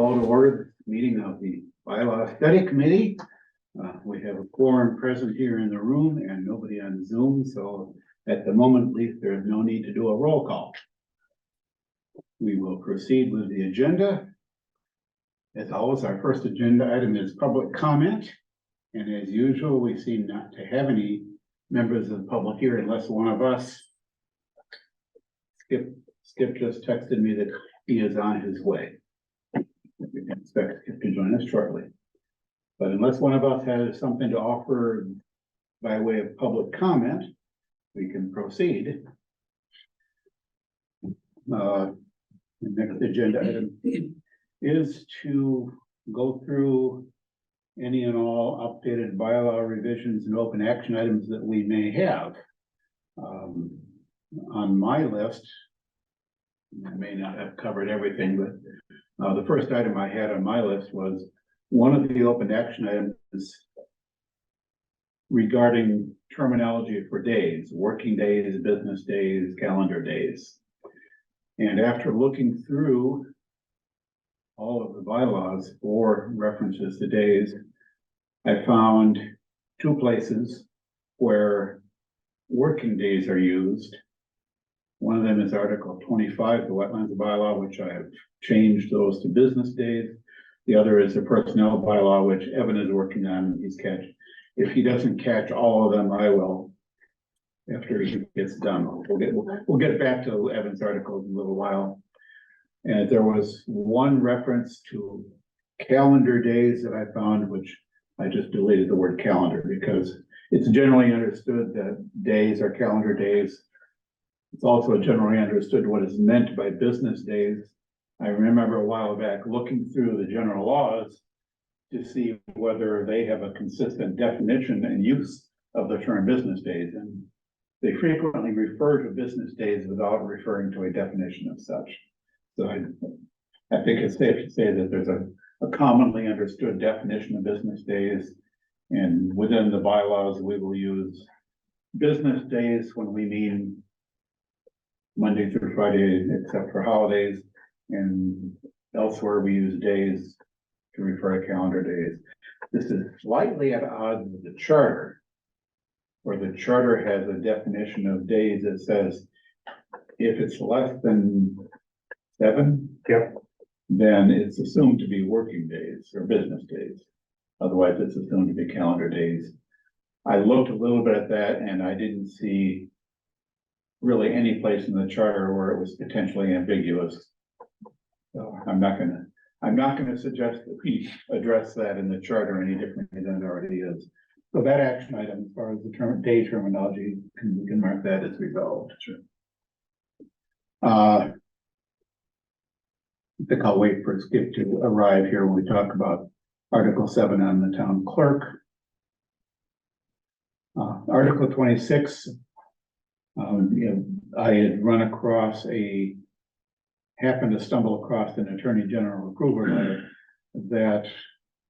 Call to order the meeting of the Bylaw Study Committee. We have a quorum present here in the room and nobody on Zoom, so at the moment, at least, there is no need to do a roll call. We will proceed with the agenda. As always, our first agenda item is public comment. And as usual, we seem not to have any members of the public here unless one of us. Skip just texted me that he is on his way. We can expect Skip to join us shortly. But unless one of us has something to offer by way of public comment, we can proceed. The next agenda item is to go through any and all updated bylaw revisions and open action items that we may have. On my list, I may not have covered everything, but the first item I had on my list was one of the open action items regarding terminology for days, working days, business days, calendar days. And after looking through all of the bylaws for references to days, I found two places where working days are used. One of them is Article 25, the Wetlands Bylaw, which I have changed those to business days. The other is the Personnel Bylaw, which Evan is working on. If he doesn't catch all of them, I will after he gets done. We'll get back to Evan's articles in a little while. And there was one reference to calendar days that I found, which I just deleted the word calendar because it's generally understood that days are calendar days. It's also generally understood what is meant by business days. I remember a while back looking through the general laws to see whether they have a consistent definition and use of the term business days. And they frequently refer to business days without referring to a definition of such. So I think it's safe to say that there's a commonly understood definition of business days. And within the bylaws, we will use business days when we mean Monday through Friday, except for holidays. And elsewhere, we use days to refer to calendar days. This is slightly at odds with the charter, where the charter has a definition of days that says if it's less than 7, then it's assumed to be working days or business days. Otherwise, it's assumed to be calendar days. I looked a little bit at that and I didn't see really any place in the charter where it was potentially ambiguous. So I'm not gonna suggest that we address that in the charter any differently than it already is. So that action item, as far as the day terminology, we can mark that as resolved. Sure. I think I'll wait for Skip to arrive here when we talk about Article 7 on the town clerk. Article 26, I had happened to stumble across an Attorney General approval letter that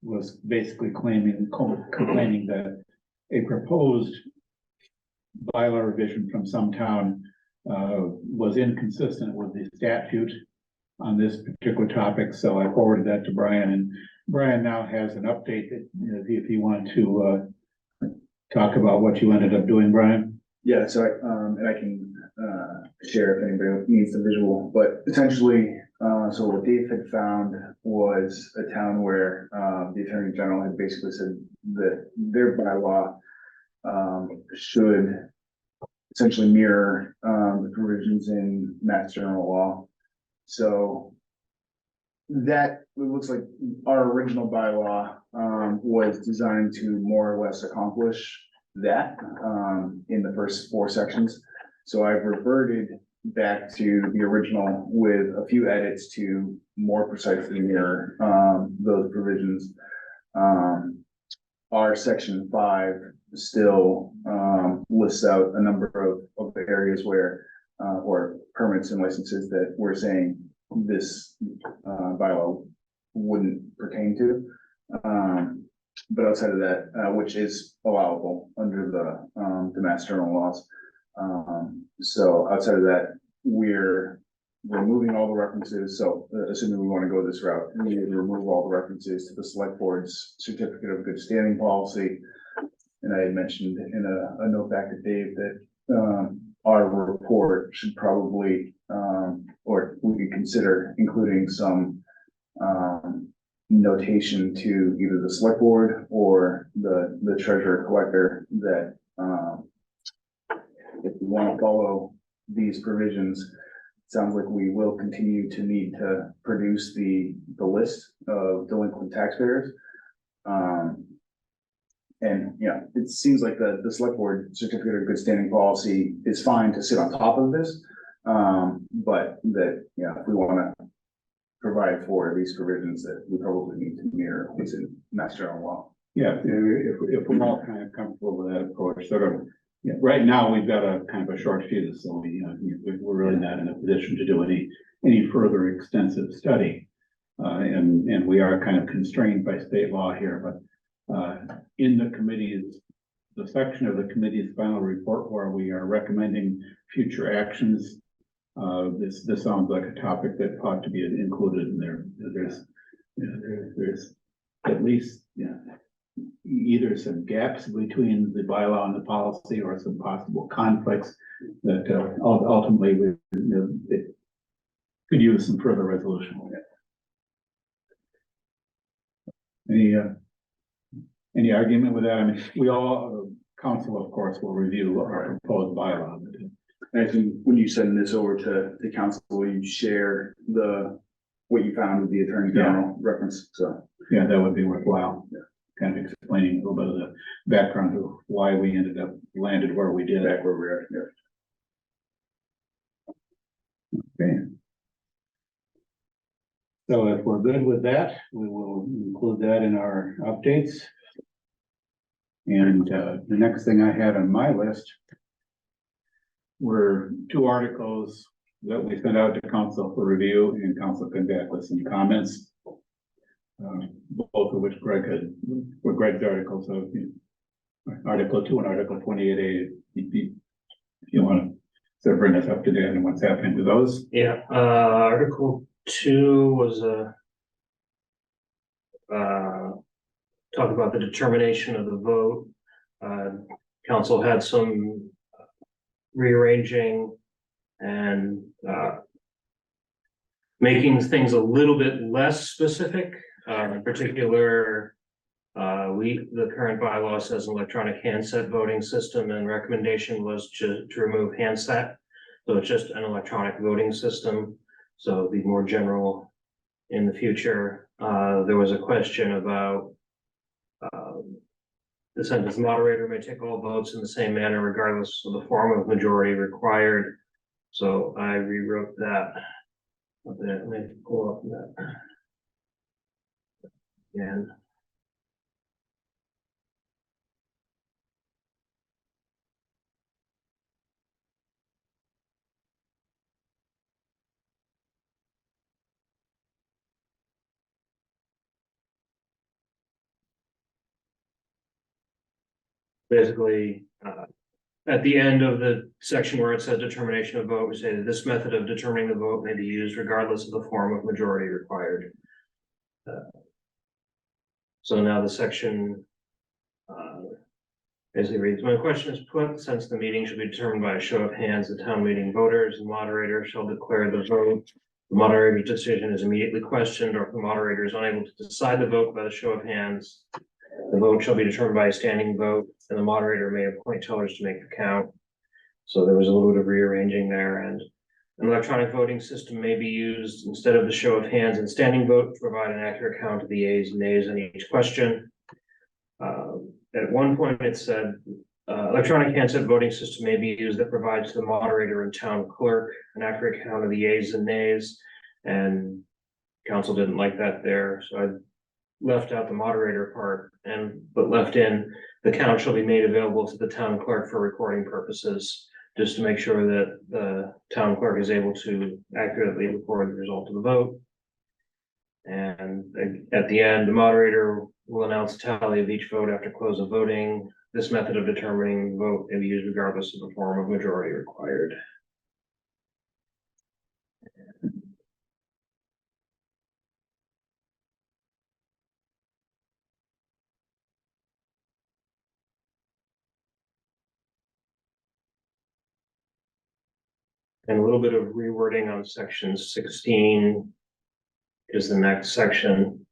was basically complaining that a proposed bylaw revision from some town was inconsistent with the statute on this particular topic. So I forwarded that to Brian, and Brian now has an update that, if you want to talk about what you ended up doing, Brian. Yeah, so and I can share if anybody needs the visual, but essentially, so what Dave had found was a town where the Attorney General had basically said that their bylaw should essentially mirror the provisions in Mass General Law. So that it looks like our original bylaw was designed to more or less accomplish that in the first 4 sections. So I've reverted back to the original with a few edits to more precisely mirror those provisions. Our section 5 still lists out a number of areas where or permits and licenses that we're saying this bylaw wouldn't pertain to. But outside of that, which is allowable under the Mass General laws. So outside of that, we're removing all the references, so assuming we want to go this route, we need to remove all the references to the select board's certificate of good standing policy. And I had mentioned in a note back to Dave that, our report should probably, or we could consider including some, notation to either the select board or the treasurer collector that, if we want to follow these provisions, it sounds like we will continue to need to produce the list of delinquent taxpayers. And, yeah, it seems like the select board certificate of good standing policy is fine to sit on top of this. But that, yeah, if we want to provide for these provisions, that we probably need to mirror what's in Mass General law. Yeah, if we're all kind of comfortable with that approach, sort of, yeah, right now, we've got a kind of a short fuse, so we're really not in a position to do any further extensive study. And we are kind of constrained by state law here, but in the section of the committee's final report where we are recommending future actions, this sounds like a topic that ought to be included in there. There's at least, either some gaps between the bylaw and the policy or some possible conflicts that ultimately it could use some further resolution. Any argument with that? I mean, we all, council, of course, will review our proposed bylaw. And I think when you send this over to the council, you share what you found with the attorney general reference, so. Yeah, that would be worthwhile. Yeah. Kind of explaining a little bit of the background of why we landed where we did. Back where we are, yeah. Okay. So if we're good with that, we will include that in our updates. And the next thing I had on my list were 2 articles that we sent out to council for review, and council came back with some comments. Both of which were Greg's articles of Article 2 and Article 28A. If you want to sort of bring us up to date on what's happening with those. Yeah, Article 2 was talk about the determination of the vote. Council had some rearranging and making things a little bit less specific. In particular, the current bylaw says electronic handset voting system, and recommendation was to remove handset. So it's just an electronic voting system. So it'll be more general in the future. There was a question about the sentence moderator may take all votes in the same manner regardless of the form of majority required. So I rewrote that a bit. Let me pull up that again. Basically, at the end of the section where it says determination of vote, we say that this method of determining the vote may be used regardless of the form of majority required. So now the section basically reads, when a question is put, since the meeting should be determined by a show of hands, the town meeting voters and moderator shall declare the vote. The moderator's decision is immediately questioned, or if the moderator is unable to decide the vote by the show of hands, the vote shall be determined by a standing vote, and the moderator may appoint tellers to make the count. So there was a little bit of rearranging there, and an electronic voting system may be used instead of the show of hands and standing vote to provide an accurate count of the yeas and nays in each question. At one point it said, electronic handset voting system may be used that provides the moderator and town clerk an accurate count of the yeas and nays, and council didn't like that there, so I left out the moderator part but left in the count shall be made available to the town clerk for recording purposes, just to make sure that the town clerk is able to accurately record the result of the vote. And at the end, the moderator will announce a tally of each vote after close of voting. This method of determining the vote may be used regardless of the form of majority required. And a little bit of rewording on section 16 is the next section.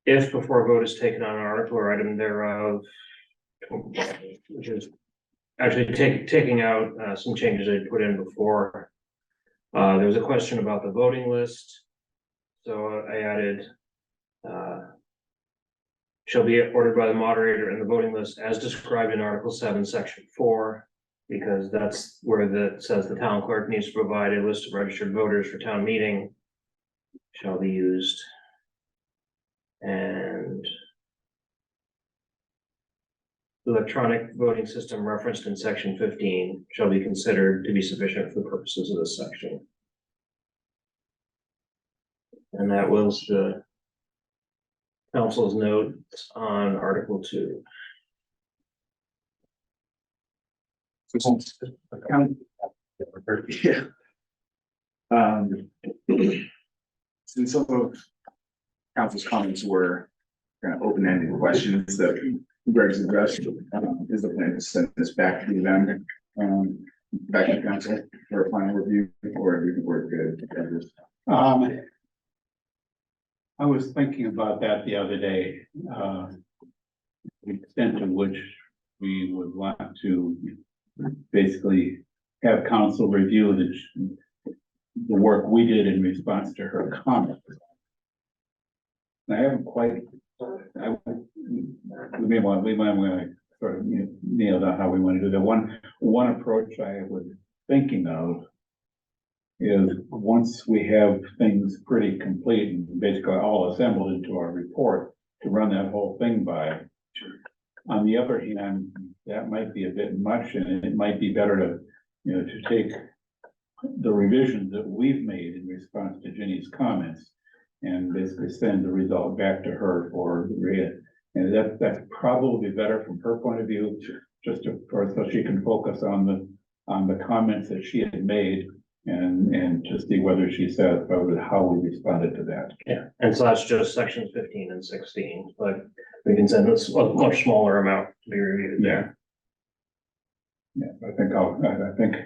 If before a vote is taken on an article or item thereof, which is actually taking out some changes I put in before. There was a question about the voting list. So I added, shall be ordered by the moderator and the voting list as described in Article 7, Section 4, because that's where it says the town clerk needs to provide a list of registered voters for town meeting shall be used. And the electronic voting system referenced in section 15 shall be considered to be sufficient for the purposes of this section. And that was the council's notes on Article 2. Yeah. Since some of council's comments were kind of open-ended questions that Greg's addressed, is the plan to send this back to them, back to council for a final review, or do you think we're good? I was thinking about that the other day, the extent to which we would want to basically have council review the work we did in response to her comment. I haven't quite, we might want to sort of nail down how we want to do that. One approach I was thinking of is once we have things pretty complete and basically all assembled into our report to run that whole thing by. On the other hand, that might be a bit much, and it might be better to, to take the revisions that we've made in response to Ginny's comments and basically send the result back to her for read. And that's probably better from her point of view, just so she can focus on the comments that she had made and to see whether she's satisfied with how we responded to that. Yeah, and so that's just sections 15 and 16, but we can send this a much smaller amount to be reviewed there. Yeah, I think,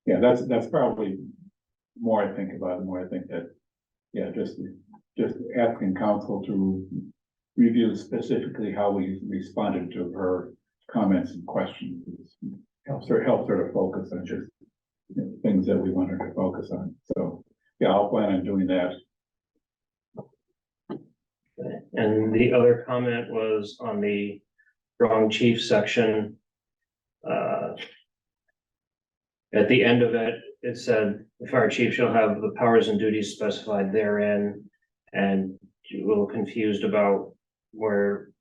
yeah, that's probably more I think about it, more I think that, yeah, just asking council to review specifically how we responded to her comments and questions helps her to focus on just things that we want her to focus on. So yeah, I'll plan on doing that. Okay. And the other comment was on the drawing chief section. At the end of it, it said the fire chief shall have the powers and duties specified therein, and a little confused about where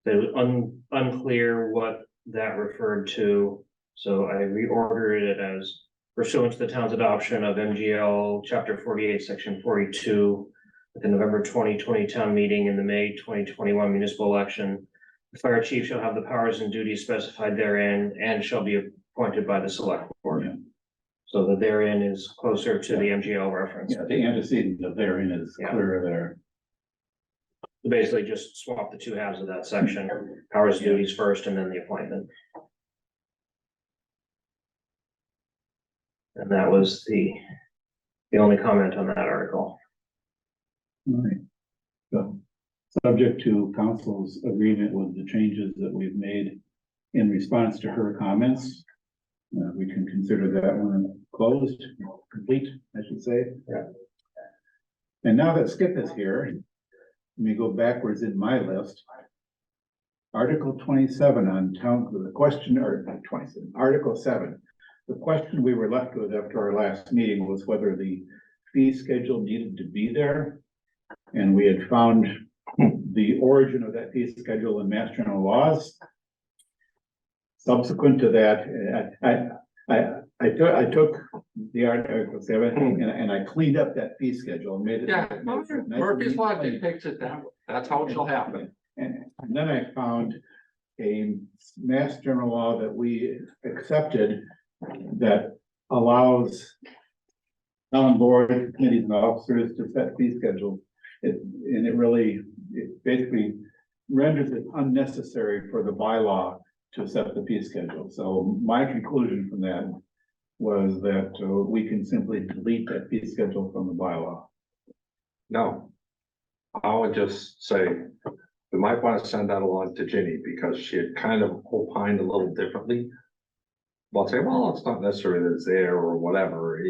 it was unclear what that referred to. So I reordered it as pursuant to the town's adoption of MGL Chapter 48, Section 42, at the November 2020 town meeting and the May 2021 municipal election. The fire chief shall have the powers and duties specified therein and shall be appointed by the select board. Yeah. So the therein is closer to the MGL reference. Yeah, the antecedent of therein is clearer there. Basically just swap the two halves of that section, powers and duties first and then the appointment. And that was the only comment on that article. All right. So, subject to council's agreement with the changes that we've made in response to her comments, we can consider that one closed, complete, I should say. Yeah. And now that Skip is here, let me go backwards in my list. Article 27 on town, the question, or not 27, Article 7. The question we were left with after our last meeting was whether the fee schedule needed to be there. And we had found the origin of that fee schedule in Mass General laws. Subsequent to that, I took the Article 7 and I cleaned up that fee schedule and made it. Yeah, Murphy's Law dictates it that way. That's how it shall happen. And then I found a Mass General law that we accepted that allows town board committees and officers to set fee schedules. It basically renders it unnecessary for the bylaw to set the fee schedule. So my conclusion from that was that we can simply delete that fee schedule from the bylaw. No. I would just say, we might want to send that along to Ginny because she had kind of opined a little differently. Well, say, well, it's not necessarily that it's there or whatever,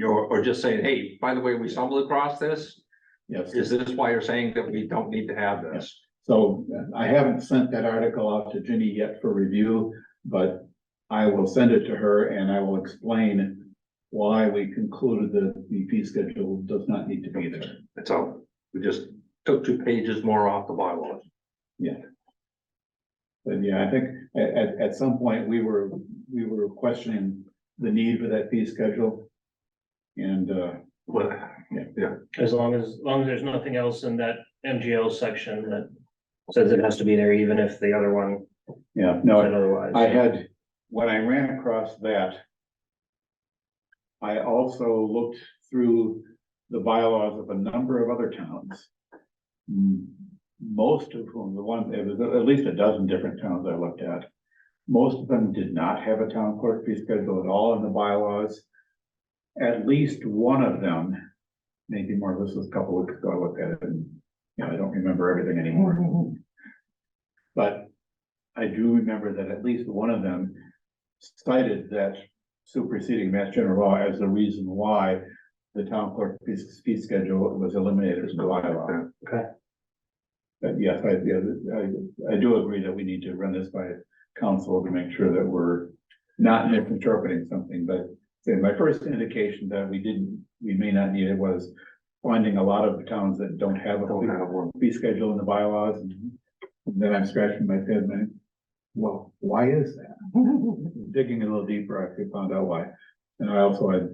or just saying, hey, by the way, we stumbled across this. Yes. Is this why you're saying that we don't need to have this? So I haven't sent that article out to Ginny yet for review, but I will send it to her and I will explain why we concluded that the fee schedule does not need to be there. That's all. We just took 2 pages more off the bylaws. But yeah, I think at some point we were questioning the need for that fee schedule. And Well, As long as there's nothing else in that MGL section that says it has to be there, even if the other one yeah, said no, otherwise. when I ran across that, I also looked through the bylaws of a number of other towns. Most of whom, it was at least a dozen different towns I looked at. Most of them did not have a town clerk fee schedule at all in the bylaws. At least one of them, maybe more, this was a couple weeks ago, I looked at it and, I don't remember everything anymore. But I do remember that at least one of them cited that superseding Mass General Law as the reason why the town clerk fee schedule was eliminated from the bylaw. Okay. But yes, I do agree that we need to run this by council to make sure that we're not misinterpreting something, but say my first indication that we may not need it was finding a lot of towns that don't have a fee schedule in the bylaws. And then I'm scratching my head, man. Well, why is that? Digging a little deeper, I actually found out why. And I also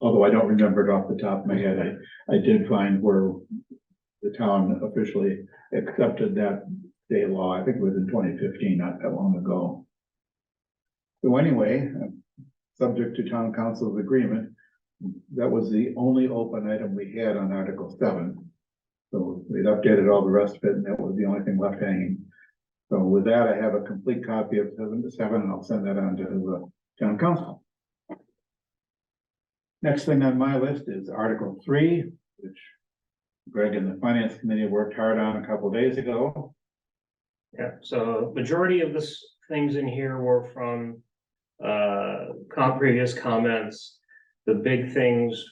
although I don't remember it off the top of my head, I did find where the town officially accepted that state law. I think it was in 2015, not that long ago. So anyway, subject to town council's agreement, that was the only open item we had on Article 7. So we'd updated all the rest of it, and that was the only thing left hanging. So with that, I have a complete copy of 7 to 7, and I'll send that on to the town council. Next thing on my list is Article 3, which Greg and the Finance Committee worked hard on a couple days ago. Yeah, so majority of this things in here were from previous comments. The big things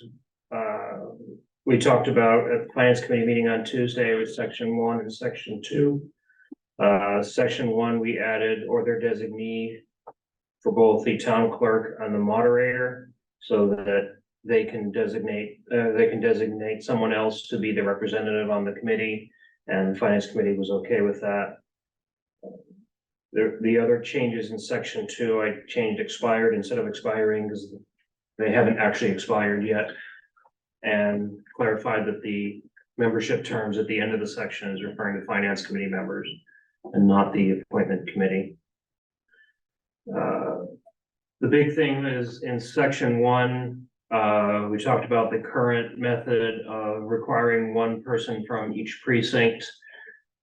we talked about at the Finance Committee meeting on Tuesday was Section 1 and Section 2. Section 1, we added or their designee for both the town clerk and the moderator, so that they can designate someone else to be the representative on the committee, and the Finance Committee was okay with that. The other changes in Section 2, I changed expired instead of expiring because they haven't actually expired yet, and clarified that the membership terms at the end of the section is referring to Finance Committee members and not the appointment committee. The big thing is in Section 1, we talked about the current method of requiring one person from each precinct,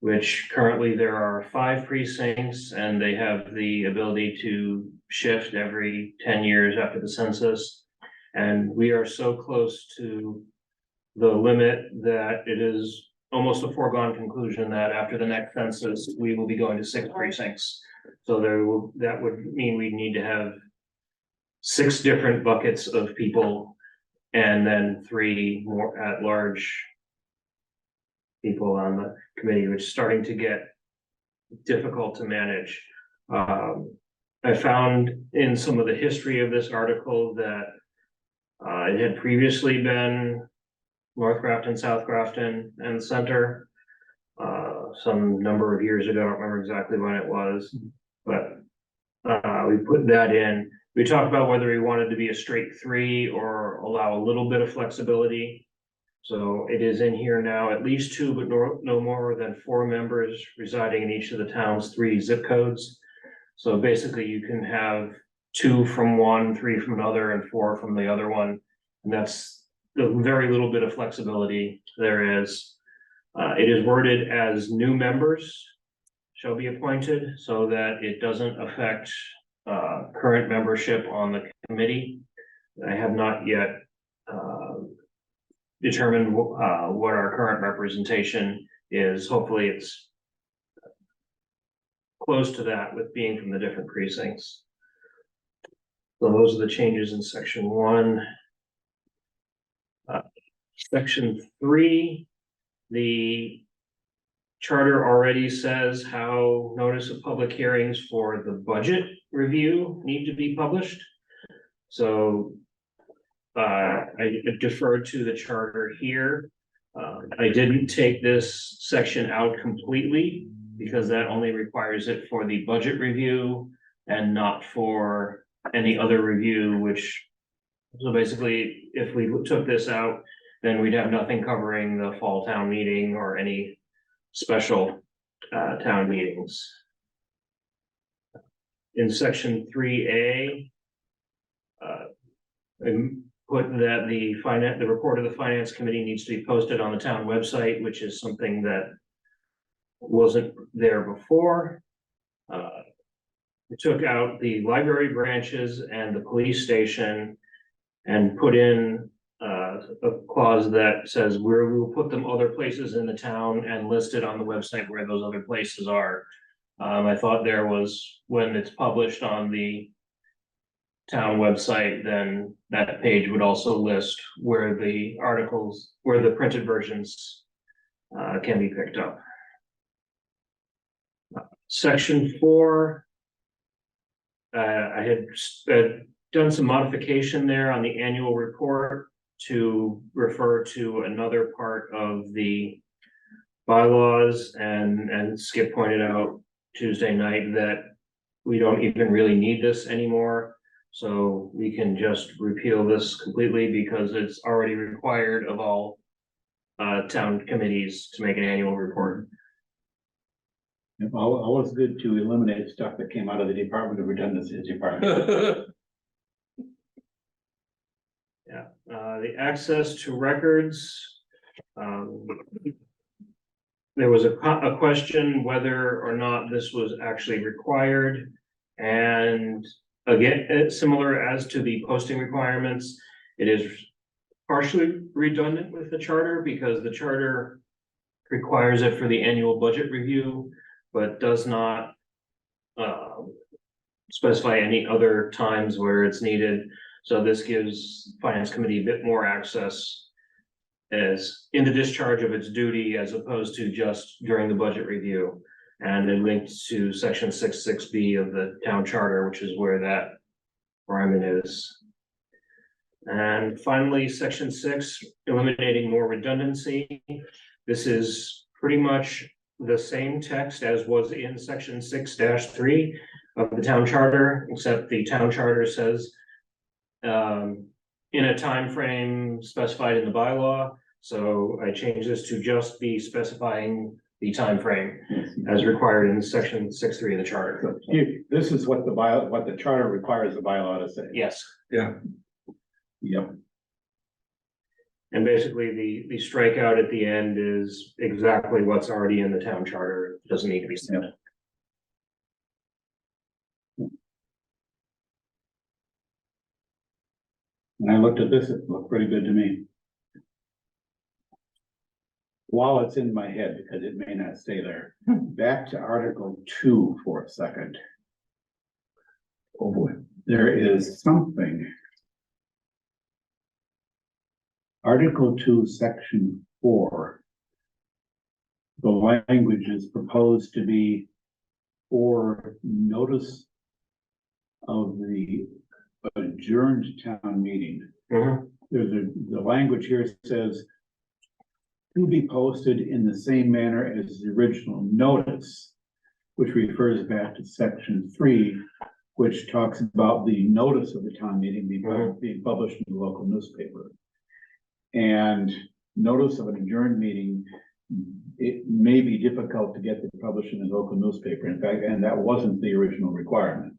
which currently there are 5 precincts and they have the ability to shift every 10 years after the census. And we are so close to the limit that it is almost a foregone conclusion that after the next census, we will be going to 6 precincts. So that would mean we need to have 6 different buckets of people and then 3 more at-large people on the committee, which is starting to get difficult to manage. I found in some of the history of this article that it had previously been North Grafton, South Grafton, and the center. Some number of years ago, I don't remember exactly when it was, but we put that in. We talked about whether we wanted to be a straight 3 or allow a little bit of flexibility. So it is in here now, at least 2, but no more than 4 members residing in each of the town's 3 zip codes. So basically you can have 2 from one, 3 from another, and 4 from the other one. And that's the very little bit of flexibility there is. It is worded as new members shall be appointed so that it doesn't affect current membership on the committee. I have not yet determined what our current representation is. Hopefully it's close to that with being from the different precincts. So those are the changes in section 1. Section 3, the charter already says how notice of public hearings for the budget review need to be published. So I deferred to the charter here. I didn't take this section out completely because that only requires it for the budget review and not for any other review, which, so basically, if we took this out, then we'd have nothing covering the fall town meeting or any special town meetings. In section 3A, I put that the report of the finance committee needs to be posted on the town website, which is something that wasn't there before. We took out the library branches and the police station and put in a clause that says we will put them other places in the town and list it on the website where those other places are. I thought there was, when it's published on the town website, then that page would also list where the articles, where the printed versions can be picked up. Section 4, I had done some modification there on the annual report to refer to another part of the bylaws, and Skip pointed out Tuesday night that we don't even really need this anymore. So we can just repeal this completely because it's already required of all town committees to make an annual report. Always good to eliminate stuff that came out of the Department of Redundancies department. Yeah, the access to records. There was a question whether or not this was actually required. And again, it's similar as to the posting requirements. It is partially redundant with the charter because the charter requires it for the annual budget review, but does not specify any other times where it's needed. So this gives Finance Committee a bit more access as in the discharge of its duty as opposed to just during the budget review. And it links to section 6.6b of the town charter, which is where that requirement is. And finally, section 6, eliminating more redundancy. This is pretty much the same text as was in section 6-3 of the town charter, except the town charter says in a time frame specified in the bylaw. So I changed this to just be specifying the time frame as required in section 6.3 of the charter. This is what the charter requires the bylaw to say. Yes. Yeah. Yep. And basically the strikeout at the end is exactly what's already in the town charter. It doesn't need to be said. Yep. When I looked at this, it looked pretty good to me. While it's in my head, because it may not stay there, back to Article 2 for a second. Oh boy, there is something. Article 2, Section 4. The language is proposed to be for notice of the adjourned town meeting. Mhm. The language here says to be posted in the same manner as the original notice, which refers back to section 3, which talks about the notice of the town meeting being published in the local newspaper. And notice of an adjourned meeting, it may be difficult to get it published in the local newspaper. In fact, and that wasn't the original requirement.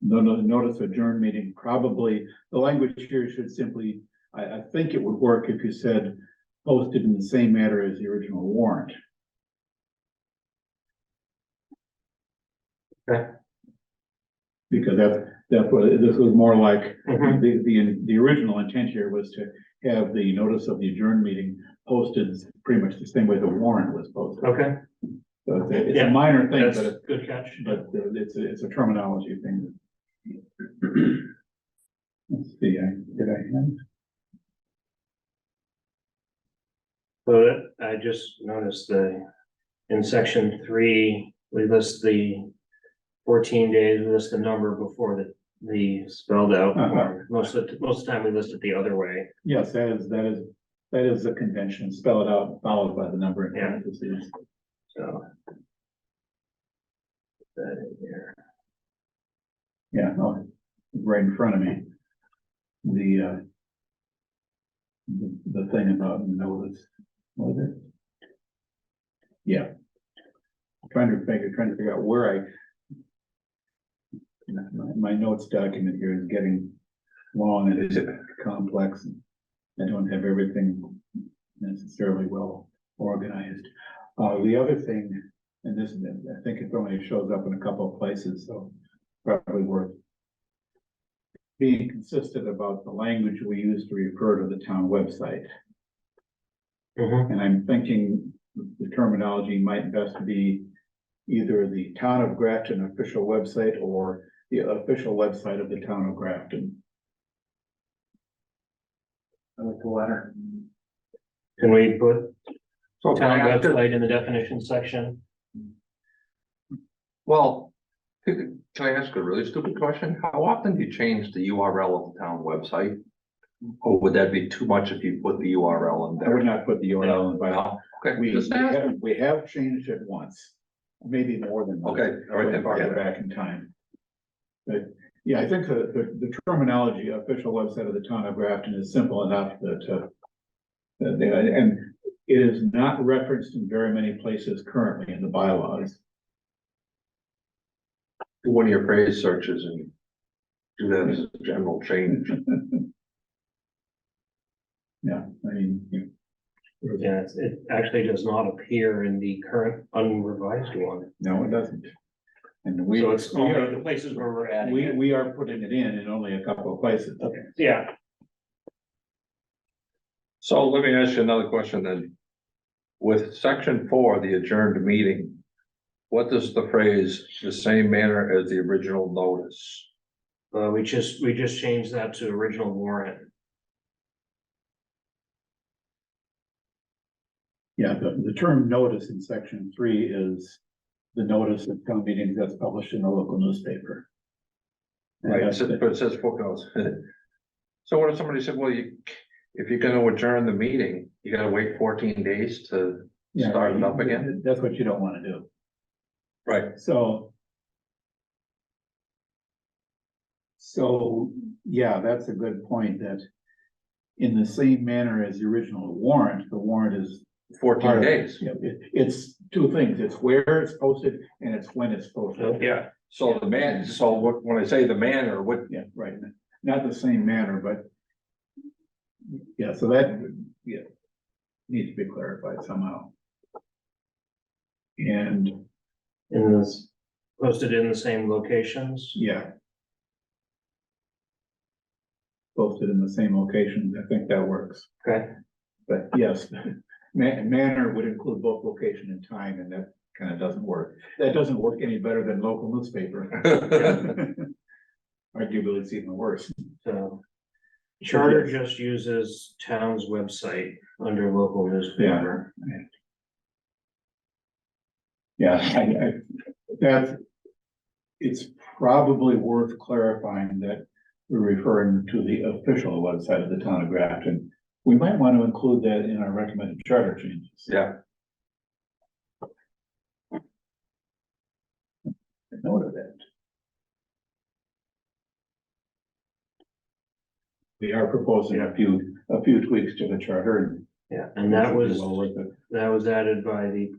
The notice of adjourned meeting, probably the language here should simply, I think it would work if you said posted in the same manner as the original warrant. Okay. Because that's what, this was more like, Mhm. the original intent here was to have the notice of the adjourned meeting posted pretty much the same way the warrant was posted. Okay, So it's Yeah, a minor thing, that's but a good catch. it's a terminology thing. Let's see, did I have? So I just noticed in section 3, we list the 14 days, we list the number before the spelled out form. Most of the time we list it the other way. Yes, that is a convention, spell it out, followed by the number in Yeah. parentheses. So. Put that in here. Yeah, no, right in front of me. The thing about notice, what is it? Yeah. Trying to figure out where my notes document here is getting long and it's complex. And I don't have everything necessarily well organized. The other thing, and this, I think it only shows up in a couple of places, so probably worth being consistent about the language we use to refer to the town website. Mhm. And I'm thinking the terminology might best be either the Town of Grafton official website or the official website of the Town of Grafton. I like the latter. Can we put So can I town ask you- website in the definition section? Well, can I ask a really stupid question? How often do you change the URL of the town website? Or would that be too much if you put the URL in I would there? not put the URL in, but No, okay, we just ask. have changed it once, maybe more than once. Okay, all right, then Farther forget it. back in time. But, yeah, I think the terminology, official website of the Town of Grafton is simple enough that, and it is not referenced in very many places currently in the bylaws. Do one of your phrase searches and do that as a general change. Yeah, I mean. Yeah, it actually does not appear in the current unrevised one. No, it doesn't. And So it's only the places where we're adding it. we are putting it in only a couple of places. Okay, yeah. So let me ask you another question then. With section 4, the adjourned meeting, what does the phrase the same manner as the original notice? We just changed that to original warrant. Yeah, the term notice in section 3 is the notice of town meeting that's published in a local newspaper. And Right, that's but it says footnotes. So what if somebody said, well, if you're gonna adjourn the meeting, you gotta wait 14 days to Yeah, start it up again? That's what you don't want to do. Right. So, yeah, that's a good point that in the same manner as the original warrant, the warrant is 14 days. Yeah, it's two things. It's where it's posted and it's when it's posted. Yeah, so when I say the manner, what, Yeah, right. Not the same manner, but yeah, so that, yeah, needs to be clarified somehow. And In this, posted in the same locations. yeah. Posted in the same location. I think that works. Okay. But yes, manner would include both location and time, and that kind of doesn't work. That doesn't work any better than local newspaper. Arguably, it's even worse. So charter just uses town's website under local newspaper. Yeah, it's probably worth clarifying that we're referring to the official website of the town of Grafton. We might want to include that in our recommended charter changes. yeah, Note of that. We are proposing a few tweaks to the charter. And Yeah, and that this will be was, well worth it. that was added by the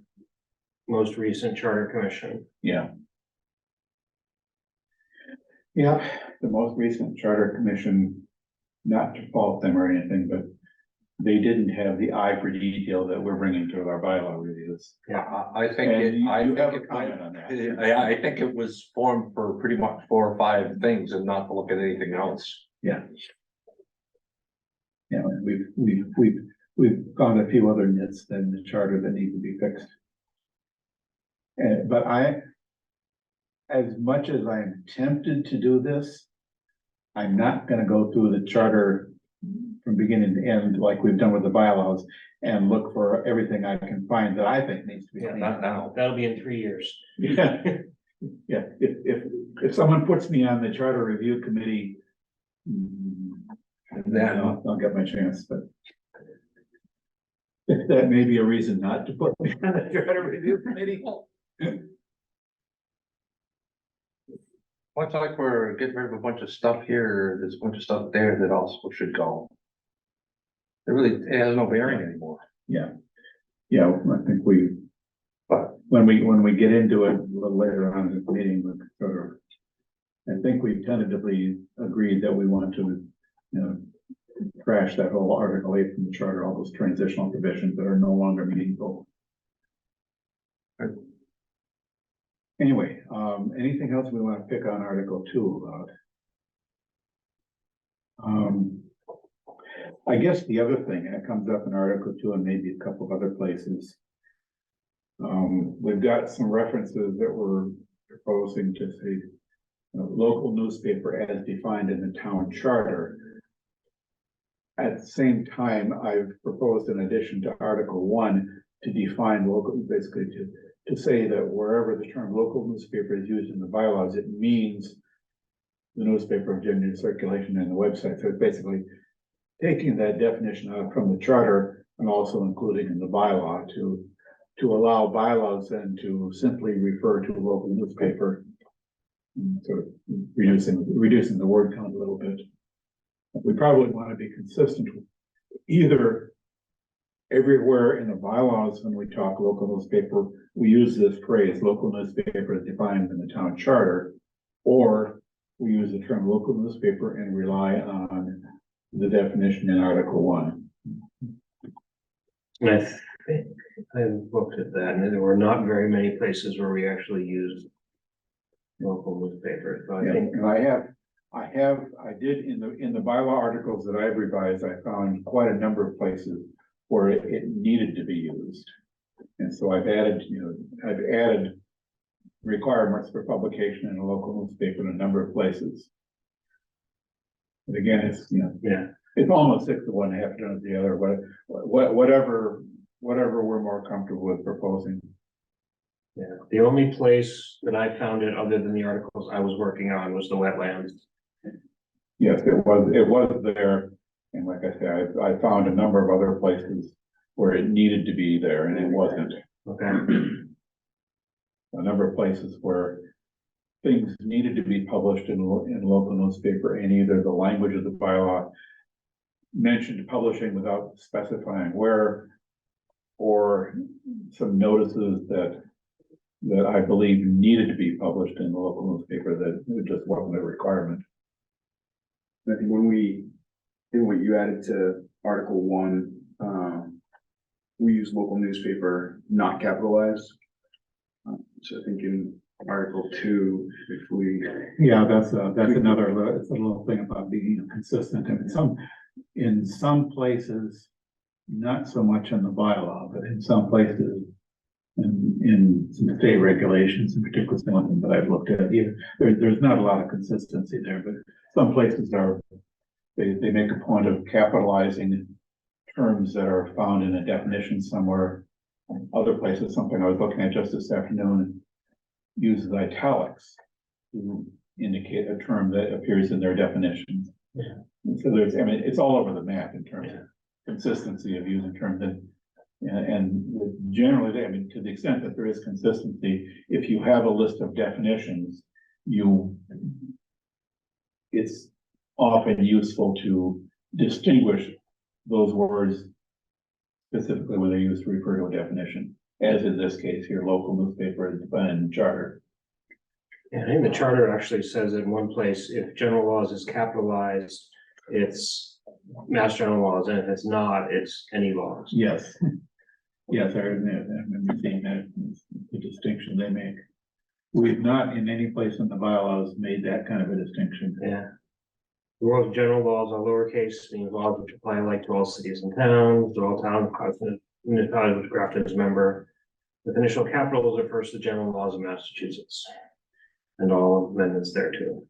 most recent charter commission. Yeah. Yeah, the most recent charter commission, not to fault them or anything, but they didn't have the eye for detail that we're bringing to our bylaw reviews. I think And it, you I think have a it, comment on that. yeah, I think it was formed for pretty much 4 or 5 things and not to look at anything else. Yeah. Yeah, and we've found a few other nits than the charter that need to be fixed. But as much as I am tempted to do this, I'm not gonna go through the charter from beginning to end like we've done with the bylaws and look for everything I can find that I think needs to be Yeah, cleaned Not up. now. That'll be in 3 years. Yeah, yeah, if someone puts me on the charter review committee, then I'll get my chance, but that may be a reason not to put me on the charter review committee. Looks like we're getting rid of a bunch of stuff here, there's a bunch of stuff there that also should go. It has no bearing anymore. Yeah, yeah, I think But when we get into it a little later on in the meeting, with sort of, I think we've tentatively agreed that we want to, trash that whole Article 8 from the charter, all those transitional provisions that are no longer meaningful. Right. Anyway, anything else we want to pick on Article 2 about? I guess the other thing, and it comes up in Article 2 and maybe a couple of other places. We've got some references that we're proposing to say, local newspaper as defined in the town charter. At the same time, I've proposed an addition to Article 1 to define local, basically to say that wherever the term local newspaper is used in the bylaws, it means the newspaper of genuine circulation and the website. So it's basically taking that definition out from the charter and also including in the bylaw to allow bylaws then to simply refer to a local newspaper. Sort of reducing the word count a little bit. We probably want to be consistent with either everywhere in the bylaws when we talk local newspaper, we use this phrase, local newspaper as defined in the town charter, or we use the term local newspaper and rely on the definition in Article 1. And I think I looked at that, and there were not very many places where we actually used local newspapers, so I Yeah, think. and I did in the bylaw articles that I've revised, I found quite a number of places where it needed to be used. And so I've added requirements for publication in a local newspaper in a number of places. But again, it's, Yeah, it's almost 6 to 1, half done the other, but whatever we're more comfortable with proposing. yeah. The only place that I found it, other than the articles I was working on, was the wetlands. Yes, it was there, and like I said, I found a number of other places where it needed to be there and it wasn't. Okay, A number of places where things needed to be published in local newspaper, and either the language of the bylaw mentioned publishing without specifying where, or some notices that I believe needed to be published in the local newspaper that it just wasn't a requirement. I think when what you added to Article 1, we use local newspaper, not capitalized. So I think in Article 2, if we, Yeah, that's another, it's a little thing about being consistent, and in some places, not so much in the bylaw, but in some places, in some state regulations, in particular, something that I've looked at, there's not a lot of consistency there, but some places they make a point of capitalizing terms that are found in a definition somewhere. Other places, something I was looking at just this afternoon, uses italics to indicate a term that appears in their definitions. Yeah. And so it's all over the map in terms of consistency of using terms, and generally, to the extent that there is consistency, if you have a list of definitions, it's often useful to distinguish those words specifically when they're used to refer to a definition, as in this case here, local newspaper is defined in the charter. and I think the charter actually says in one place, if general laws is capitalized, it's Mass General laws, and if it's not, it's any laws. Yes. Yes, I remember seeing that, the distinction they make. We've not in any place in the bylaws made that kind of a distinction. Yeah. The world's general laws are lowercase, meaning laws which apply alike to all cities and towns, to all towns, municipalities which Grafton is a member. With initial capitals refers to the general laws of Massachusetts. And all amendments thereto.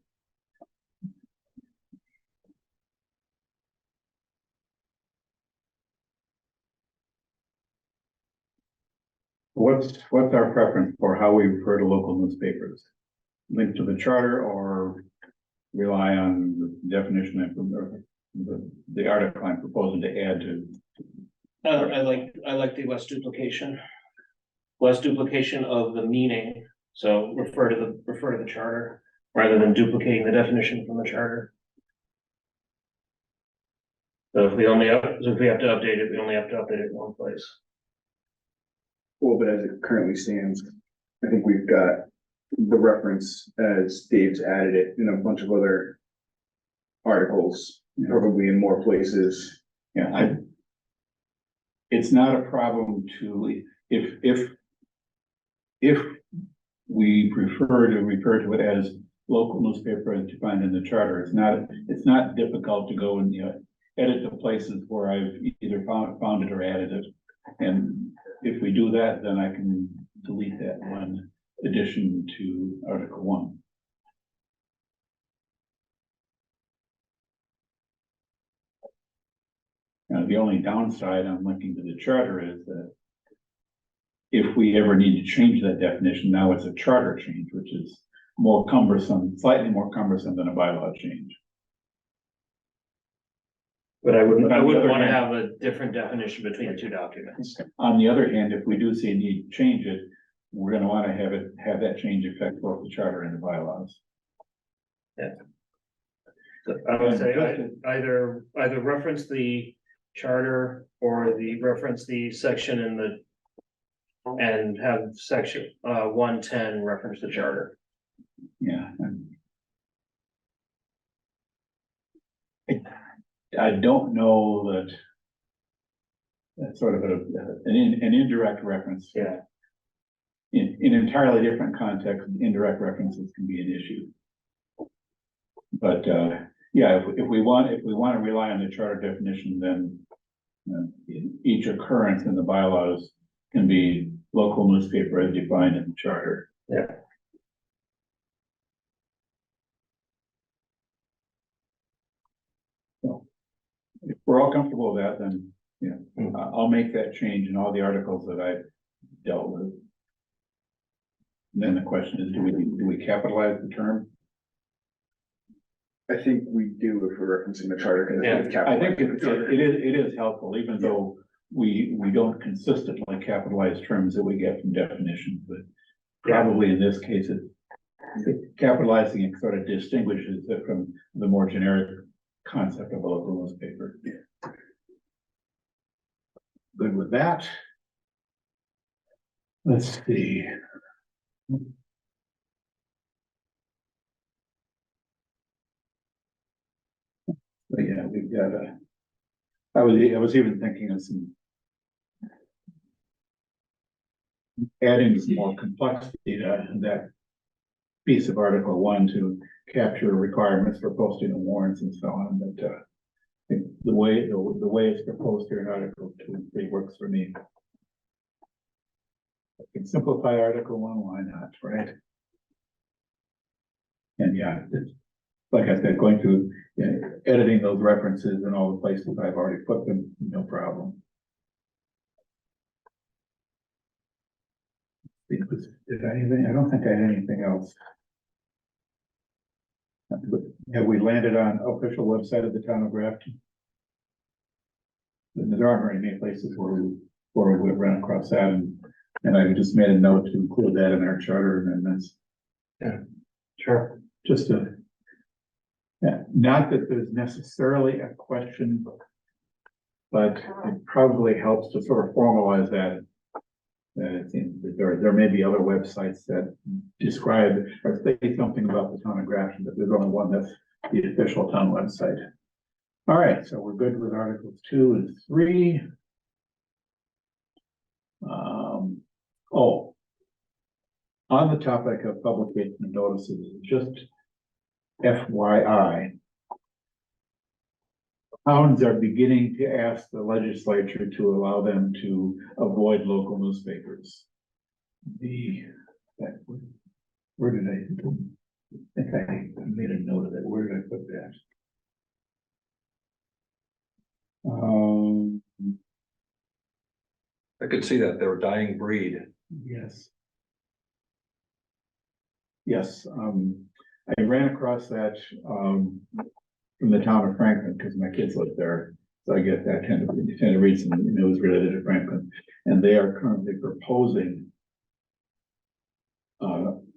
What's our preference for how we refer to local newspapers? Link to the charter or rely on the definition of the article I'm proposing to add to? I like the less duplication. Less duplication of the meaning, so refer to the charter, rather than duplicating the definition from the charter. So if we have to update it, we only have to update it in one place. Well, but as it currently stands, I think we've got the reference as Dave's added it in a bunch of other articles, probably in more places. Yeah, it's not a problem to, if we prefer to refer to it as local newspaper as defined in the charter, it's not difficult to go and, edit the places where I've either found it or added it. And if we do that, then I can delete that one addition to Article 1. Now, the only downside on linking to the charter is that if we ever need to change that definition, now it's a charter change, which is more cumbersome, slightly more cumbersome than a bylaw change. But I wouldn't On the other want to hand- have a different definition between the two documents. On the other hand, if we do see a need to change it, we're gonna wanna have that change affect both the charter and the bylaws. So I would say either reference the charter or reference the section in the. And have section 110 reference the charter. Yeah. I don't know that. That's sort of an indirect reference. Yeah. In entirely different context, indirect references can be an issue. But, yeah, if we want to rely on the charter definition, then each occurrence in the bylaws can be local newspaper as defined in the charter. Yeah. So, if we're all comfortable with that, then, I'll make that change in all the articles that I've dealt with. And then the question is, do we capitalize the term? I think we do if we're referencing the charter. 'Cause Yeah, it's I think capitalized. it is helpful, even though we don't consistently capitalize terms that we get from definitions, but probably in this case, capitalizing it sort of distinguishes it from the more generic concept of a local newspaper. Good with that. Let's see. But yeah, we've got I was even thinking of adding some more complexity to that piece of Article 1 to capture requirements for posting of warrants and so on, but I think the way it's proposed here in Article 2 and 3 works for me. I can simplify Article 1, why not, right? And yeah, like I said, going through, editing those references in all the places I've already put them, no problem. Did I anything? I don't think I had anything else. Have we landed on official website of the town of Grafton? There aren't very many places where we run across that, and I just made a note to include that in our charter amendments. Yeah, sure. Just to, not that there's necessarily a question, but it probably helps to sort of formalize that. There may be other websites that describe or say something about the town of Grafton, but there's only one that's the official town website. All right, so we're good with Articles 2 and 3. Oh. On the topic of publication of notices, just FYI. Towns are beginning to ask the legislature to allow them to avoid local newspapers. Where did I think I made a note of that. Where did I put that? I could see that they're a dying breed. Yes. Yes, I ran across that, from the town of Franklin, because my kids live there. So I get that tend to read some news related to Franklin, and they are currently proposing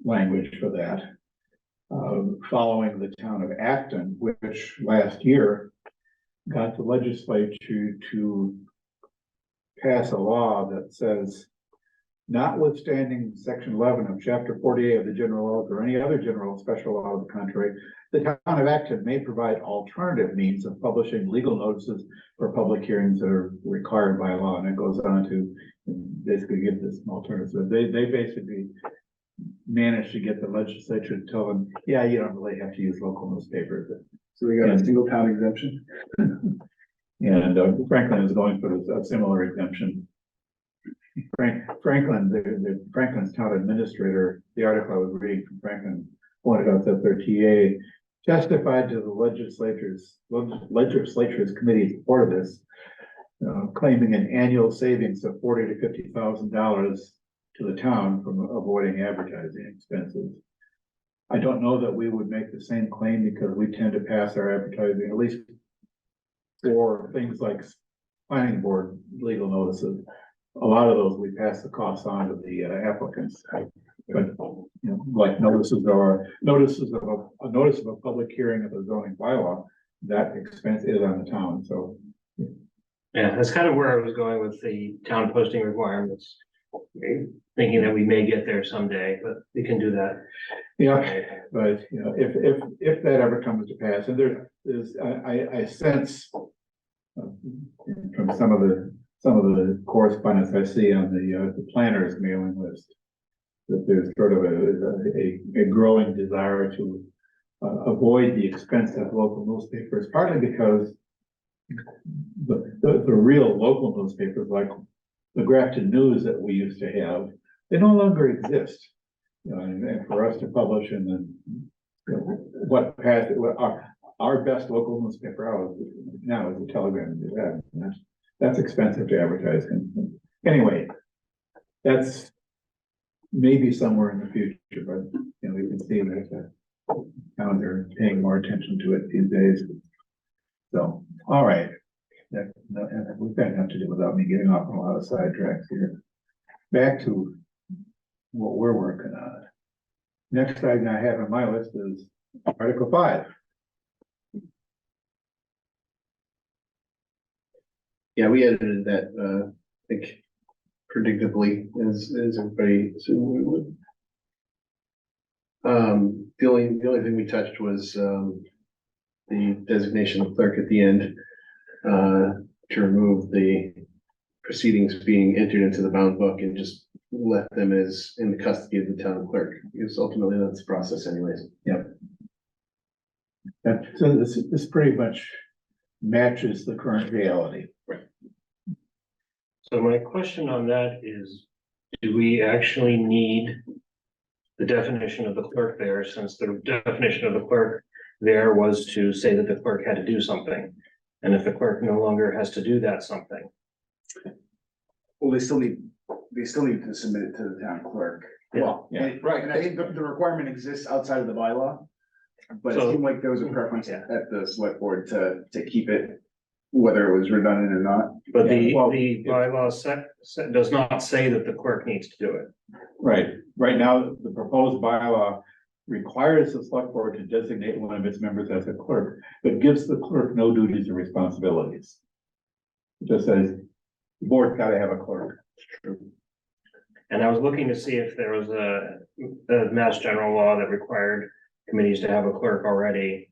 language for that. Following the town of Acton, which last year got the legislature to pass a law that says, notwithstanding section 11 of chapter 48 of the general laws or any other general special law of the contrary, the town of Acton may provide alternative means of publishing legal notices for public hearings that are required by law. And it goes on to basically give this alternative. They basically managed to get the legislature to tell them, yeah, you don't really have to use local newspapers. So we got a single town exemption. And Franklin is going for a similar exemption. Franklin's town administrator, the article I was reading from Franklin pointed out that their TA testified to the legislature's committee support of this, claiming an annual savings of $40,000 to $50,000 to the town from avoiding advertising expenses. I don't know that we would make the same claim because we tend to pass our advertising, at least for things like planning board legal notices. A lot of those, we pass the costs on to the applicants. But, like notices of a notice of a public hearing of a zoning bylaw, that expense is on the town, so. Yeah, that's kind of where I was going with the town posting requirements. Thinking that we may get there someday, but we can do that. Yeah, but if that ever comes to pass, and I sense from some of the correspondence I see on the planners mailing list, that there's sort of a growing desire to avoid the expense of local newspapers, partly because the real local newspapers, like the Grafton News that we used to have, they no longer exist. And for us to publish and then what our best local newspaper out now is the Telegram. That's expensive to advertise. Anyway, that's maybe somewhere in the future, but we can see that towns are paying more attention to it these days. So, all right. We've got enough to do without me getting off on a lot of sidetracks here. Back to what we're working on. Next item I have on my list is Article 5. Yeah, we edited that, I think predictably as everybody assumed we would. The only thing we touched was, the designation of clerk at the end, to remove the proceedings being entered into the bound book and just let them as in the custody of the town clerk, because ultimately that's the process anyways. Yep. So this pretty much matches the current reality. So my question on that is, do we actually need the definition of the clerk there, since the definition of the clerk there was to say that the clerk had to do something? And if the clerk no longer has to do that something. Well, they still need to submit it to the town clerk. Well, Yeah. Right. and I think the requirement exists outside of the bylaw. But it So- seemed like there was a preference at the select board to keep it, whether it was redundant or not. But Yeah, well, the bylaw does not say that the clerk needs to do it. Right. Right now, the proposed bylaw requires the select board to designate one of its members as a clerk, but gives the clerk no duties or responsibilities. It just says, the board's gotta have a clerk. And I was looking to see if there was a mass general law that required committees to have a clerk already.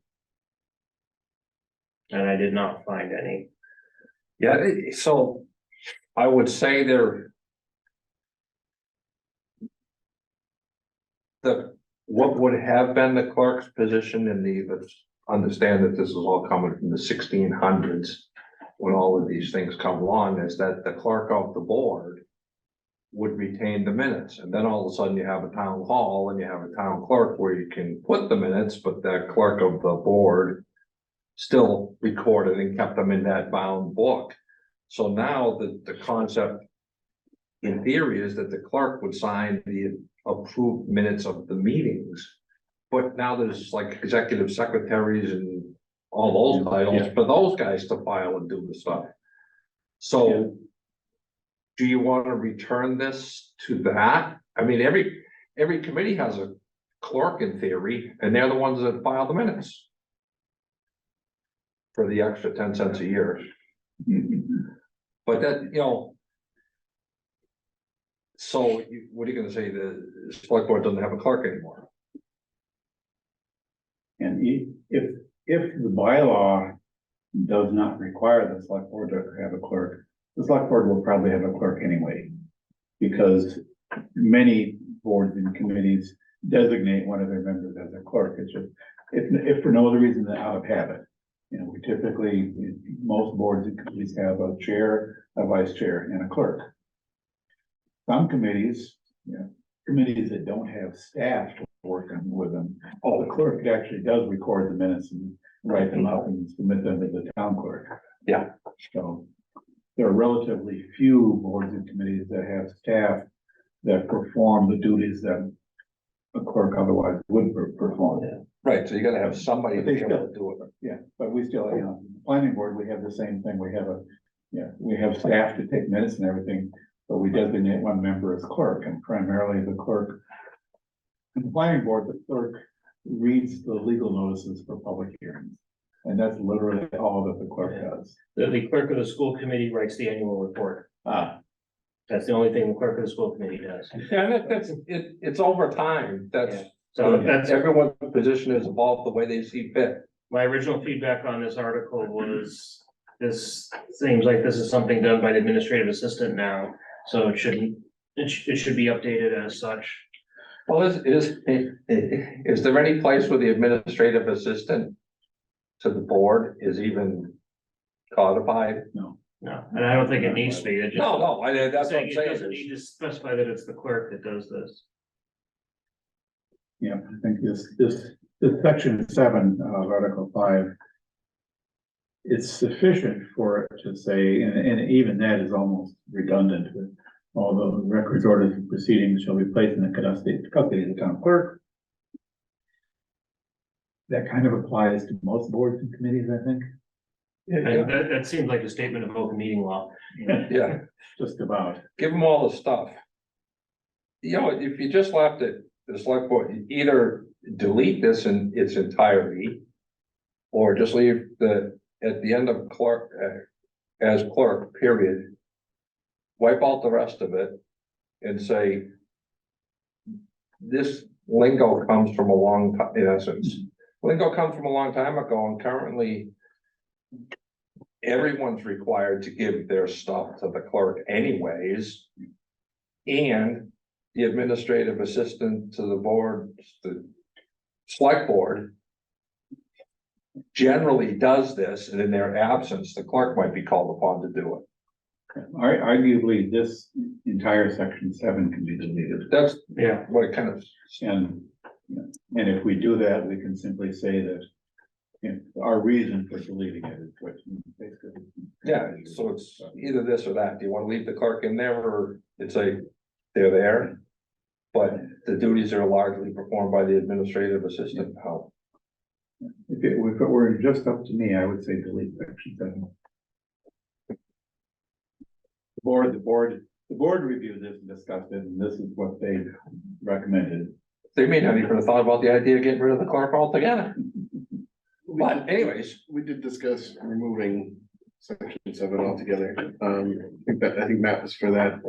and I did not find any. Yeah, so I would say what would have been the clerk's position in let's understand that this is all coming from the 1600s. When all of these things come along, is that the clerk of the board would retain the minutes, and then all of a sudden you have a town hall and you have a town clerk where you can put the minutes, but the clerk of the board still recorded and kept them in that bound book. So now the concept in theory is that the clerk would sign the approved minutes of the meetings. But now there's like executive secretaries and all those titles for those guys to file and do the stuff. So do you want to return this to that? I mean, every committee has a clerk in theory, and they're the ones that file the minutes for the extra 10 cents a year. But that, so what are you gonna say? The select board doesn't have a clerk anymore? And if the bylaw does not require the select board to have a clerk, the select board will probably have a clerk anyway. Because many boards and committees designate one of their members as a clerk. It's just, if for no other reason than out of habit. We typically, most boards and committees have a chair, a vice chair, and a clerk. Some committees, committees that don't have staff working with them, the clerk actually does record the minutes and write them up and submit them to the town clerk. Yeah. So there are relatively few boards and committees that have staff that perform the duties that a clerk otherwise would perform. Right, so you gotta have somebody to But they be able still- to do it. Yeah, but we still, the planning board, we have the same thing. We have staff to take minutes and everything, but we designate one member as clerk, and primarily the clerk. In the planning board, the clerk reads the legal notices for public hearings. And that's literally all that the clerk does. The clerk of the school committee writes the annual report. That's the only thing the clerk of the school committee does. Yeah, it's over time. So that's, Everyone's position is evolved the way they see fit. my original feedback on this article was, this seems like this is something done by the administrative assistant now, so it should be updated as such. Well, is there any place where the administrative assistant to the board is even codified? No, and I don't think it needs to be. It just- No, that's what I'm It saying. doesn't need to specify that it's the clerk that does this. Yeah, I think this section 7 of Article 5. It's sufficient for it to say, and even that is almost redundant with all the records, orders, and proceedings shall be placed in the custody of the town clerk. That kind of applies to most boards and committees, I think. And that seems like a statement of open meeting law. Yeah, Just about. give them all the stuff. If you just left it, the select board, either delete this in its entirety. Or just leave at the end of clerk, as clerk, period. Wipe out the rest of it and say. This lingo comes from a long time, in essence, lingo comes from a long time ago, and currently. Everyone's required to give their stuff to the clerk anyways. And the administrative assistant to the board, the select board. Generally does this, and in their absence, the clerk might be called upon to do it. Arguably, this entire section 7 can be deleted. That's Yeah. what it kind of, And if we do that, we can simply say that. Our reason for deleting it is what basically. yeah, so it's either this or that. Do you want to leave the clerk in there, or it's they're there? But the duties are largely performed by the administrative assistant. How? If it were just up to me, I would say delete section 7. The board reviewed this and discussed it, and this is what they recommended. They may not even have thought about the idea of getting rid of the clerk altogether. But anyways, We did discuss removing section 7 altogether. I think Matt was for that,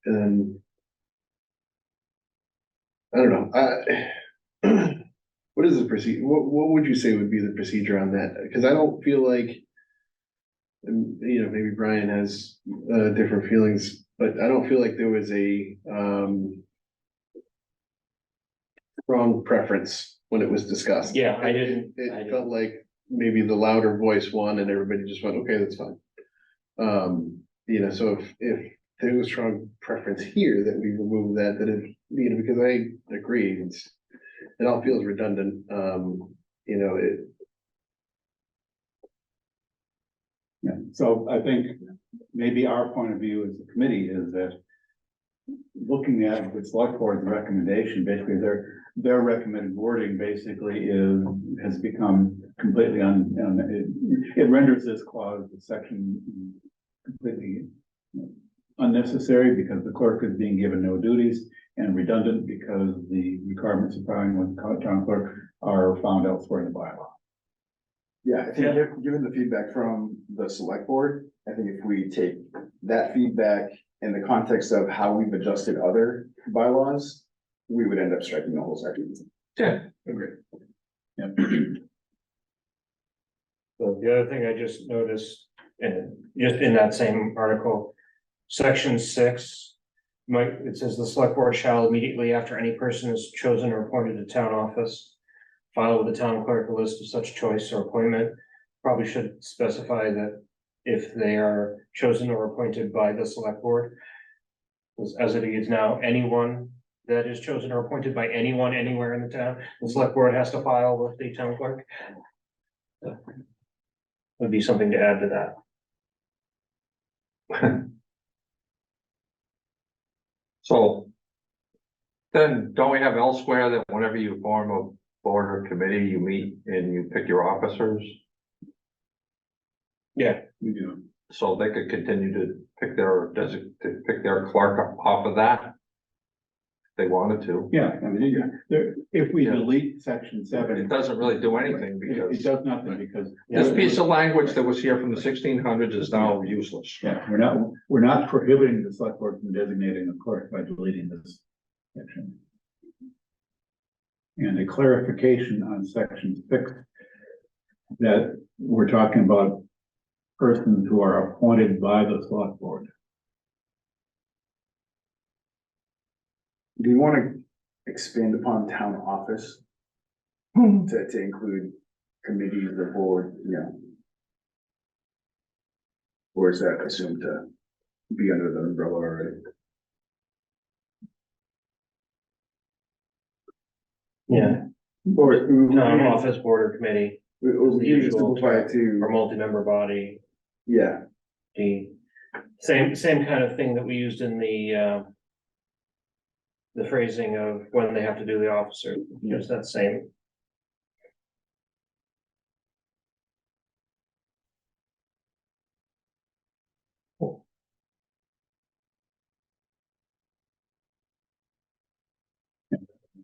and. I don't know, what is the procedure, what would you say would be the procedure on that? Because I don't feel like, and, you know, maybe Brian has, different feelings, but I don't feel like there was a, strong preference when it was discussed. Yeah, I didn't. It felt like maybe the louder voice won and everybody just went, okay, that's fine. You know, so if there was strong preference here that we remove that, it, you know, because I agree, it all feels redundant, you know, Yeah, so I think maybe our point of view as a committee is that looking at the select board's recommendation, basically their recommended wording basically has become completely it renders this clause, the section completely unnecessary because the clerk is being given no duties, and redundant because the requirements of filing with the town clerk are found elsewhere in the bylaw. Yeah, I think given the feedback from the select board, I think if we take that feedback in the context of how we've adjusted other bylaws, we would end up striking the whole section. Yeah, Agree. Yeah. So the other thing I just noticed, and just in that same article, section 6. It says the select board shall immediately after any person is chosen or appointed to town office, file with the town clerk a list of such choice or appointment. Probably should specify that if they are chosen or appointed by the select board. As it is now, anyone that is chosen or appointed by anyone anywhere in the town, the select board has to file with the town clerk. Would be something to add to that. so. Then don't we have elsewhere that whenever you form a board or committee, you meet and you pick your officers? Yeah, We do. So they could continue to pick their clerk off of that? If they wanted to. Yeah, I mean, if we delete section It 7. doesn't really do anything It because does nothing because. this piece of language that was here from the 1600s is now useless. Yeah, we're not prohibiting the select board from designating a clerk by deleting this section. And a clarification on section 6, that we're talking about persons who are appointed by the select board. Do you want to expand upon town office to include committees, the board, you know? Or is that assumed to be under the umbrella already? yeah, Or town office, board or committee, we usually simplify it or to, multi-member body. yeah, The same kind of thing that we used in the phrasing of when they have to do the officer, just that same.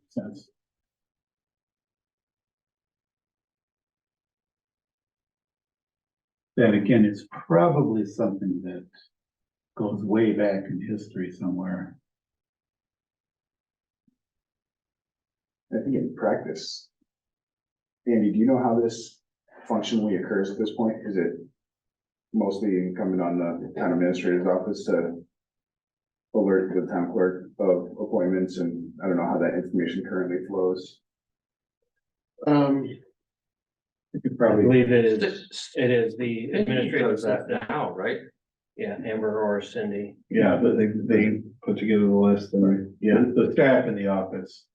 Sense. Then again, it's probably something that goes way back in history somewhere. I think in practice. Andy, do you know how this functionally occurs at this point? Is it mostly incumbent on the town administrator's office to alert the town clerk of appointments, and I don't know how that information currently flows? You could I probably, believe it is the administrators that, now, right? yeah, Amber or Cindy. yeah, but they put together the list and, yeah. the staff in the office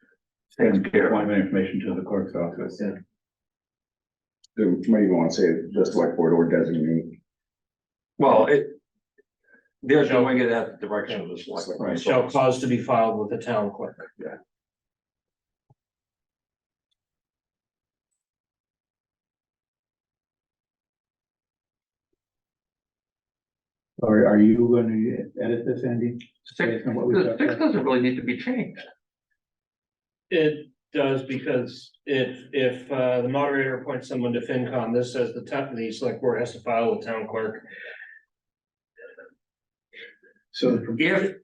sends Takes care of it. appointment information to the clerk's office. Yeah. You might even want to say the select board or designate. Well, they're doing it at the direction of the select. Right. Shall cause to be filed with the town clerk. Or are you going to edit this, Andy? Six Based on what we've got there? doesn't really need to be changed. It does, because if the moderator appoints someone to FinCom, this says the select board has to file with town clerk. So, If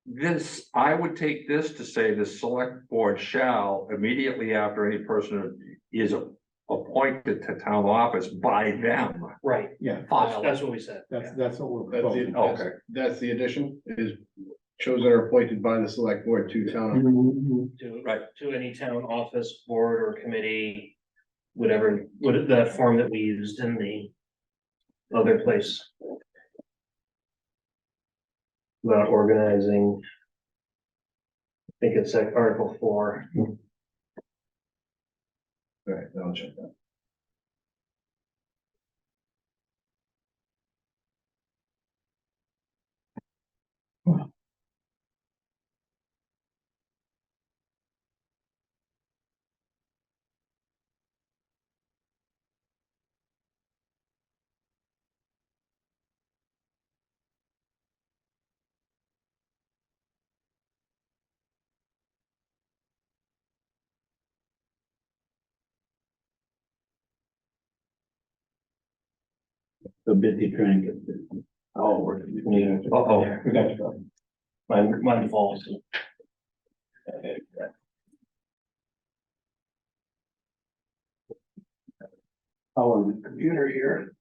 this, I would take this to say the select board shall immediately after any person is appointed to town office by them. Right, Yeah, File that's it. what we said. that's what we're That's proposing. the, Okay. that's the addition, is chosen or appointed by the select board to town. To, Right. to any town office, board or committee, whatever, what that form that we used in the other place. About organizing. I think it's like Article 4. Right, I'll check that. So busy trying to get this all working. Uh-oh. We got to go. My fault. Power the computer here.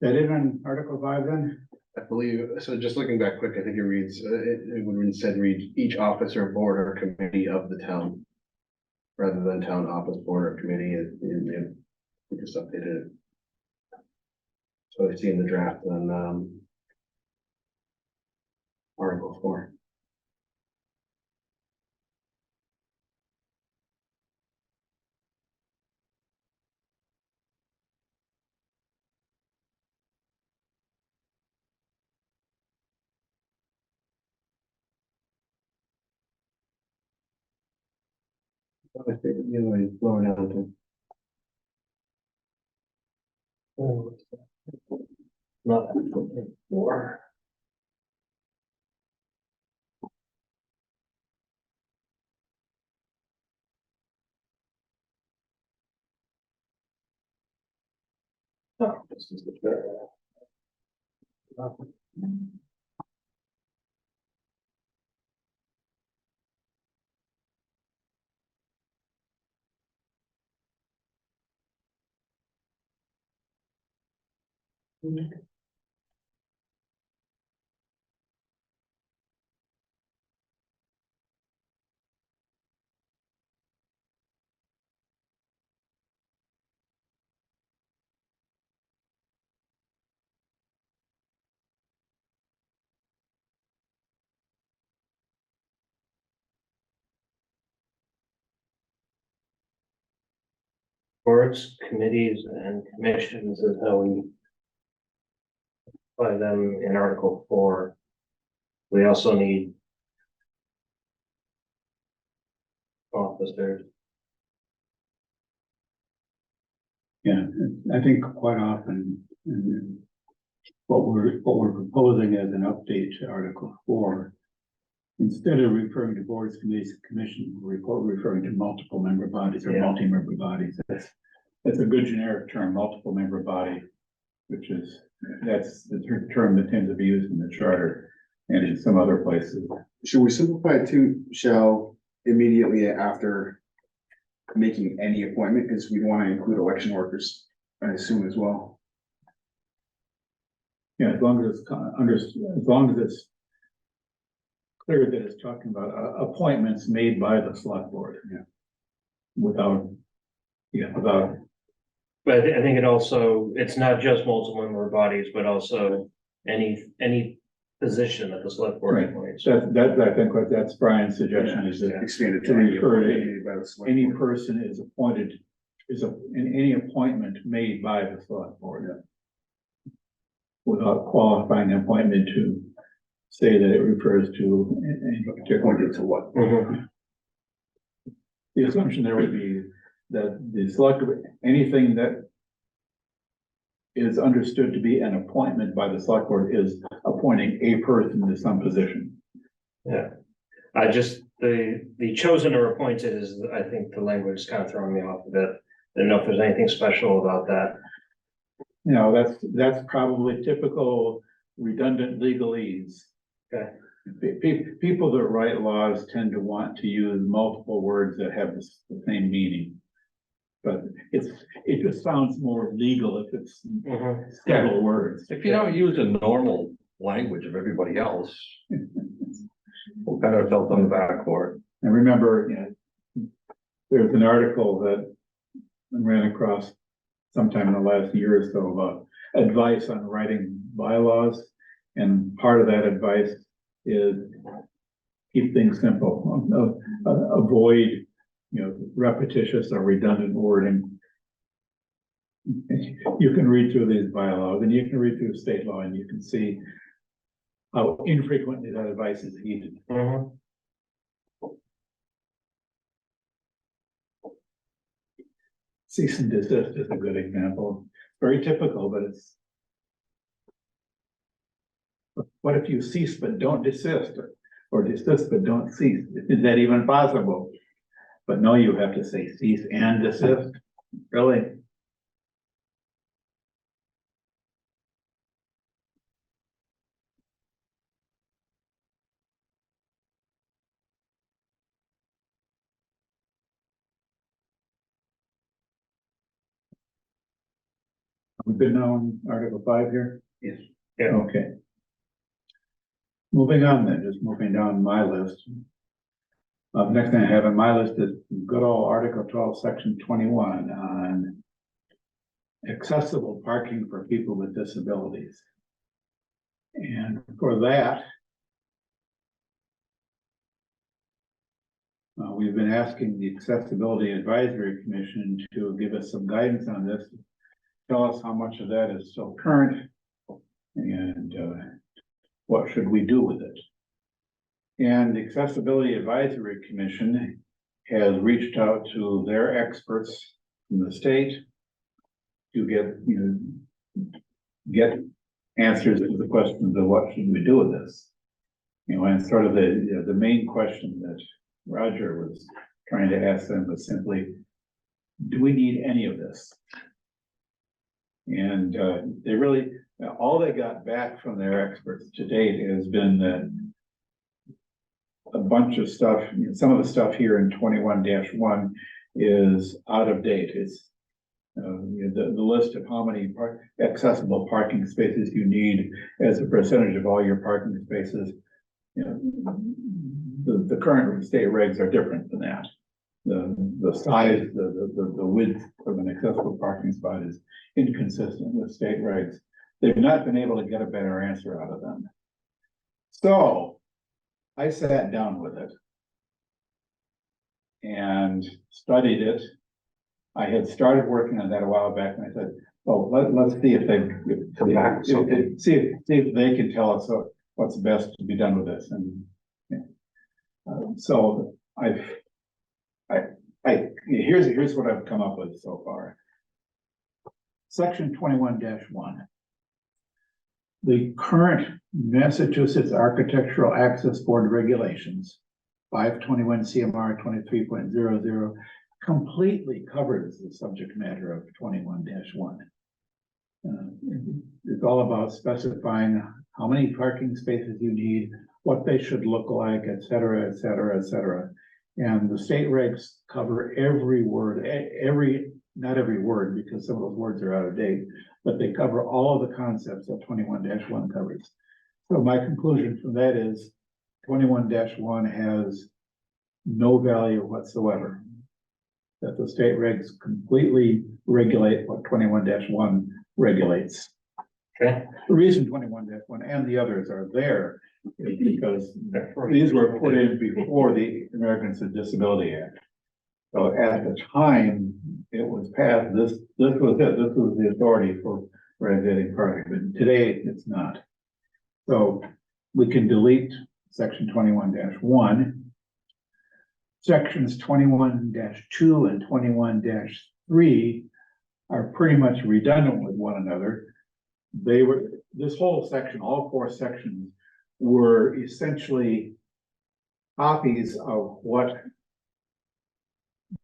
That it on Article 5 then? I believe, so just looking back quick, I think it reads, it would instead read each officer, board or committee of the town. Rather than town office, board or committee, we just updated it. So I see in the draft on, Article 4. I think the other way is lower down to. Not 4. Oh, this is the. Boards, committees, and commissions is how we. By them in Article 4. We also need. Officers. Yeah, I think quite often, what we're proposing as an update to Article 4. Instead of referring to boards, committees, and commissions, we're referring to multiple member bodies or Yeah. multi-member bodies. That's a good generic term, multiple member body, that's the term that tends to be used in the charter and in some other places. Should we simplify it to shall immediately after making any appointment, because we want to include election workers, I assume as well. Yeah, as long as it's clear that it's talking about appointments made by the select board. Yeah. Without. But I think it also, it's not just multiple member bodies, but also any position that the select board Right. appoints. I think what that's Brian's suggestion is that Expanded To to any refer to appointment made by the select any board. person is appointed, in any appointment made by the select board. Without qualifying the appointment to say that it refers to any particular. Appointed to what? Mhm. The assumption there would be that the select, anything that is understood to be an appointment by the select board is appointing a person to some position. Yeah, I just, the chosen or appointed is, I think the language is kind of throwing me off a bit. Didn't know if there's anything special about that. You know, that's probably typical redundant legalese. Okay. People that write laws tend to want to use multiple words that have the same meaning. But it just sounds more legal if it's several words. If you don't use the normal language of everybody else, we'll pat ourselves on the back for it. And remember, you know, there's an article that I ran across sometime in the last year or so about advice on writing bylaws. And part of that advice is keep things simple, avoid, you know, repetitious or redundant wording. You can read through these bylaws and you can read through state law and you can see how infrequently that advice is heeded. Cease and desist is a good example. Very typical, but it's. What if you cease but don't desist, or desist but don't cease? Is that even possible? But no, you have to say cease and desist. Really? We've been on Article 5 here? Yes. Yeah. Okay. Moving on then, just moving down my list. Next thing I have on my list is good old Article 12, Section 21 on accessible parking for people with disabilities. And for that, we've been asking the Accessibility Advisory Commission to give us some guidance on this. Tell us how much of that is still current and what should we do with it. And the Accessibility Advisory Commission has reached out to their experts from the state to get answers to the questions of what should we do with this. You know, and sort of the main question that Roger was trying to ask them was simply, do we need any of this? And they really, all they got back from their experts to date has been that a bunch of stuff, you know, some of the stuff here in 21-1 is out of date. It's the list of how many accessible parking spaces you need as a percentage of all your parking spaces. You know, the current state regs are different than that. The size, the width of an accessible parking spot is inconsistent with state regs. They've not been able to get a better answer out of them. So I sat down with it and studied it. I had started working on that a while back, and I said, "Oh, let's see if see if they can tell us what's best to be done with this." And so here's what I've come up with so far. Section 21-1. The current Massachusetts Architectural Access Board regulations, 521 CMR 23.00, completely covers the subject matter of 21-1. It's all about specifying how many parking spaces you need, what they should look like, et cetera, et cetera, et cetera. And the state regs cover every word, not every word, because some of those words are out of date, but they cover all of the concepts that 21-1 covers. So my conclusion from that is 21-1 has no value whatsoever. That the state regs completely regulate what 21-1 regulates. Okay. The reason 21-1 and the others are there is because these were put in before the Americans with Disability Act. So at the time it was passed, this was it. This was the authority for regulating parking, but today it's not. So we can delete section 21-1. Sections 21-2 and 21-3 are pretty much redundant with one another. This whole section, all four sections, were essentially copies of what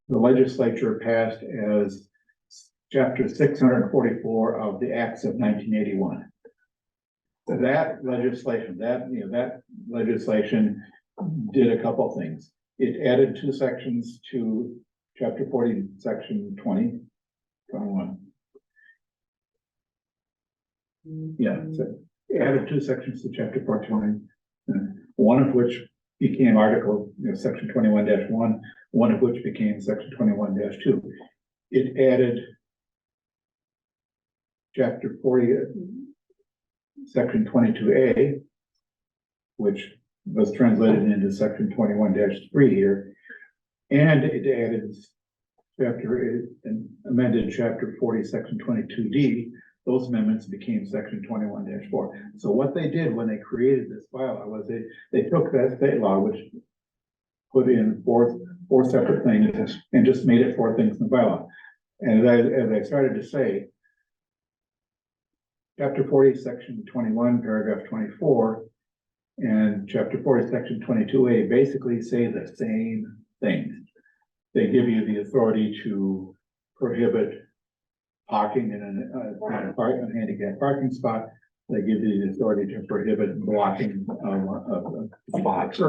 the legislature passed as chapter 644 of the Acts of 1981. That legislation did a couple of things. It added 2 sections to chapter 40, section 20, 21. Yeah, so it added 2 sections to chapter 420, one of which became article, section 21-1, one of which became section 21-2. It added chapter 40, section 22A, which was translated into section 21-3 here, and it added amended chapter 40, section 22D. Those amendments became section 21-4. So what they did when they created this bylaw was they took that state law, which put in four separate things, and just made it 4 things in the bylaw. And as I started to say, chapter 40, section 21, paragraph 24, and chapter 40, section 22A basically say the same thing. They give you the authority to prohibit parking in a handicap parking spot. They give you the authority to prohibit blocking spots.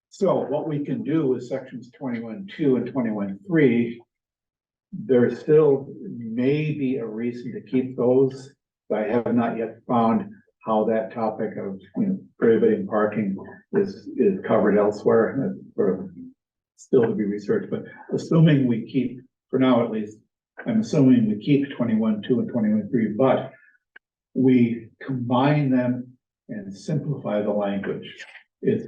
So what we can do with sections 21.2 and 21.3, there still may be a reason to keep those, but I have not yet found how that topic of prohibiting parking is covered elsewhere. That's sort of still to be researched, but assuming we keep, for now at least, I'm assuming we keep 21.2 and 21.3, but we combine them and simplify the language. It's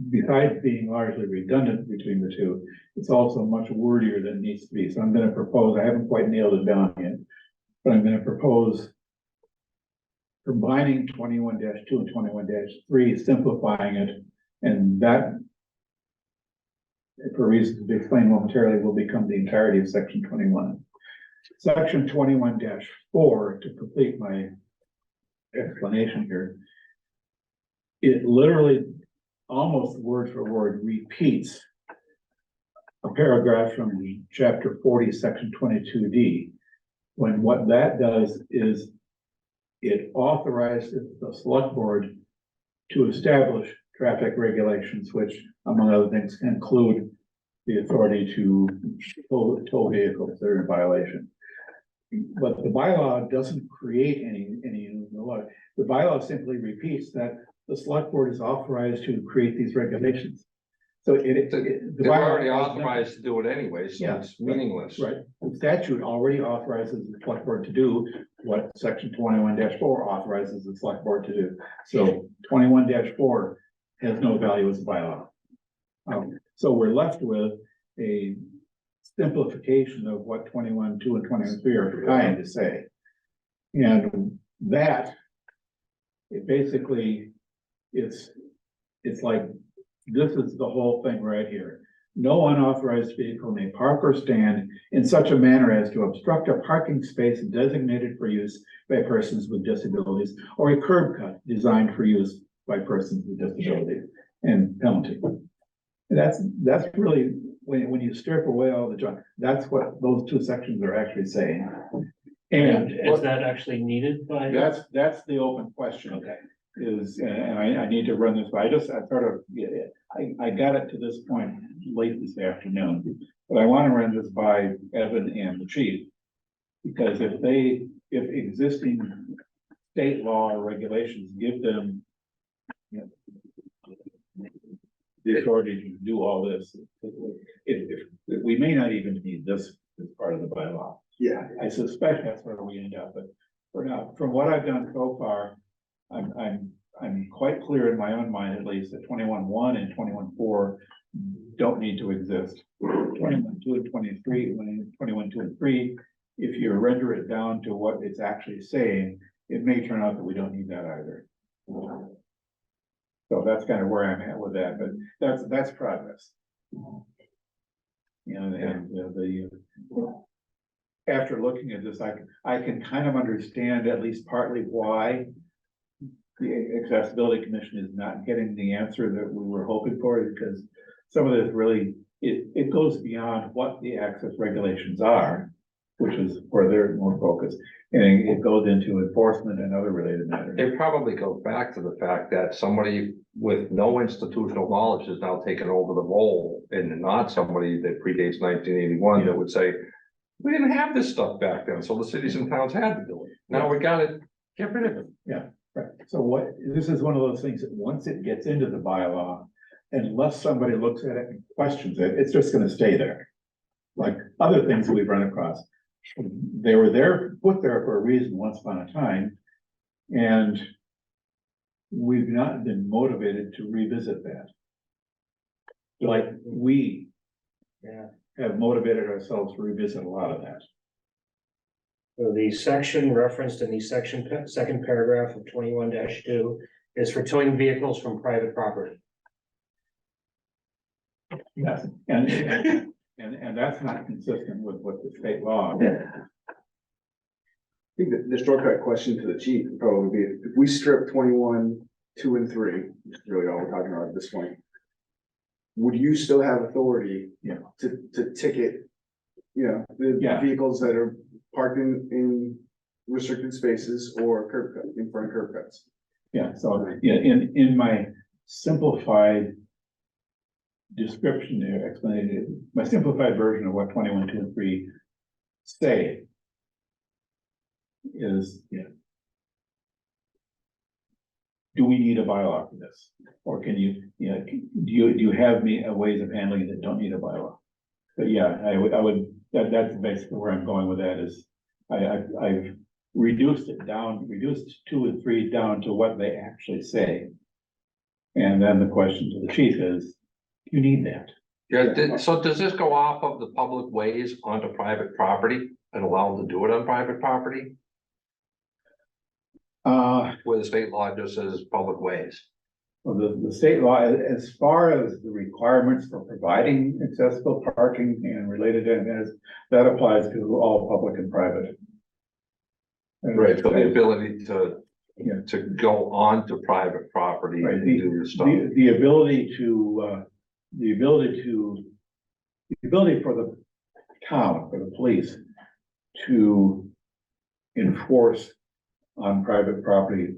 besides being largely redundant between the two, it's also much wordier than it needs to be. So I'm going to propose, I haven't quite nailed it down yet, but I'm going to propose combining 21-2 and 21-3, simplifying it, and that, for reasons to be explained momentarily, will become the entirety of section 21. Section 21-4, to complete my explanation here, it literally, almost word for word, repeats a paragraph from chapter 40, section 22D, when what that does is it authorizes the select board to establish traffic regulations, which, among other things, include the authority to tow vehicles that are in violation. But the bylaw doesn't create any new law. The bylaw simply repeats that the select board is authorized to create these regulations. So They're already authorized to do it anyway, so Yeah, it's meaningless. Right, the statute already authorizes the select board to do what section 21-4 authorizes the select board to do. So 21-4 has no value as a bylaw. So we're left with a simplification of what 21.2 and 21.3 are trying to say. And that, it basically, it's like, this is the whole thing right here. No unauthorized vehicle may park or stand in such a manner as to obstruct a parking space designated for use by persons with disabilities, or a curb cut designed for use by persons with disabilities, and penalty. That's really, when you strip away all the junk, that's what those 2 sections are actually saying. And Is that actually needed by? that's the open question. Okay. And I need to run this, but I got it to this point late this afternoon, but I want to run this by Evan and the chief. Because if existing state law or regulations give them the authority to do all this, we may not even need this as part of the bylaw. Yeah. I suspect that's where we end up, but for now, from what I've done so far, I'm quite clear in my own mind, at least, that 21.1 and 21.4 don't need to exist. 21.2 and 21.2 and 3, if you render it down to what it's actually saying, it may turn out that we don't need that either. So that's kind of where I'm at with that, but that's progress. After looking at this, I can kind of understand at least partly why the Accessibility Commission is not getting the answer that we were hoping for, because some of this really it goes beyond what the access regulations are, which is where they're more focused. And it goes into enforcement and other related matters. It probably goes back to the fact that somebody with no institutional knowledge is now taking over the role, and not somebody that predates 1981 that would say, we didn't have this stuff back then, so the cities and towns had to do it. Now we got it, get rid of it. Right, so this is one of those things that once it gets into the bylaw, unless somebody looks at it and questions it, it's just gonna stay there. Like other things that we've run across. They were there, put there for a reason once upon a time, and we've not been motivated to revisit that. Like we have motivated ourselves to revisit a lot of that. So the section referenced in the second paragraph of 21-2 is for towing vehicles from private property. Yes, and that's not consistent with what the state law. I think the shortcut question to the chief would probably be, if we strip 21, 2, and 3, which is really all we're talking about at this point, would you still have authority? Yeah. To ticket, the Yeah. vehicles that are parked in restricted spaces or curb cut, in front of curb cuts? Yeah, so, yeah, in my simplified description there, explanation, my simplified version of what 21, 2, and 3 say is, do we need a bylaw for this? Or can you, do you have ways of handling it that don't need a bylaw? But yeah, I would, that's basically where I'm going with that is, I've reduced 2 and 3 down to what they actually say. And then the question to the chief is, you need that. Yeah, so does this go off of the public ways onto private property and allow them to do it on private property? Where the state law just says public ways? Well, the state law, as far as the requirements for providing accessible parking and related events, that applies to all public and private. Right, so the ability to, Yeah. to go onto private property Right, and do the stuff. the ability for the town, for the police to enforce on private property.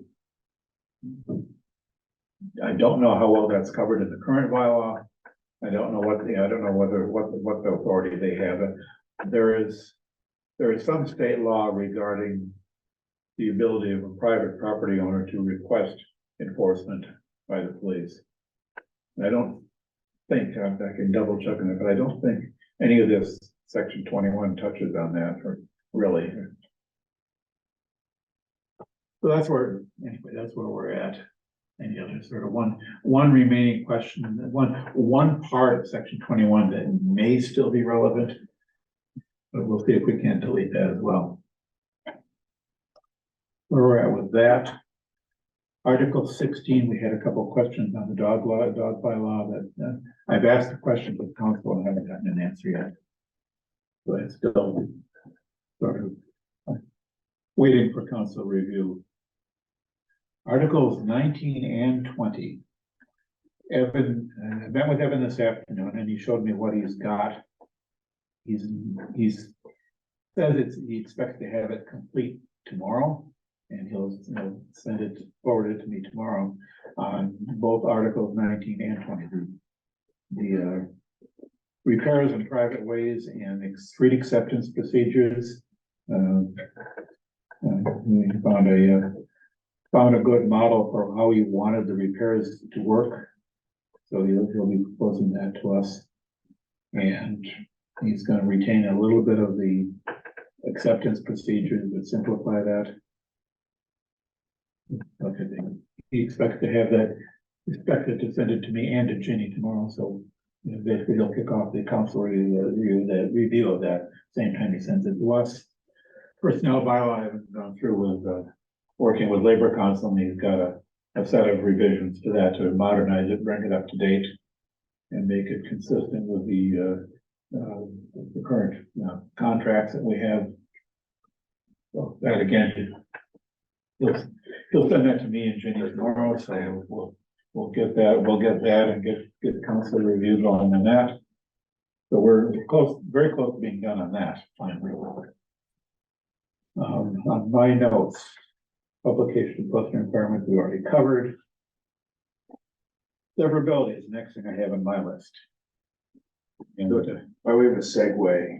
I don't know how well that's covered in the current bylaw. I don't know what the authority they have. There is some state law regarding the ability of a private property owner to request enforcement by the police. I don't think, I can double check on it, but I don't think any of this section 21 touches on that, or really. So that's where we're at. Any other sort of one remaining question, one part of section 21 that may still be relevant, but we'll see if we can delete that as well. Where we're at with that. Article 16, we had a couple of questions on the dog bylaw that I've asked the question to the council and haven't gotten an answer yet. So it's still sort of waiting for council review. Articles 19 and 20. Evan, I met with Evan this afternoon and he showed me what he's got. He's says he expects to have it complete tomorrow. And he'll forward it to me tomorrow on both articles 19 and 20. The repairs in private ways and street acceptance procedures. He found a good model for how he wanted the repairs to work. So he'll be proposing that to us. And he's going to retain a little bit of the acceptance procedures, but simplify that. Okay, he expects to have that, expected to send it to me and to Ginny tomorrow, so basically he'll kick off the council review of that same time he sends it to us. Personnel bylaw I haven't gone through with working with Labor Council, and he's got a set of revisions to that to modernize it, bring it up to date, and make it consistent with the current contracts that we have. So that again, he'll send that to me and Jenny tomorrow, so we'll get that and get council reviews on that. So we're close, very close to being done on that, finally. On my notes, publication of cluster environment, we already covered. Severability is the next thing I have on my list. And By way of a segue,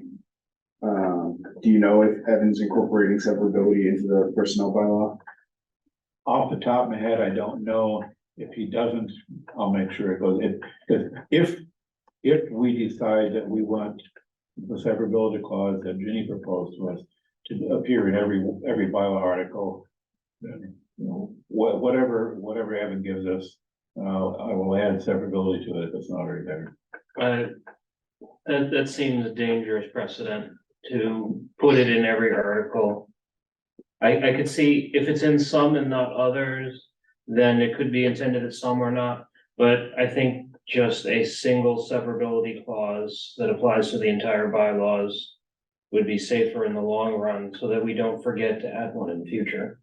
do you know if Evan's incorporating severability into the personnel bylaw? off the top of my head, I don't know. If he doesn't, I'll make sure it goes in. Because if we decide that we want the severability clause that Ginny proposed to us to appear in every bylaw article, then, you know, whatever Evan gives us, I will add severability to it if it's not already there. That seems a dangerous precedent to put it in every article. I could see if it's in some and not others, then it could be intended at some or not. But I think just a single severability clause that applies to the entire bylaws would be safer in the long run, so that we don't forget to add one in the future.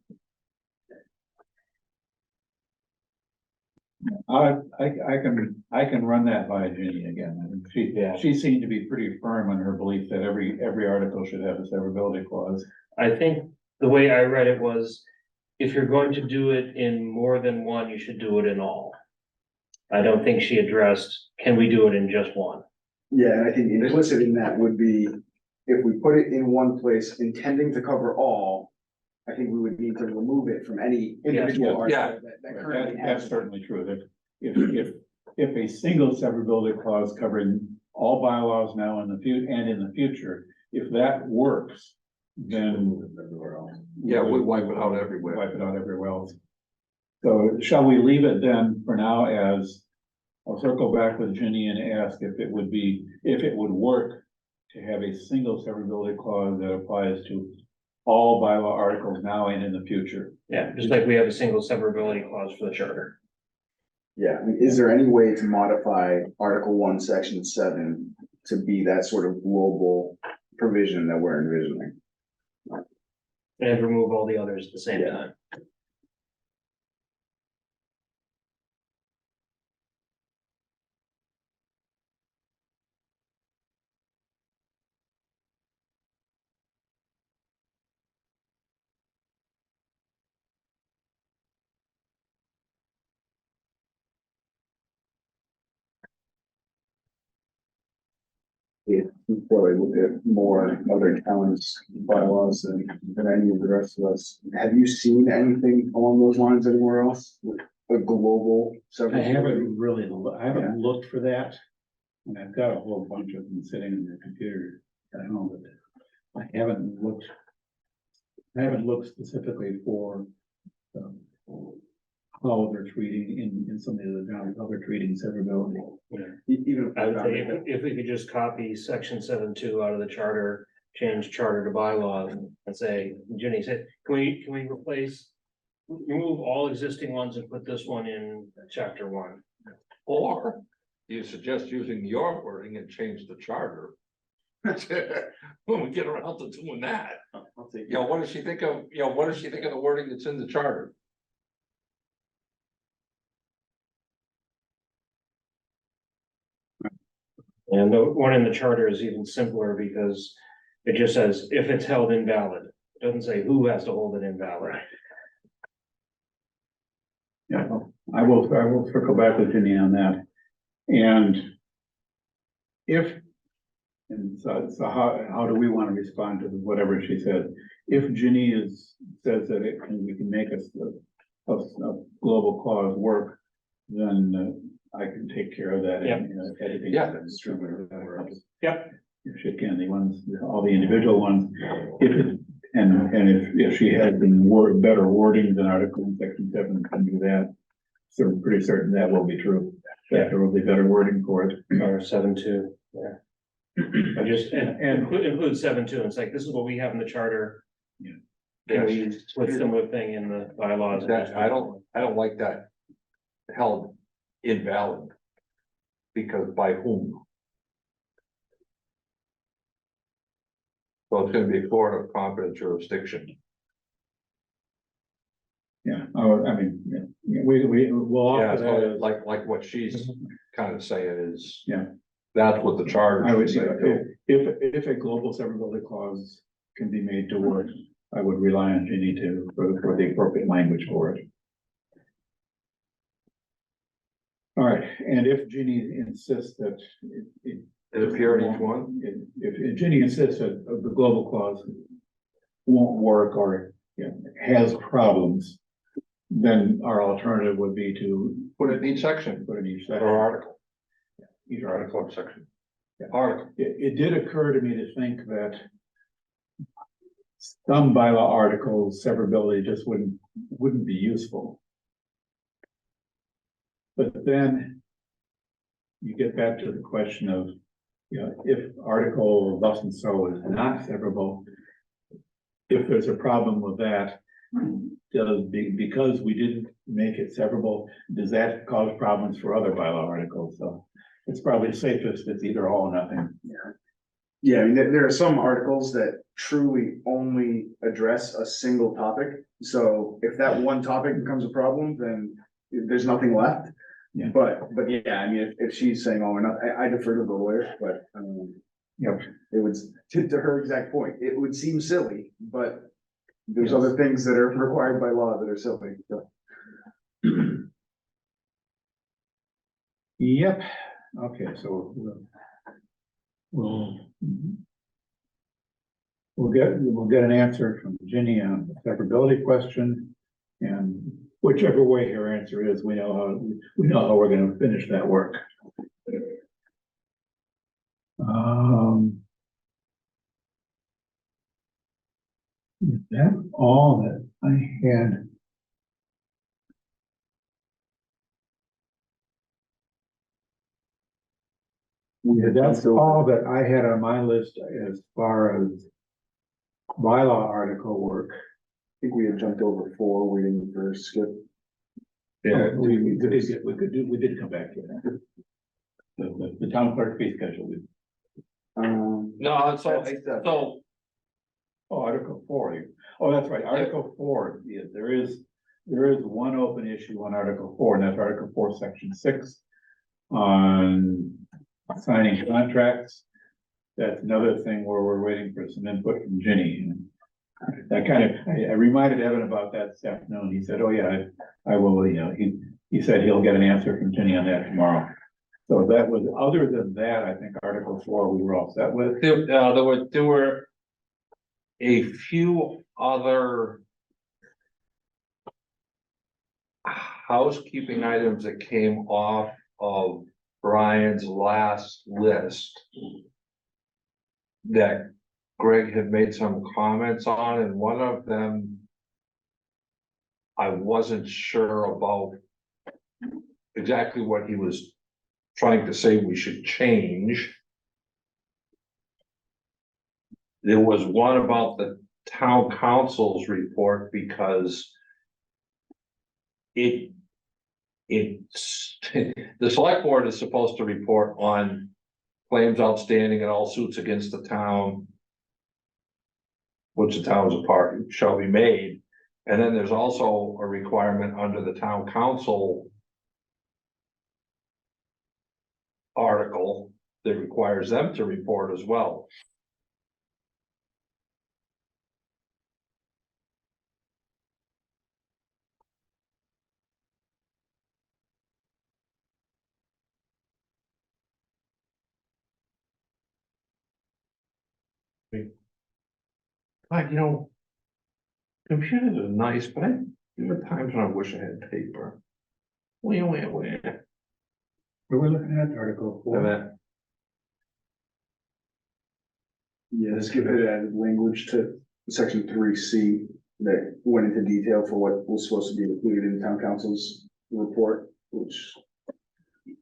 I can run that by Ginny again. I mean, she seemed to be pretty firm on her belief that every article should have a severability clause. I think the way I read it was, if you're going to do it in more than one, you should do it in all. I don't think she addressed, can we do it in just one? Yeah, and I think implicit in that would be, if we put it in one place intending to cover all, I think we would need to remove it from any individual Yeah. article that currently That's has. certainly true. That if a single severability clause covering all bylaws now in the future, if that works, then Yeah, we wipe it out everywhere. Wipe it out everywhere else. So shall we leave it then for now as, I'll circle back with Ginny and ask if it would work to have a single severability clause that applies to all bylaw articles now and in the future. Yeah, just like we have a single severability clause for the charter. Yeah, I mean, is there any way to modify Article 1, Section 7 to be that sort of global provision that we're envisioning? And remove all the others at the same time. If we probably look at more other towns' bylaws than any of the rest of us, have you seen anything along those lines anywhere else with a global I severability? haven't really, I haven't looked for that. And I've got a whole bunch of them sitting in the computer at home, but I haven't looked specifically for how they're treating in some of the other towns, how they're treating severability. Even I would say if we could just copy section 7.2 out of the charter, change charter to bylaws and say, Ginny said, can we remove all existing ones and put this one in chapter 1? Or you suggest using your wording and change the charter. When we get around to doing that, I'll take you know, what does she think of, what does she think of the wording that's in the charter? And the one in the charter is even simpler because it just says if it's held invalid. It doesn't say who has to hold it invalid. Yeah, I will circle back with Ginny on that. So how do we want to respond to whatever she says? If Ginny says that we can make a global clause work, then I can take care of that. Yep. Editing. Yeah. Yep. If she can, all the individual ones, if she has better wording than Article in Section 7, can do that. So I'm pretty certain that will be true. That there will be better wording for it. Or 7.2, yeah. I just, and include 7.2, and it's like, this is what we have in the charter. Yeah. Can we put similar thing in the bylaws? I don't like that held invalid. Because by whom? So it's gonna be court of competent jurisdiction. Yeah, I mean, we'll Yeah, offer so that. like what she's kind of saying is. Yeah. That's what the charge. I would say, said, too. if a global severability clause can be made to work, I would rely on Ginny for the appropriate language for it. All right, and if Ginny insists that it It appear in each one. if Ginny insists that the global clause won't work or, has problems, then our alternative would be to Put it in each section put in each or section. article, Each or article. article or section. Yeah. Article. It did occur to me to think that some bylaw articles, severability just wouldn't be useful. But then you get back to the question of, if article thus and so is not severable, if there's a problem with that, because we didn't make it severable, does that cause problems for other bylaw articles? So it's probably safest, it's either all or nothing. Yeah, I mean, there are some articles that truly only address a single topic. So if that one topic becomes a problem, then there's nothing left. Yeah. But yeah, I mean, if she's saying, oh, we're not, I defer to the lawyer, but, Yep. it would, to her exact point, it would seem silly, but there's Yes. other things that are required by law that are silly, so. Yep, okay, so we'll get an answer from Ginny on the severability question, and whichever way her answer is, we know how we're gonna finish that work. Is that all that I had? Yeah, that's all that I had on my list as far as bylaw article work. I think we had jumped over 4, waiting for Skip. Yeah, We did come back to that. The town clerk fee schedule. no, so, That's- so, Oh, Article 4. Oh, that's right, Article 4, yeah, there is one open issue on Article 4, and that's Article 4, Section 6. On signing contracts. That's another thing where we're waiting for some input from Ginny. And I reminded Evan about that this afternoon. He said, oh yeah, I will, he said he'll get an answer from Ginny on that tomorrow. So that was, other than that, I think Article 4 we were all set with. there were a few other housekeeping items that came off of Brian's last list that Greg had made some comments on, and one of them I wasn't sure about exactly what he was trying to say we should change. There was one about the town council's report, because it's the select board is supposed to report on claims outstanding and all suits against the town, which the town's a party, shall be made. And then there's also a requirement under the town council article that requires them to report as well. But computers are nice, but there are times when I wish I had paper. Where? What are we looking at, Article 4? And that, Yeah, Skip had added language to section 3C that went into detail for what was supposed to be included in town council's report, which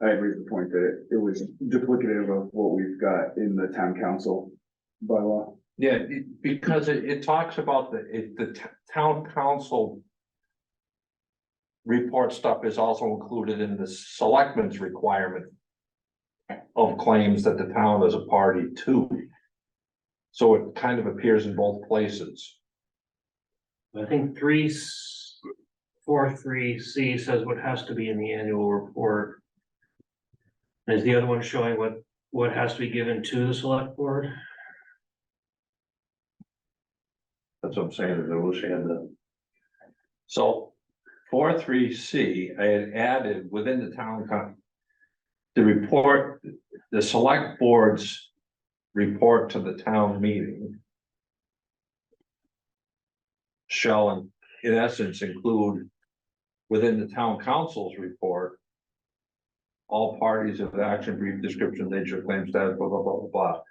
I agree with the point that it was duplicative of what we've got in the town council bylaw. yeah, because it talks about the town council report stuff is also included in the selectmen's requirement of claims that the town is a party to. So it kind of appears in both places. I think 343C says what has to be in the annual report. Is the other one showing what what has to be given to the select board? That's what I'm saying, is I wish I had the. So 4.3C, I had added within the town the report, the select board's report to the town meeting shall in essence include within the town council's report all parties of action, brief description, nature, claim status, blah, blah, blah, blah, blah.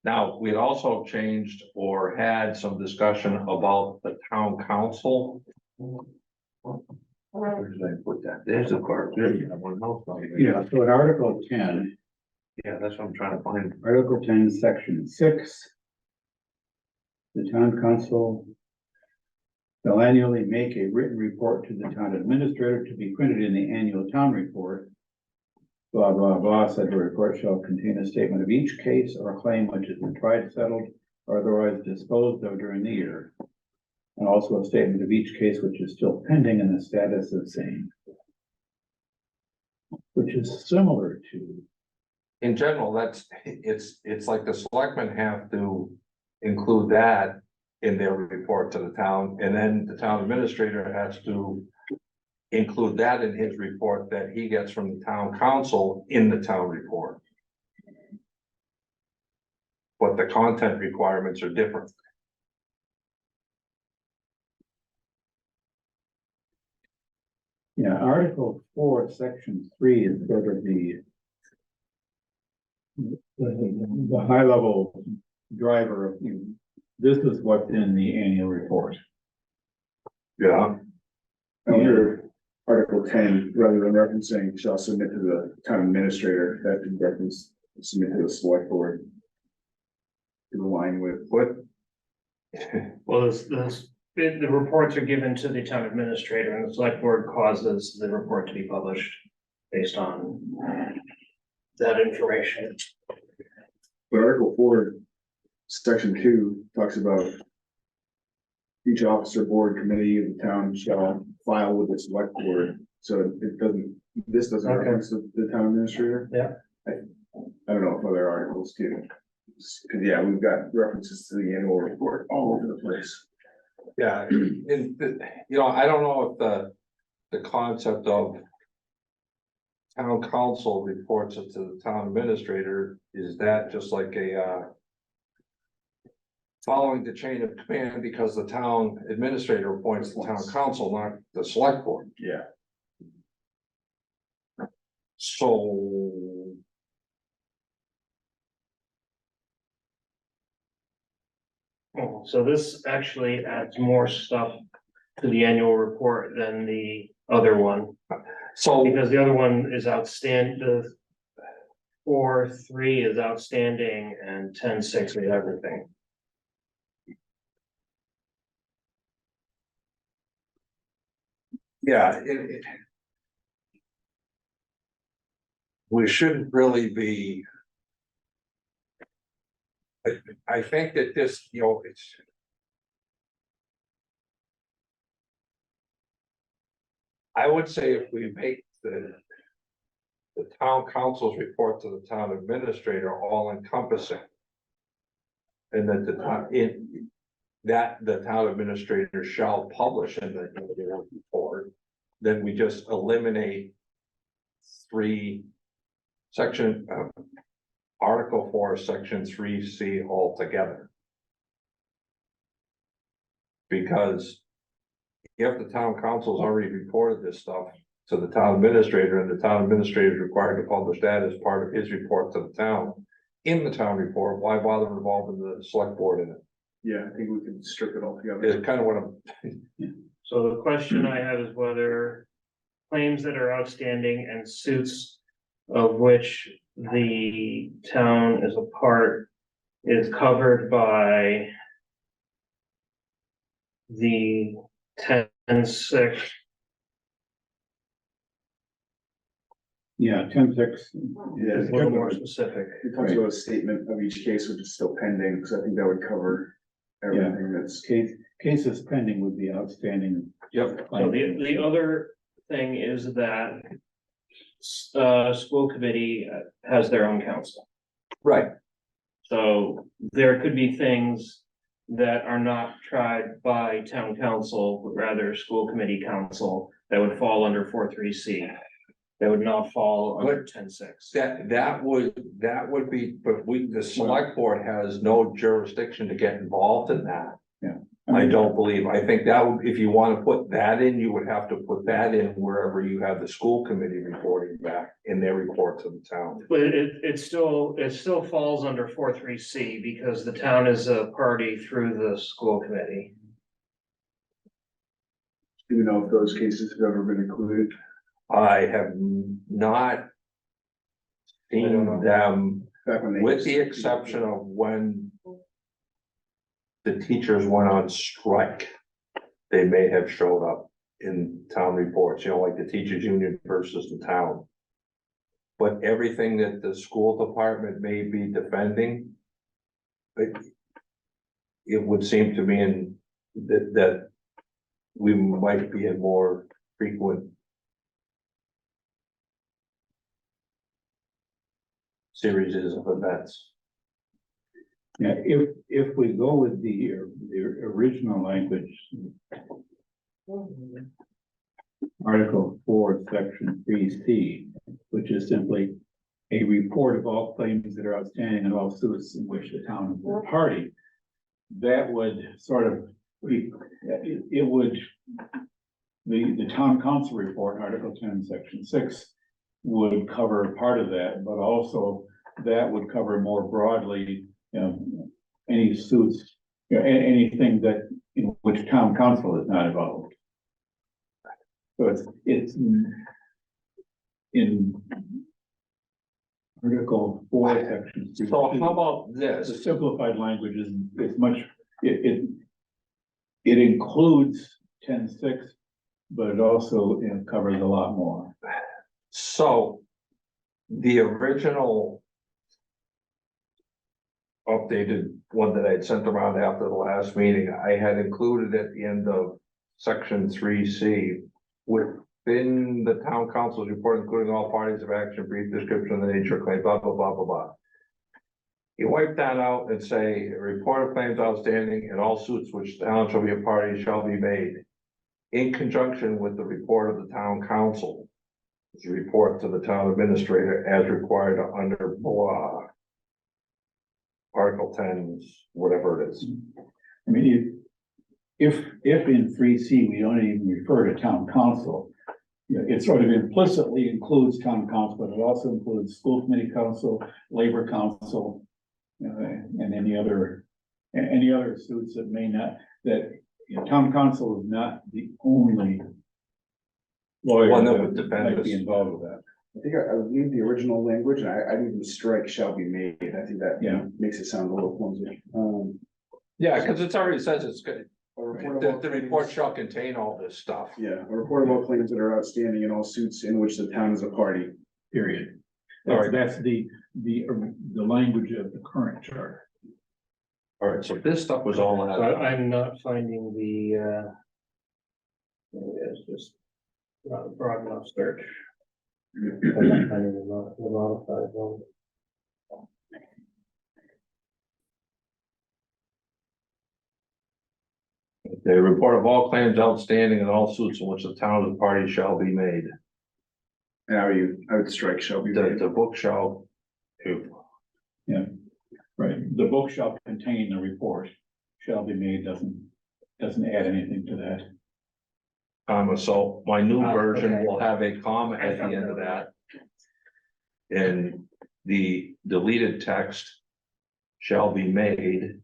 Now, we had also changed or had some discussion about the town council. Where did I put that? There's the part. Yeah, so in Article 10, Yeah, that's what I'm trying to find. Article 10, Section 6. The town council shall annually make a written report to the town administrator to be printed in the annual town report. Blah, blah, blah, said the report shall contain a statement of each case or claim which has been tried, settled, or otherwise disposed of during the year. And also a statement of each case which is still pending and the status of same. Which is similar to, In general, it's like the selectmen have to include that in their report to the town, and then the town administrator has to include that in his report that he gets from the town council in the town report. But the content requirements are different. yeah, Article 4, Section 3 is sort of the high level driver of, this is what's in the annual report. Yeah. Under Article 10, rather than referencing shall submit to the town administrator, that can reference submit to the select board. To align with What? Well, the reports are given to the town administrator and the select board causes the report to be published based on that information. But Article 4, Section 2 talks about each officer, board, committee of the town shall file with the select board. So this doesn't Okay. reference the town administrator. Yeah. I don't know if other articles do. Cause yeah, we've got references to the annual report all over the place. Yeah, I don't know if the concept of town council reports it to the town administrator, is that just like following the chain of command, because the town administrator appoints the town council, not the select board. Yeah. So. So this actually adds more stuff to the annual report than the other one, So, because the other one is outstanding, the 4.3 is outstanding and 10.6 is everything. yeah, we shouldn't really be. I think that this, it's. I would say if we make the town council's report to the town administrator all encompassing. And that the town administrator shall publish in the report, then we just eliminate Article 4, Section 3C altogether. Because if the town council's already reported this stuff to the town administrator, and the town administrator is required to publish that as part of his report to the town, in the town report, why bother involving the select board in it? Yeah, I think we can strip it all together. It's kind of what I'm, So the question I have is whether claims that are outstanding and suits of which the town is a part is covered by the 10.6. Yeah, 10.6. Yeah, Is a little more specific. it talks about a statement of each case, which is still pending, so I think that would cover everything that's. Cases pending would be outstanding. yep, So the other thing is that school committee has their own counsel. Right, So there could be things that are not tried by town council, but rather school committee council, that would fall under 4.3 C. That would not fall under 10.6. that would be, but the select board has no jurisdiction to get involved in that. I don't believe, I think that would, if you wanna put that in, you would have to put that in wherever you have the school committee reporting back in their report to the town. But it still falls under 4.3 C because the town is a party through the school committee. Do you know if those cases have ever been included? I have not I don't seen know. them, Back when they. with the exception of when the teachers went on strike, they may have showed up in town reports, like the teachers union versus the town. But everything that the school department may be defending, it would seem to me that we might be in more frequent series of events. Yeah, if we go with the original language, Article 4, Section 3C, which is simply a report of all claims that are outstanding and all suits in which the town is a party, that would sort of it would, the town council report, Article 10, Section 6, would cover part of that, but also that would cover more broadly, any suits, anything that in which town council is not involved. So it's in Article 4, Section 3. So how about The this? simplified language is much, it includes 10.6, but it also covers a lot more. So the original updated one that I'd sent around after the last meeting, I had included at the end of Section 3C within the town council's report, including all parties of action, brief description of the nature of claim, blah, blah, blah, blah, blah. You wipe that out and say, a report of claims outstanding and all suits which the town shall be a party shall be made in conjunction with the report of the town council. It's a report to the town administrator as required under blah. Article 10, whatever it is. I mean, if in 3C, we don't even refer to town council, it sort of implicitly includes town council, but it also includes school committee council, labor council, and any other suits that may not, that, town council is not the only lawyer One that that would defend might us. be involved with that. I think I would leave the original language and I'd even strike shall be made. I think that Yeah. makes it sound a little clumsy. Yeah, because it's already says it's good. A report of all The report claims- shall contain all this stuff. Yeah, a report of all claims that are outstanding in all suits in which the town is a party. Period. All right. That's the language of the current charter. All right, so this stuff was all So added. I'm not finding the, it's just not a broad enough search. I'm not finding the modified one. The report of all claims outstanding and all suits in which the town is a party shall be made. And I would strike shall be made. The book shall. Right, the book shall contain the report, shall be made, doesn't add anything to that. So my new Ah, version okay. will have a comma at the end of that. And the deleted text shall be made.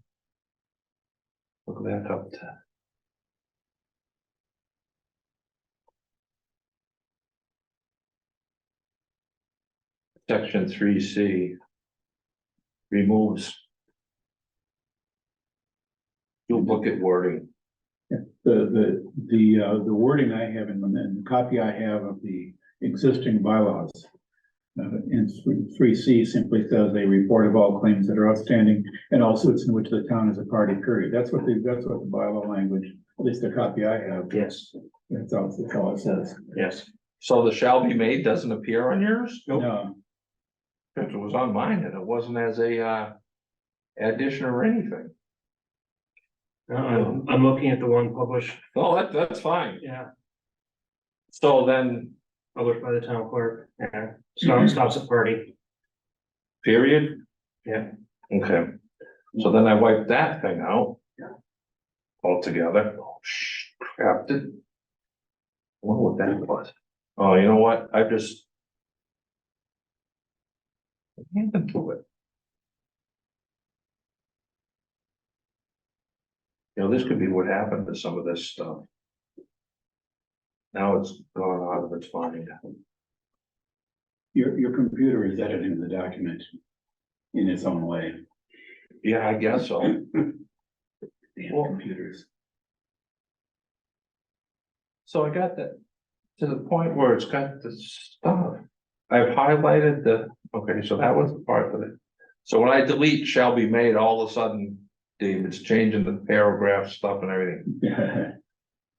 Look that up to. Section 3C removes duplicate wording. The wording I have in the copy I have of the existing bylaws. In 3C simply says a report of all claims that are outstanding and all suits in which the town is a party, period. That's what the bylaw language, at least the copy I have. Yes, That's all it says. yes. So the shall be made doesn't appear on yours? No, It was on mine and it wasn't as a, addition or anything. I'm looking at the one published, Oh, that's fine. yeah, So then, published by the town clerk, yeah, stops at party, period? yeah. Okay, so then I wiped that thing out. Altogether. Oh, crap, did. I wonder what that was. Oh, you know what, I just. Hand into it. You know, this could be what happened to some of this stuff. Now it's gone out of its mind. Your computer is editing the document in its own way. Yeah, I guess so. Damn Well- computers. So I got that to the point where it's got the stuff. I've highlighted the, okay, so that was the part of it. So when I delete shall be made, all of a sudden, Dave, it's changing the paragraph stuff and everything.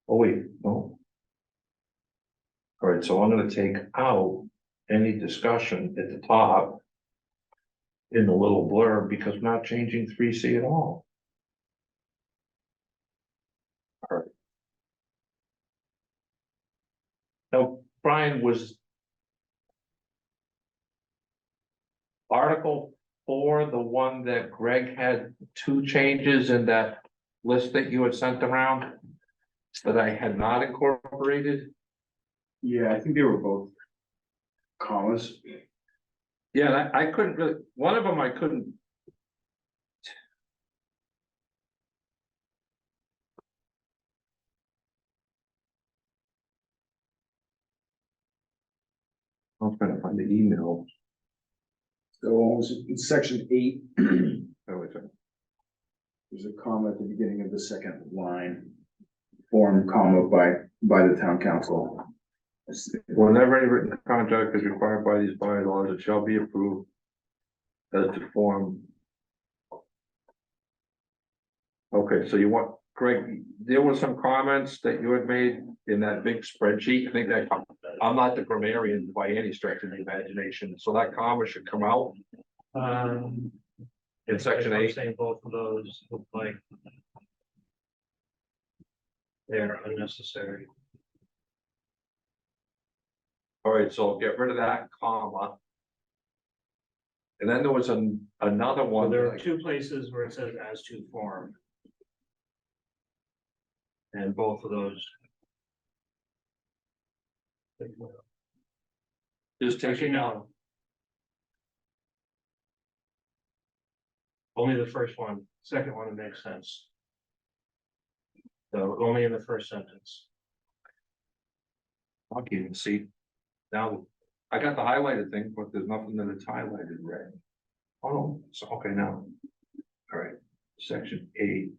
Oh, wait, no. All right, so I'm gonna take out any discussion at the top. In the little blurb, because we're not changing 3C at all. All right. Now, Brian, was Article 4 the one that Greg had 2 changes in that list that you had sent around? That I had not incorporated? Yeah, I think they were both commas. Yeah, and I couldn't really, one of them I couldn't. I'm trying to find the email. So in section 8, Oh, wait a second. there's a comma at the beginning of the second line. Formed comma by the town council. Whenever any written contract is required by these bylaws, it shall be approved. As to form. Okay, so you want, Greg, there were some comments that you had made in that big spreadsheet. I think that, I'm not the grammarian by any stretch of the imagination, so that comma should come out in section I'm 8. saying both of those look like they're unnecessary. All right, so get rid of that comma. And then there was another Well, one. there are 2 places where it says as to form. And both of those. Just take Actually, it out. no. Only the first one, second one makes sense. So only in the first sentence. I can't even see. Now, I got the highlighted thing, but there's nothing that it's highlighted red. Oh, no, so, okay, now. All right, section 8.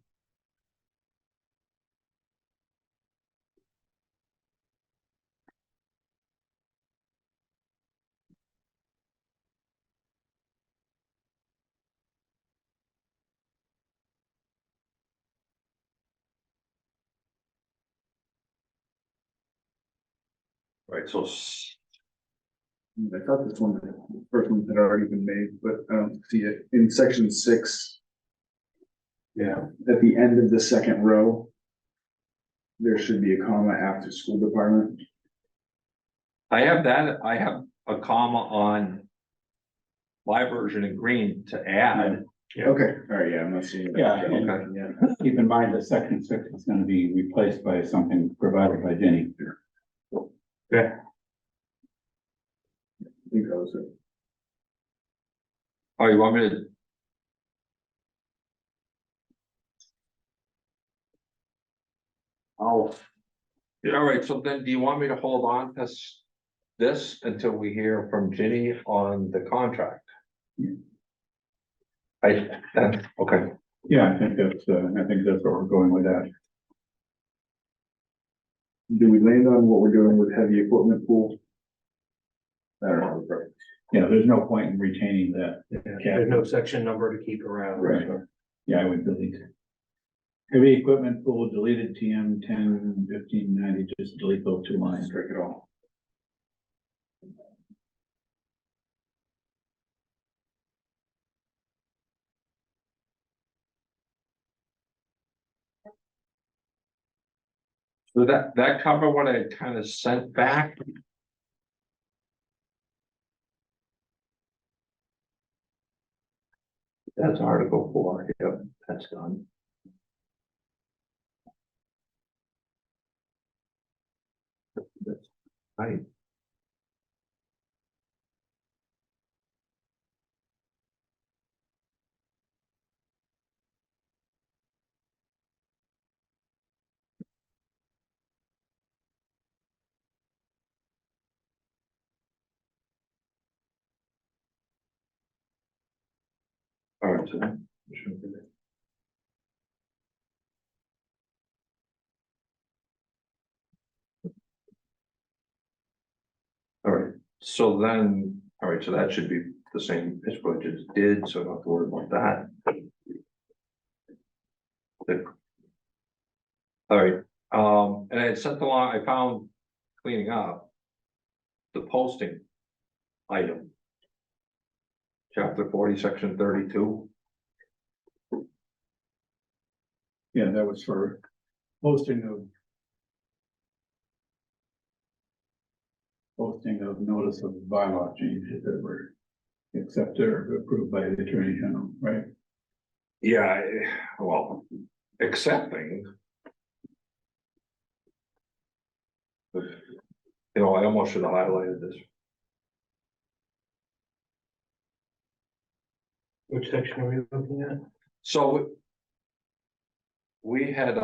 Right, so I thought this one, the first one had already been made, but I don't see it. In section 6. Yeah, at the end of the second row. There should be a comma after school department. I have that, I have a comma on my version in green to add. Yeah. Okay, all right, yeah, I'm not seeing that. Yeah, Okay, yeah. Keep in mind that section 6 is gonna be replaced by something provided by Jenny. Yeah. I think that was it. Oh, you want me to? Oh. Yeah, all right, so then do you want me to hold on to this until we hear from Ginny on the contract? Okay, Yeah, I think that's where we're going with that. Do we land on what we're doing with heavy equipment pool? I don't know, right? Yeah, there's no point in retaining that. There's no section number to keep around. Right. Yeah, I would delete. Heavy equipment pool deleted TM 10, 15, 90, just delete those 2 lines. Strike it all. So that cover what I kind of sent back? That's Article 4, yep, that's done. That's right. All right, so that should be it. All right, so then, all right, so that should be the same as what I just did, so I don't have to worry about that. All right, and I had sent along, I found cleaning up the posting item. Chapter 40, section 32. Yeah, that was for posting of notice of bylaw changes that were accepted or approved by the Attorney General, right? Yeah, well, accepting. You know, I almost should have highlighted this. Which section are we looking at? So we had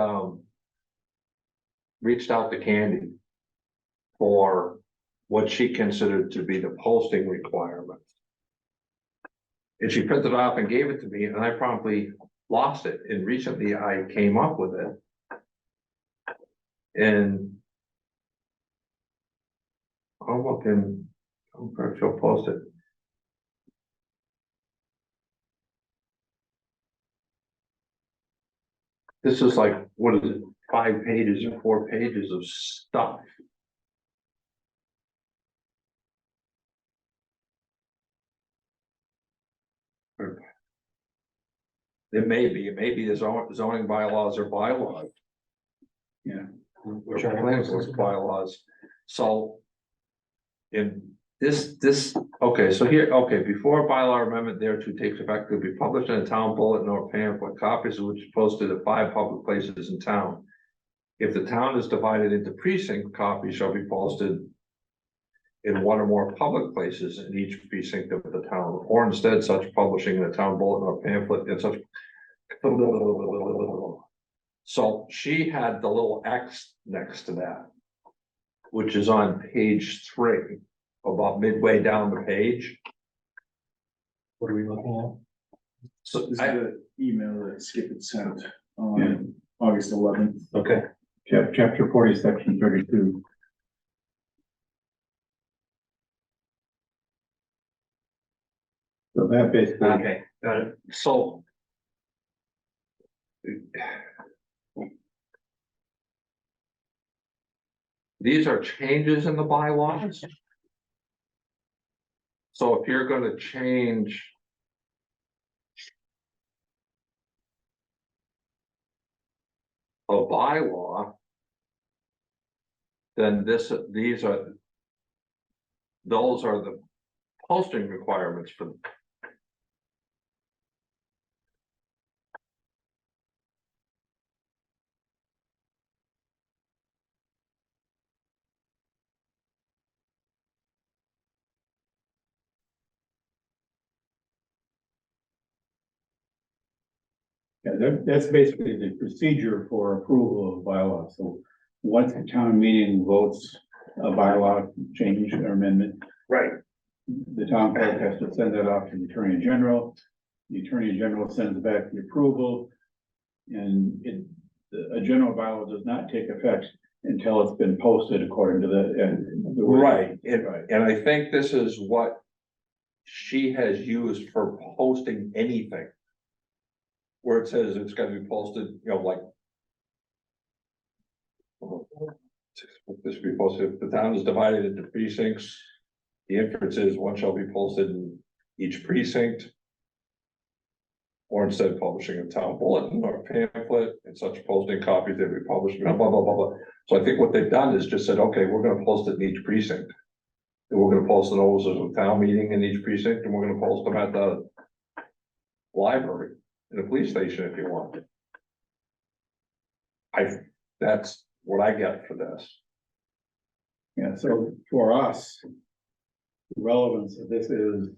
reached out to Candy for what she considered to be the posting requirements. And she printed it off and gave it to me, and I promptly lost it. And recently I came up with it. And I'm looking, I'm pretty sure she'll post it. This is like, what is it, 5 pages or 4 pages of stuff. It may be the zoning bylaws or bylaws. Yeah. Or planning board's bylaws, so. In this, okay, so here, okay, before a bylaw amendment thereto takes effect, to be published in a town bulletin or pamphlet, copies of which are posted at 5 public places in town. If the town is divided into precincts, copies shall be posted in 1 or more public places in each precinct of the town, or instead such publishing in a town bulletin or pamphlet in such. So she had the little X next to that, which is on page 3, about midway down the page. What are we looking So This is I, the email that Skip had sent on August 11th. at? Okay. Chapter 40, section 32. So that basically, Okay, got it. so. These are changes in the bylaws. So if you're gonna change. A bylaw. Then these are. Those are the posting requirements for. yeah, that's basically the procedure for approval of bylaws. So once the town meeting votes a bylaw change or amendment, Right. the town clerk has to send that off to the Attorney General. The Attorney General sends back the approval. And a general bylaw does not take effect until it's been posted according to the. Right, Right. and I think this is what. She has used for posting anything. Where it says it's gotta be posted, you know, like. This be posted, if the town is divided into precincts. The inference is one shall be posted in each precinct. Or instead of publishing a town bulletin or pamphlet and such posting copies, they'll be published, blah, blah, blah, blah, blah. So I think what they've done is just said, okay, we're gonna post it in each precinct. And we're gonna post the notices of town meeting in each precinct, and we're gonna post them at the library, in the police station if you want. That's what I get for this. Yeah, so for us, the relevance of this is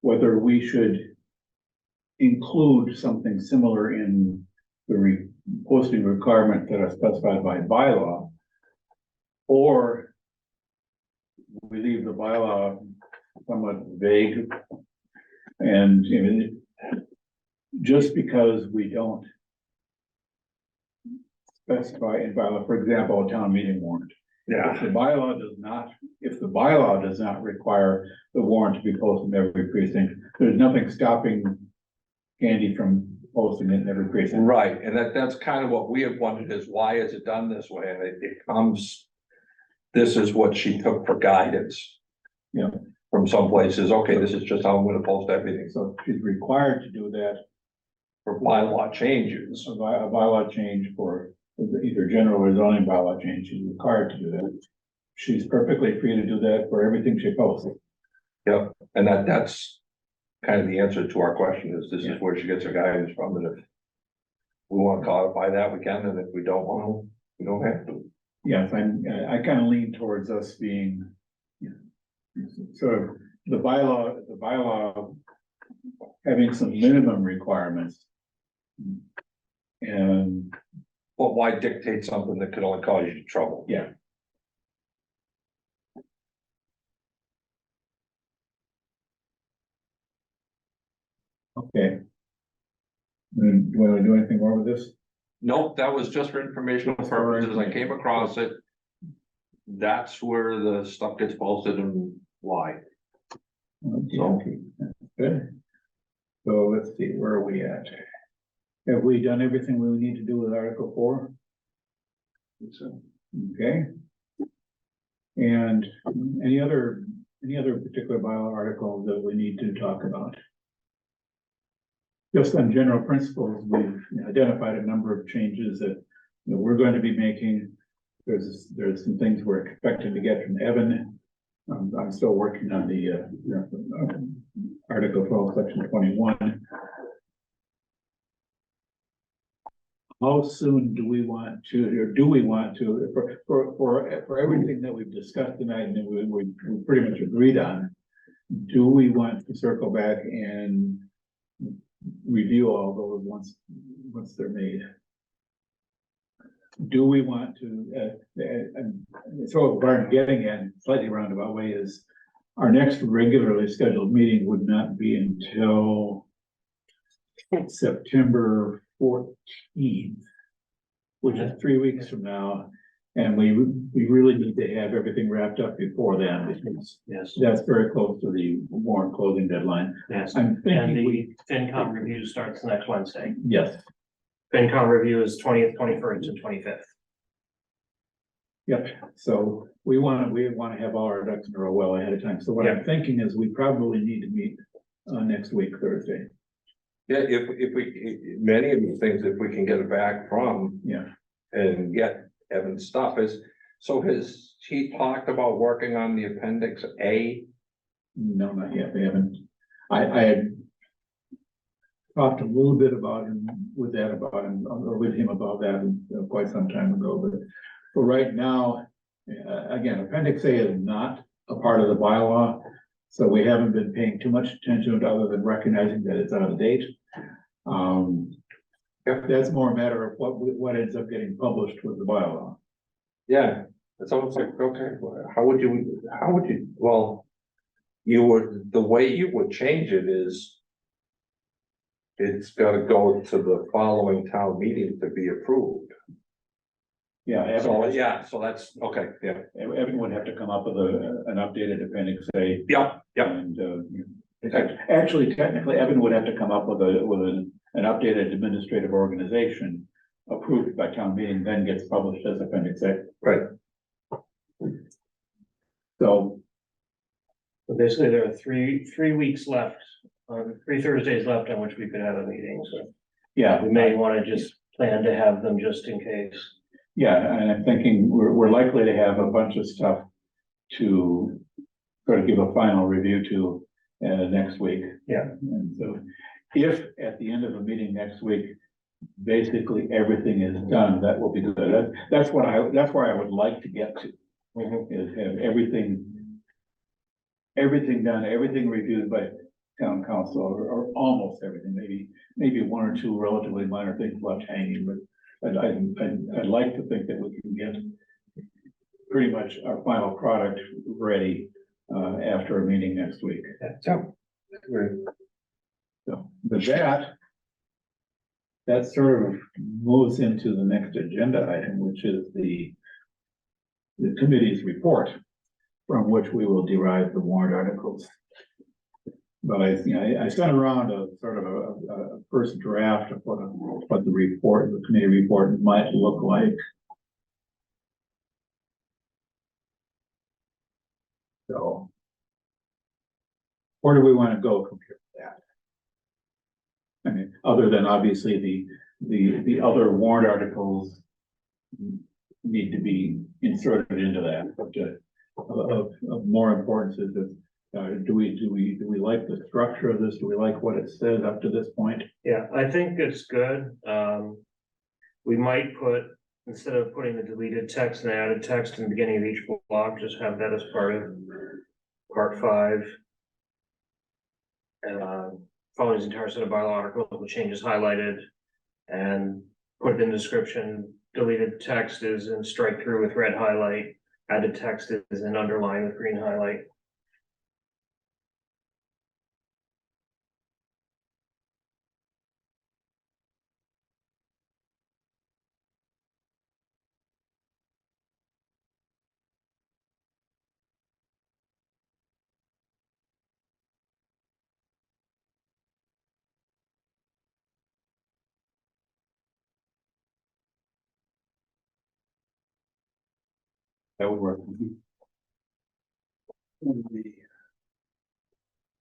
whether we should include something similar in the posting requirement that are specified by bylaw, or we leave the bylaw somewhat vague. And, you know, just because we don't specify in bylaw, for example, a town meeting warrant. Yeah. If the bylaw does not require the warrant to be posted in every precinct, there's nothing stopping Andy from posting it in every precinct. Right, and that's kind of what we have wondered is why is it done this way? And it comes, this is what she took for guidance. Yeah. From some places, okay, this is just how I'm gonna post everything. So she's required to do that For bylaw changes. a bylaw change for either general or zoning bylaw change, she's required to do that. She's perfectly free to do that for everything she posts. Yep, and that's kind of the answer to our question is this Yeah. is where she gets her guidance from, and if we want to codify that, we can, and if we don't want to, we don't have to. Yes, I kind of lean towards us being, you know, sort of the bylaw having some minimum requirements. And But why dictate something that could only cause you trouble? yeah. Okay. Do you want to do anything more with this? Nope, that was just for informational purposes. I came across it. That's where the stuff gets posted and why. Okay, that's good. So let's see, where are we at? Have we done everything we need to do with Article 4? So, Okay. And any other particular bylaw article that we need to talk about? Just on general principles, we've identified a number of changes that, you know, we're going to be making. There's some things we're expected to get from Evan. I'm still working on the Article 12, Section 21. How soon do we want to, or do we want to, for everything that we've discussed tonight and that we pretty much agreed on, do we want to circle back and review all those once they're made? Do we want to, so what I'm getting at, slightly roundabout way, is our next regularly scheduled meeting would not be until September 14th, which is 3 weeks from now. And we really need to have everything wrapped up before then, because Yes, that's very close to the warrant closing deadline. yes. I'm And thinking we, the FinCom review starts next Wednesday. yes, FinCom review is 20th, 21st, and 25th. yep. So we want to have all our ducks in a row well ahead of time. So what I'm thinking is we probably need to meet next week, Thursday. yeah, if we, many of these things, if we can get it back from Yeah. and get Evan's stuff so has he talked about working on the appendix A? No, not yet. They haven't. I had talked a little bit about him with that about him or with him about that quite some time ago, but for right now, again, Appendix A is not a part of the bylaw, so we haven't been paying too much attention to it other than recognizing that it's out of date. That's more a matter of what ends up getting published with the bylaw. Yeah, it's almost like, okay, how would you, well, the way you would change it is it's gotta go to the following town meeting to be approved. Yeah, So, Evan, yeah, so that's, okay, yeah. Evan would have to come up with an updated Appendix A. Yep, yep. And, actually, technically, Evan would have to come up with an updated administrative organization approved by town meeting, then gets published as Appendix A. Right. So, So basically, there are three weeks left 3 Thursdays left on which we could have a meeting, so Yeah, we may want to just plan to have them just in case. yeah, and I'm thinking we're likely to have a bunch of stuff to sort of give a final review to, next week. Yeah. And so if at the end of the meeting next week, basically everything is done, that will be good. That's where I would like to get to, is have everything done, everything reviewed by town council, or almost everything, maybe one or two relatively minor things left hanging, but I'd like to think that we can get pretty much our final product ready, after a meeting next week. So, So with that sort of moves into the next agenda item, which is the committee's report, from which we will derive the warrant articles. But I sent around a sort of a first draft of what the committee report might look like. So where do we want to go from here with that? I mean, other than obviously the other warrant articles need to be inserted into that, but of more importance is that, do we like the structure of this? Do we like what it says up to this point? Yeah, I think it's good. We might put, instead of putting the deleted text and added text in the beginning of each block, just have that as part of part 5. And following this entire set of bylaw articles with changes highlighted, and put it in the description. Deleted text is in strike through with red highlight, added text is in underline with green highlight. That would work. Would we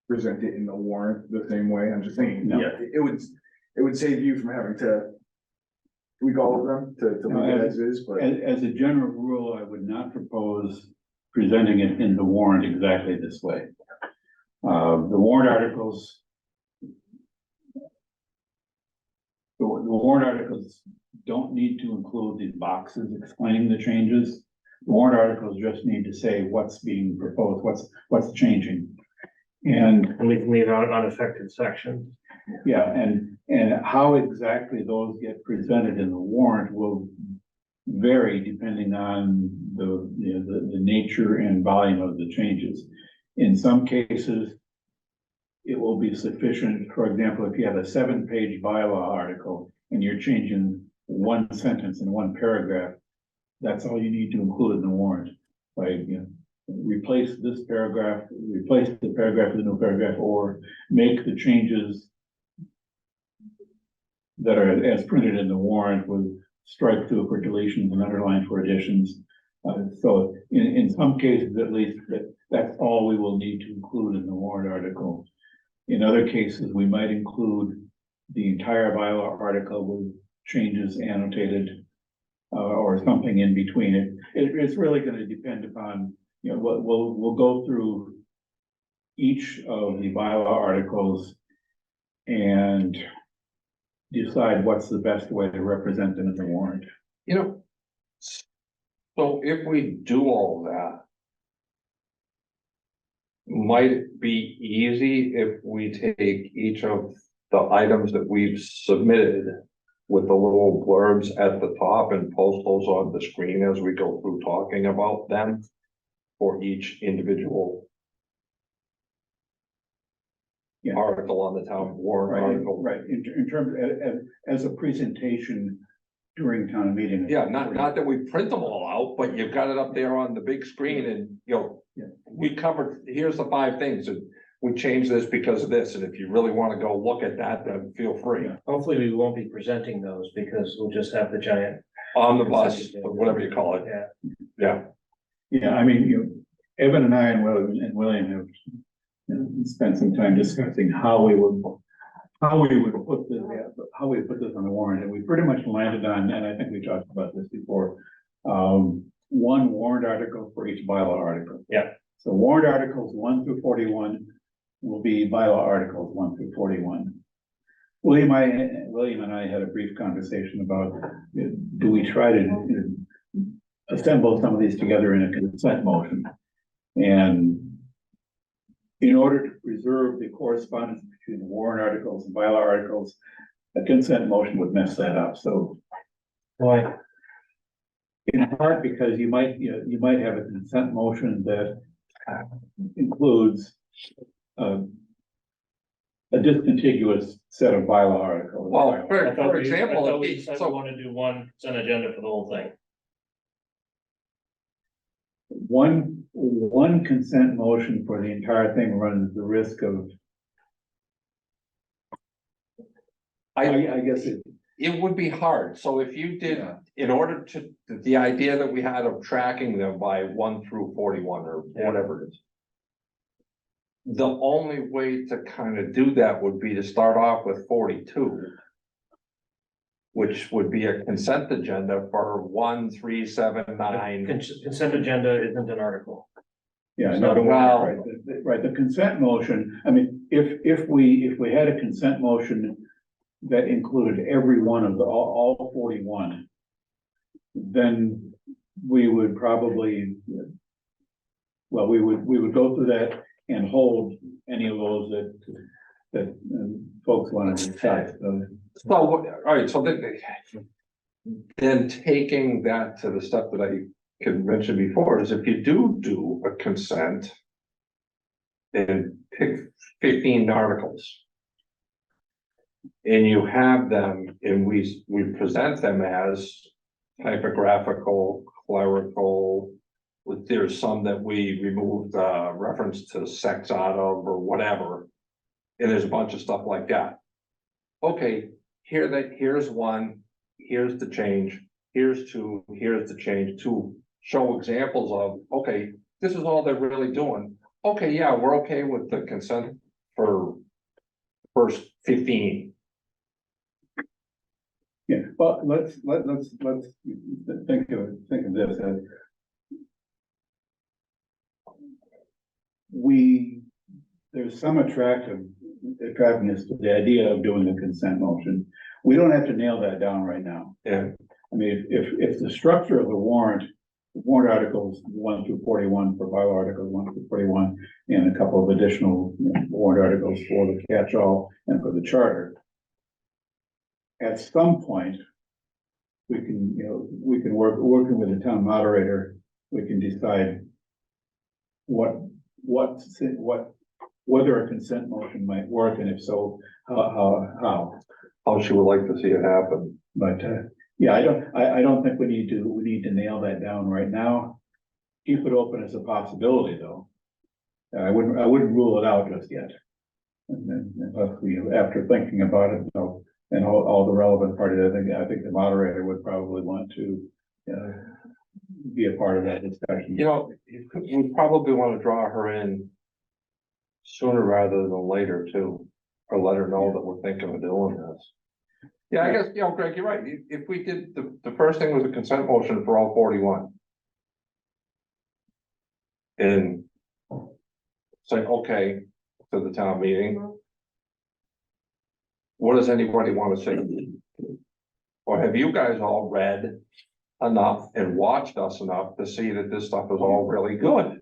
present it in the warrant the same way? I'm just thinking, No. yeah, it would save you from having to tweak all of them to No, leave it as is, but. As a general rule, I would not propose presenting it in the warrant exactly this way. The warrant articles. The warrant articles don't need to include these boxes explaining the changes. The warrant articles just need to say what's being proposed, what's changing. And We can leave out unaffected sections. yeah, and how exactly those get presented in the warrant will vary depending on the nature and volume of the changes. In some cases, it will be sufficient. For example, if you have a 7-page bylaw article and you're changing one sentence in one paragraph, that's all you need to include in the warrant. Like, replace this paragraph, replace the paragraph with a new paragraph, or make the changes that are as printed in the warrant with strike through for deletions and underline for additions. So in some cases, at least, that's all we will need to include in the warrant article. In other cases, we might include the entire bylaw article with changes annotated, or something in between it. It's really going to depend upon, we'll go through each of the bylaw articles and decide what's the best way to represent them in the warrant. So if we do all that, might it be easy if we take each of the items that we've submitted with the little blurbs at the top and post those on the screen as we go through talking about them for each individual Yeah. article on the town warrant Right, article? right, in terms, as a presentation during town meeting. Yeah, not that we print them all out, but you've got it up there on the big screen and, Yeah. we covered, here's the 5 things and we changed this because of this. And if you really want to go look at that, then feel free. Yeah. Hopefully we won't be presenting those because we'll just have the giant, On the bus, or whatever you call it. yeah. Yeah. Yeah, I mean, Evan and I and William have spent some time discussing how we would put this, how we put this on the warrant, and we pretty much landed on, and I think we talked about this before, one warrant article for each bylaw article. Yeah. So warrant articles 1 through 41 will be bylaw articles 1 through 41. William and I had a brief conversation about, do we try to assemble some of these together in a consent motion? And in order to preserve the correspondence between the warrant articles and bylaw articles, a consent motion would mess that up. So Why? in part because you might have a consent motion that includes a discontiguous set of bylaw articles. Well, for example, I thought if we he- decided so- we want to do one consent agenda for the whole thing. One consent motion for the entire thing runs the risk of, I guess it would be hard, so if you did, Yeah. in order to, the idea that we had of tracking them by 1 through 41 or whatever it is. The only way to kind of do that would be to start off with 42. Which would be a consent agenda for 1, 3, 7, 9. Consent agenda isn't an article. Yeah, It's no, not a well- right, the consent motion, I mean, if we had a consent motion that included every one of all 41, then we would probably, well, we would go through that and hold any of those that folks want to discuss. So, all right, so then taking that to the step that I could mention before is if you do a consent. And pick 15 articles. And you have them and we present them as typographical, clerical. There's some that we removed reference to sex out of or whatever. And there's a bunch of stuff like that. Okay, here's one, here's the change, here's two, here's the change, to show examples of, okay, this is all they're really doing. Okay, yeah, we're okay with the consent for first 15. Yeah, well, let's think of this as there's some attractiveness to the idea of doing a consent motion. We don't have to nail that down right now. Yeah. I mean, if the structure of the warrant articles 1 through 41 for bylaw articles 1 through 41, and a couple of additional warrant articles for the catch-all and for the charter. At some point, we can working with the town moderator, we can decide whether a consent motion might work, and if so, how. How she would like to see it happen. But, yeah, I don't think we need to nail that down right now. Keep it open as a possibility, though. I wouldn't rule it out just yet. And then, after thinking about it, though, and all the relevant parties, I think the moderator would probably want to, be a part of that discussion. You know, we probably want to draw her in sooner rather than later too, or let her know that we're thinking of doing this. Yeah, I guess, Greg, you're right. If we did, the first thing was a consent motion for all 41. And say, okay, to the town meeting. What does anybody want to say? Or have you guys all read enough and watched us enough to see that this stuff is all really good?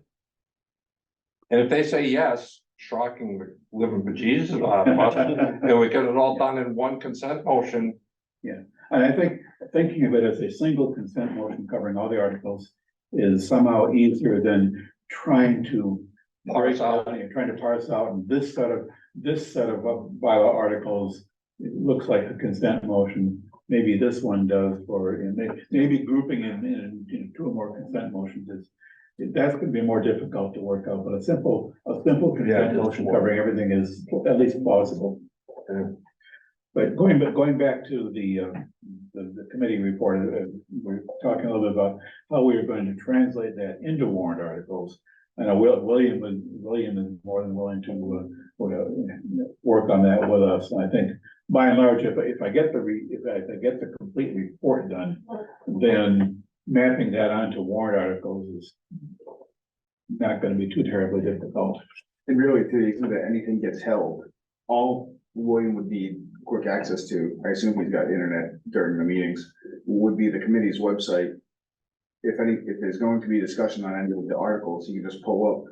And if they say yes, shocking the living bejesus out of us, and we get it all done in one consent motion. And I think thinking of it as a single consent motion covering all the articles is somehow easier than trying to Parse out. trying to parse out this set of bylaw articles. It looks like a consent motion. Maybe this one does, or maybe grouping in 2 or more consent motions that's going to be more difficult to work out. But a simple consent motion covering everything is at least plausible. But going back to the committee report, we're talking a little bit about how we are going to translate that into warrant articles. I know William is more than willing to, work on that with us. And I think by and large, if I get if I get the complete report done, then mapping that onto warrant articles is not gonna be too terribly difficult. And really, to the extent that anything gets held, all William would need quick access to, I assume he's got internet during the meetings, would be the committee's website. If there's going to be discussion on any of the articles, you can just pull up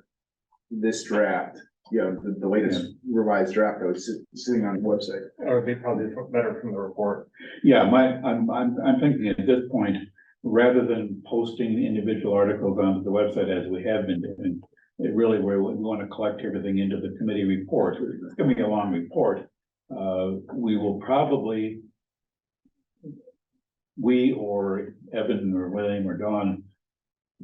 this draft, the latest revised draft that was sitting on the website. Or it'd be probably better from the report. Yeah, I'm thinking at this point, rather than posting individual articles onto the website as we have been doing, it really, we want to collect everything into the committee report. It's gonna be a long report. We will probably, we or Evan or William or Dawn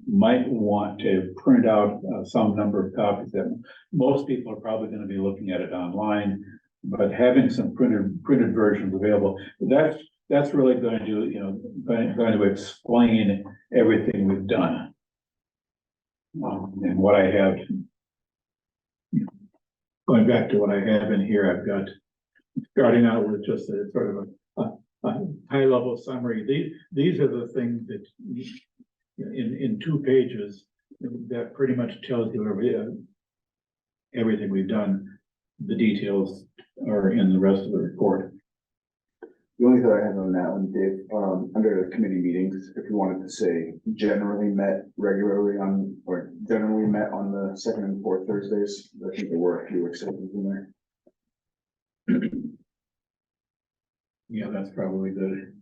might want to print out some number of copies that most people are probably going to be looking at it online, but having some printed versions available, that's really going to, going to explain everything we've done. And what I have, going back to what I have in here, I've got, starting out with just a sort of a high level summary. These are the things that in 2 pages that pretty much tells you everything we've done. The details are in the rest of the report. The only thing I have on that one, Dave, under the committee meetings, if you wanted to say generally met regularly on, or generally met on the second and fourth Thursdays, I think there were a few exceptions in there. Yeah, that's probably good.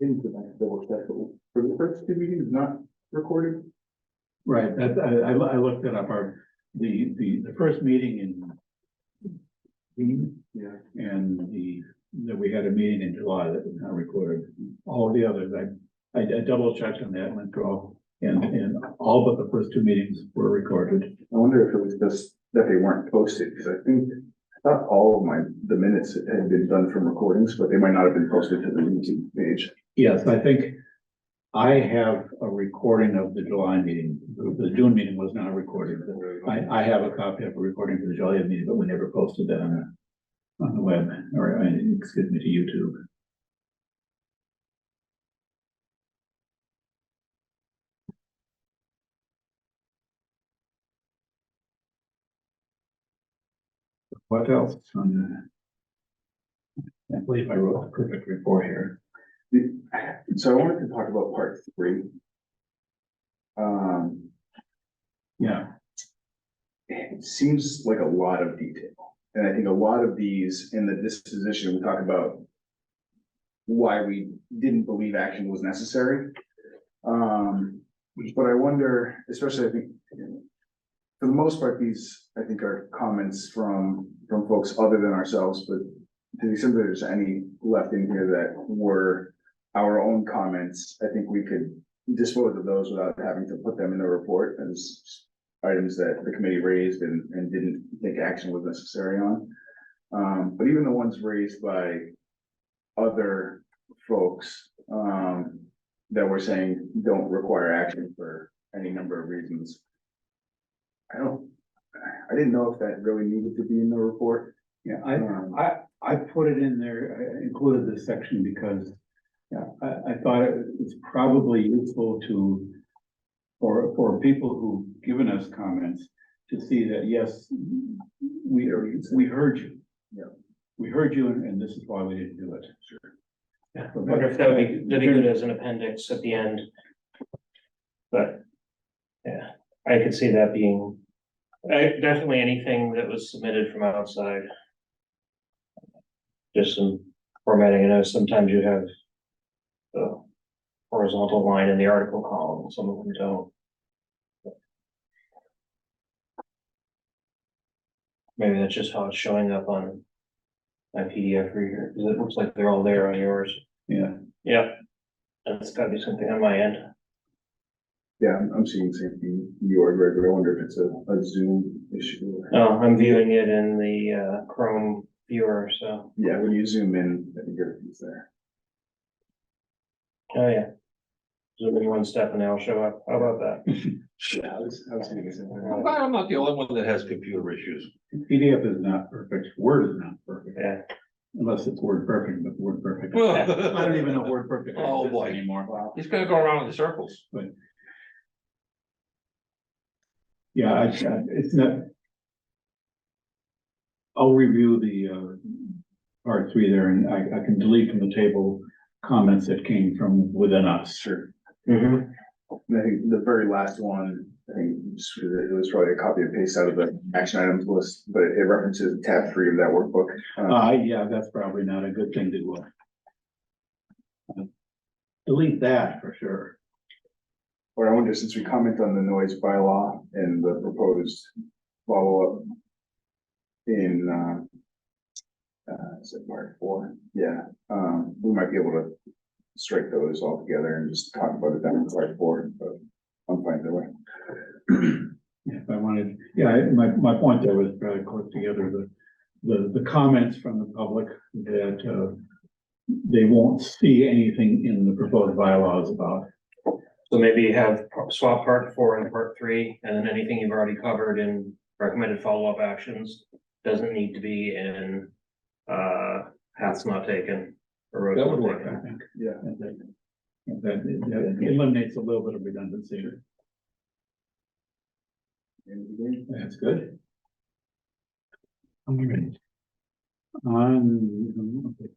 Didn't go back to double check, but for the first 2 meetings, not recorded. Right, that, I looked it up, the first meeting in June, Yeah. and that we had a meeting in July that was not recorded. All of the others, I double checked on that, went through all, and all but the first 2 meetings were recorded. I wonder if it was just that they weren't posted, because I thought all of the minutes had been done from recordings, but they might not have been posted to the YouTube page. Yes, I think I have a recording of the July meeting. The June meeting was not recorded. I have a copy of a recording for the July meeting, but we never posted that on the web, or excuse me, to YouTube. What else on the? I believe I wrote a perfect report here. So I wanted to talk about part 3. Yeah, It seems like a lot of detail. And I think a lot of these in the disposition, we talk about why we didn't believe action was necessary. But I wonder, especially I think, for the most part, these, I think, are comments from folks other than ourselves, but to the extent that there's any left in here that were our own comments, I think we could dispose of those without having to put them in the report as items that the committee raised and didn't think action was necessary on. But even the ones raised by other folks, that were saying don't require action for any number of reasons. I didn't know if that really needed to be in the report. yeah, I put it in there, I included this section because, yeah, I thought it was probably useful for people who've given us comments to see that, yes, we heard you. Yeah. We heard you, and this is why we didn't do it. Sure. Yeah, I wonder if that'd be good as an appendix at the end. But, yeah, I could see that being, definitely anything that was submitted from outside. Just some formatting, I know sometimes you have horizontal line in the article column, some of them don't. Maybe that's just how it's showing up on my PDF reader, because it looks like they're all there on yours. Yeah, Yep. That's gotta be something on my end. Yeah, I'm seeing the same thing you are, Greg, but I wonder if it's a Zoom issue. Oh, I'm viewing it in the Chrome viewer, so, Yeah, when you zoom in, I think everything's there. oh yeah. Zoom in one step and they'll show up. How about that? Yeah, I was thinking the same thing. I'm glad I'm not the only one that has computer issues. PDF is not perfect, Word is not perfect, Yeah. unless it's Word perfect, but Word perfect. I don't even know if Word perfect Oh, exists boy. anymore. Wow. He's gonna go around in circles. Yeah, it's not. I'll review the part 3 there, and I can delete from the table comments that came from within us. Sure. Mm-hmm. And I think the very last one, I think it was probably a copy and paste out of the action items list, but it references tab 3 of that workbook. Yeah, that's probably not a good thing to do. Delete that for sure. Or I wonder, since we comment on the noise bylaw and the proposed follow-up in, is it part 4? Yeah, we might be able to strike those all together and just talk about it down in part 4, but I'm fine either way. If I wanted, my point there was try to collect together the comments from the public that they won't see anything in the proposed bylaws about. So maybe you have swap part 4 and part 3, and then anything you've already covered in recommended follow-up actions doesn't need to be in paths not taken. Or roads That not would work, taken. I think. Yeah. That eliminates a little bit of redundancy. That's good. All right.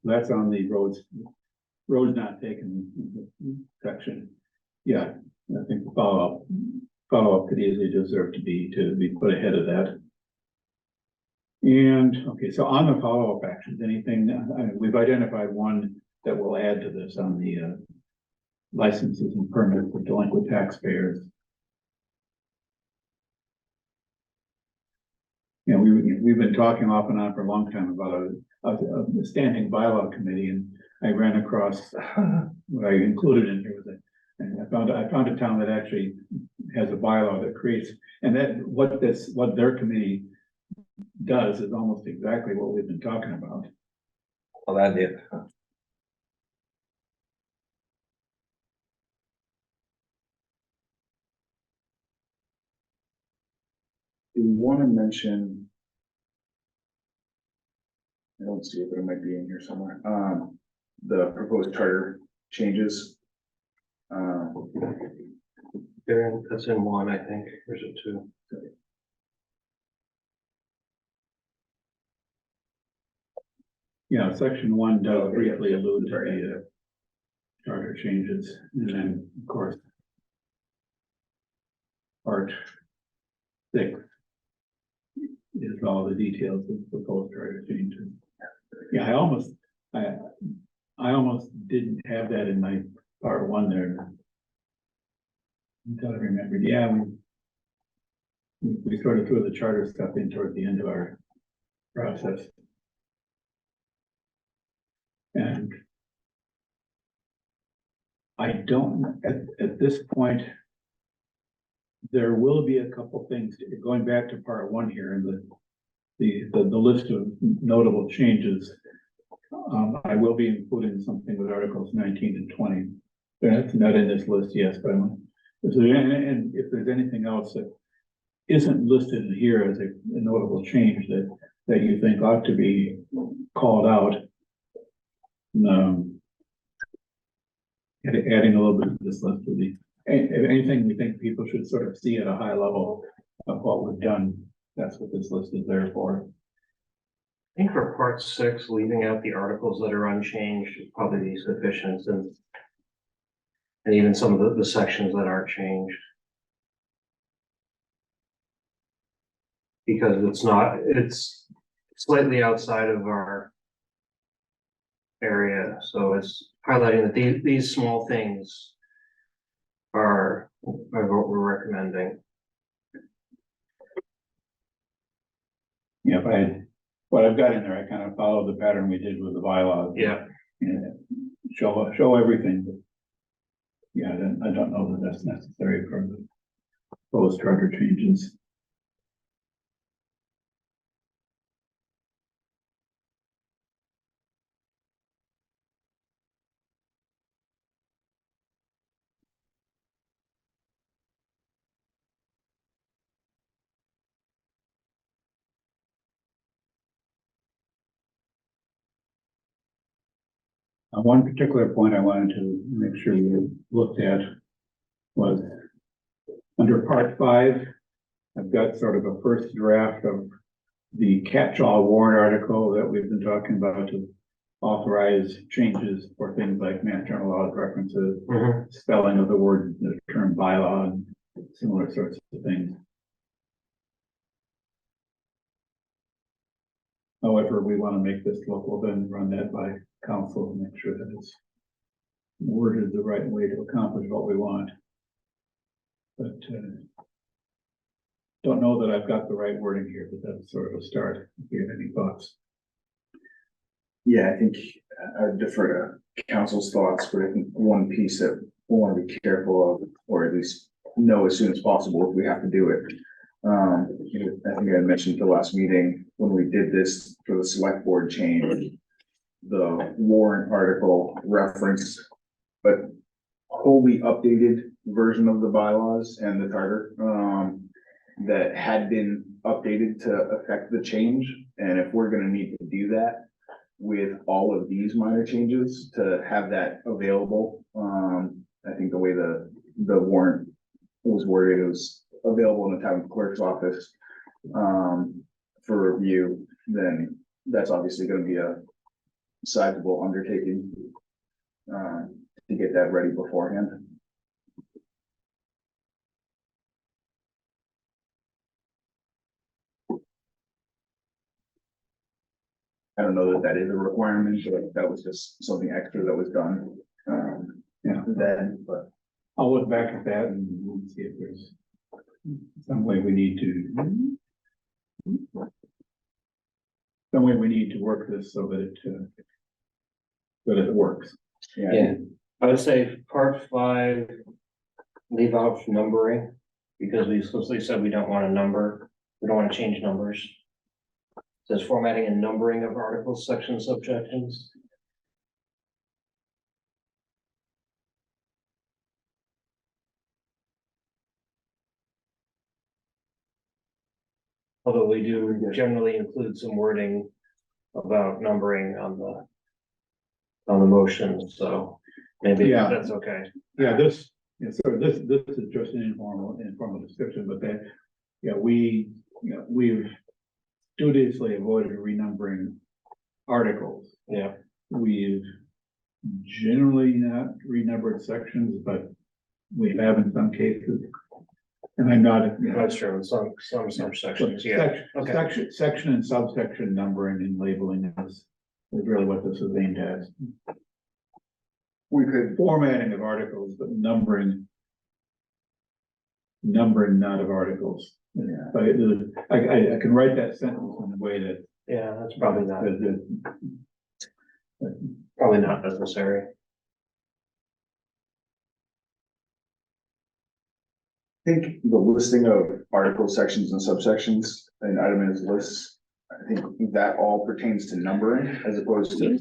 That's on the roads not taken section. Yeah, I think the follow-up could easily deserve to be put ahead of that. And, okay, so on the follow-up actions, anything, we've identified one that will add to this on the licenses and permits for delinquent taxpayers. You know, we've been talking off and on for a long time about a standing bylaw committee, and I ran across what I included in here was and I found a town that actually has a bylaw that creates, and that what their committee does is almost exactly what we've been talking about. Well, that did. Do you want to mention? I don't see it, but it might be in here somewhere. The proposed charter changes. That's in 1, I think. Or is it 2? Yeah, section 1 does briefly allude to the charter changes, and then, of course, part 6 is all the details of the proposed charter changes. Yeah, I almost didn't have that in my part 1 there. Until I remembered, yeah, we sort of threw the charter stuff in toward the end of our process. And I don't, at this point, there will be a couple things, going back to part 1 here, and the list of notable changes. I will be including something with articles 19 and 20. That's not in this list, yes, but if there's anything else that isn't listed in here as a notable change that you think ought to be called out, adding a little bit to this list would be anything we think people should sort of see at a high level of what we've done. That's what this list is there for. I think for part 6, leaving out the articles that are unchanged would probably be sufficient, and even some of the sections that aren't changed. Because it's slightly outside of our area, so it's highlighting that these small things are, what we're recommending. Yeah, if what I've got in there, I kind of follow the pattern we did with the bylaws. Yeah, And show everything, but. Yeah, I don't know that that's necessary for the proposed charter changes. One particular point I wanted to make sure you looked at was under part 5, I've got sort of a first draft of the catch-all warrant article that we've been talking about to authorize changes for things like Mass General laws references, spelling of the word, the term bylaw, and similar sorts of things. However, we want to make this local, then run that by council and make sure that it's worded the right way to accomplish what we want. But don't know that I've got the right wording here, but that's sort of a start. If you have any thoughts. Yeah, I think I would defer to council's thoughts, but I think one piece that we want to be careful of, or at least know as soon as possible if we have to do it. I think I mentioned at the last meeting when we did this for the select board change, the warrant article reference, but wholly updated version of the bylaws and the charter, that had been updated to affect the change. And if we're gonna need to do that with all of these minor changes to have that available, I think the way the warrant was worded, it was available in the town clerk's office, for review, then that's obviously gonna be a sizable undertaking, to get that ready beforehand. I don't know that that is a requirement, but that was just something extra that was done, then, but. I'll look back at that and we'll see if there's some way we need to work this so that it works. yeah. I would say part 5, leave out numbering, because we explicitly said we don't want to number, we don't want to change numbers. It says formatting and numbering of articles, sections, subsections. Although we do generally include some wording about numbering on the motions, so maybe Yeah. that's okay. Yeah, this is just an informal description, but that, yeah, we've studiously avoided renumbering articles. Yeah, We've generally not renumbered sections, but we have in some cases. And I'm not. that's true, in some sections, yeah. Okay. Section and subsection numbering and labeling is really what this is aimed at. We could, Formatting of articles, but numbering not of articles. Yeah. But I can write that sentence in a way that. Yeah, that's probably not that necessary. I think the listing of article sections and subsections and itemized lists, I think that all pertains to numbering as opposed to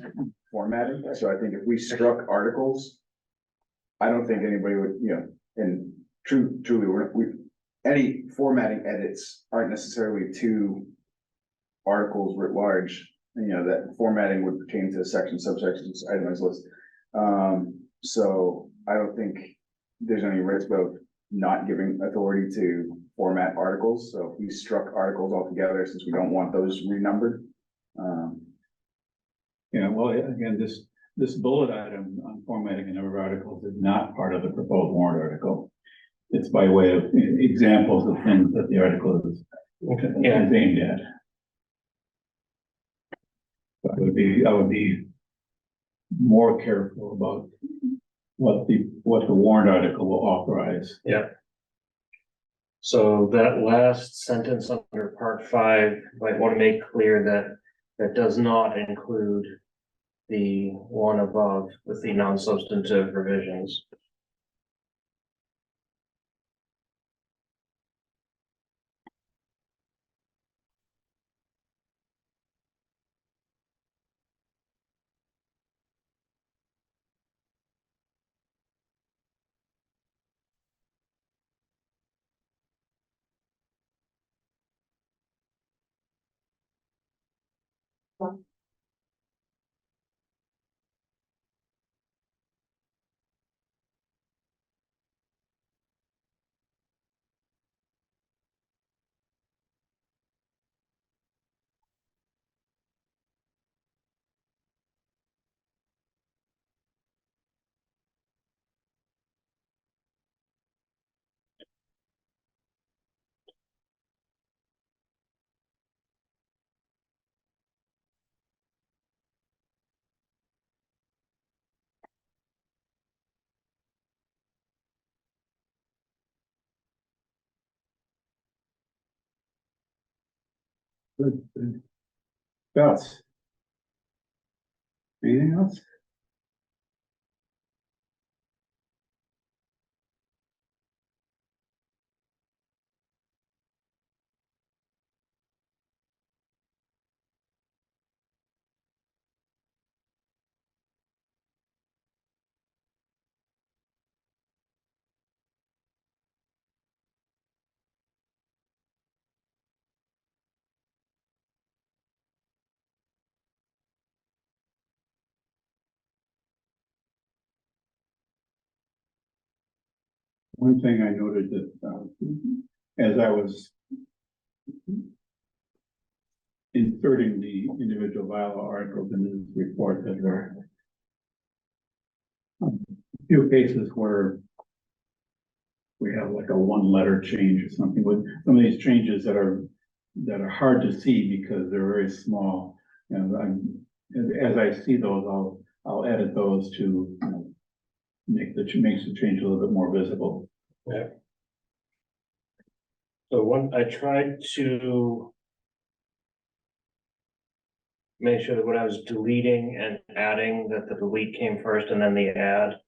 formatting. So I think if we struck articles, I don't think anybody would, and truly, any formatting edits aren't necessarily to articles writ large. That formatting would pertain to sections, subsections, itemized lists. So I don't think there's any risk of not giving authority to format articles. So if we struck articles altogether, since we don't want those renumbered. Yeah, well, again, this bullet item on formatting a number of articles is not part of the proposed warrant article. It's by way of examples of things that the article is aimed at. So I would be more careful about what the warrant article will authorize. So that last sentence under part 5, might want to make clear that that does not include the one above with the non-substantive revisions. Good, good. Gus? Anything else? One thing I noted that, as I was inserting the individual bylaw articles into this report, that there are a few cases where we have like a one-letter change or something, with some of these changes that are hard to see because they're very small. And as I see those, I'll edit those to, you know, makes the change a little bit more visible. So I tried to make sure that when I was deleting and adding, that the delete came first and then the add.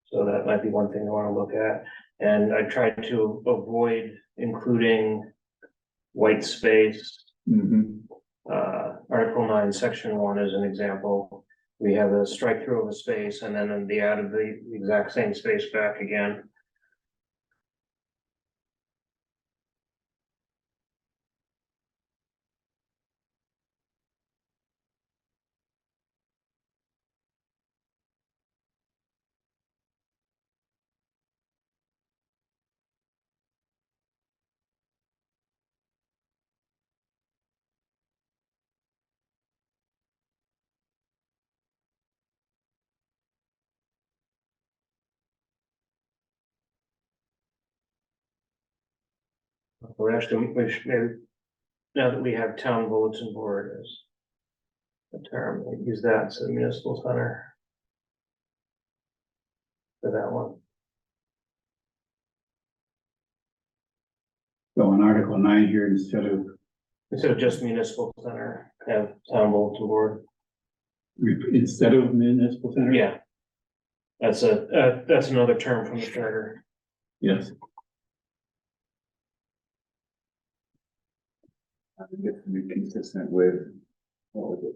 So that might be one thing I want to look at. And I tried to avoid including white space. Article 9, section 1 is an example. We have a strike through of a space and then the add of the exact same space back again. We're actually, we should maybe, now that we have town bulletin board as a term, we use that as a municipal center for that one. So in Article 9 here, instead of Just municipal center, have town bulletin board. municipal center? Yeah. That's another term from the charter. Yes. I think it's to be consistent with, what was it,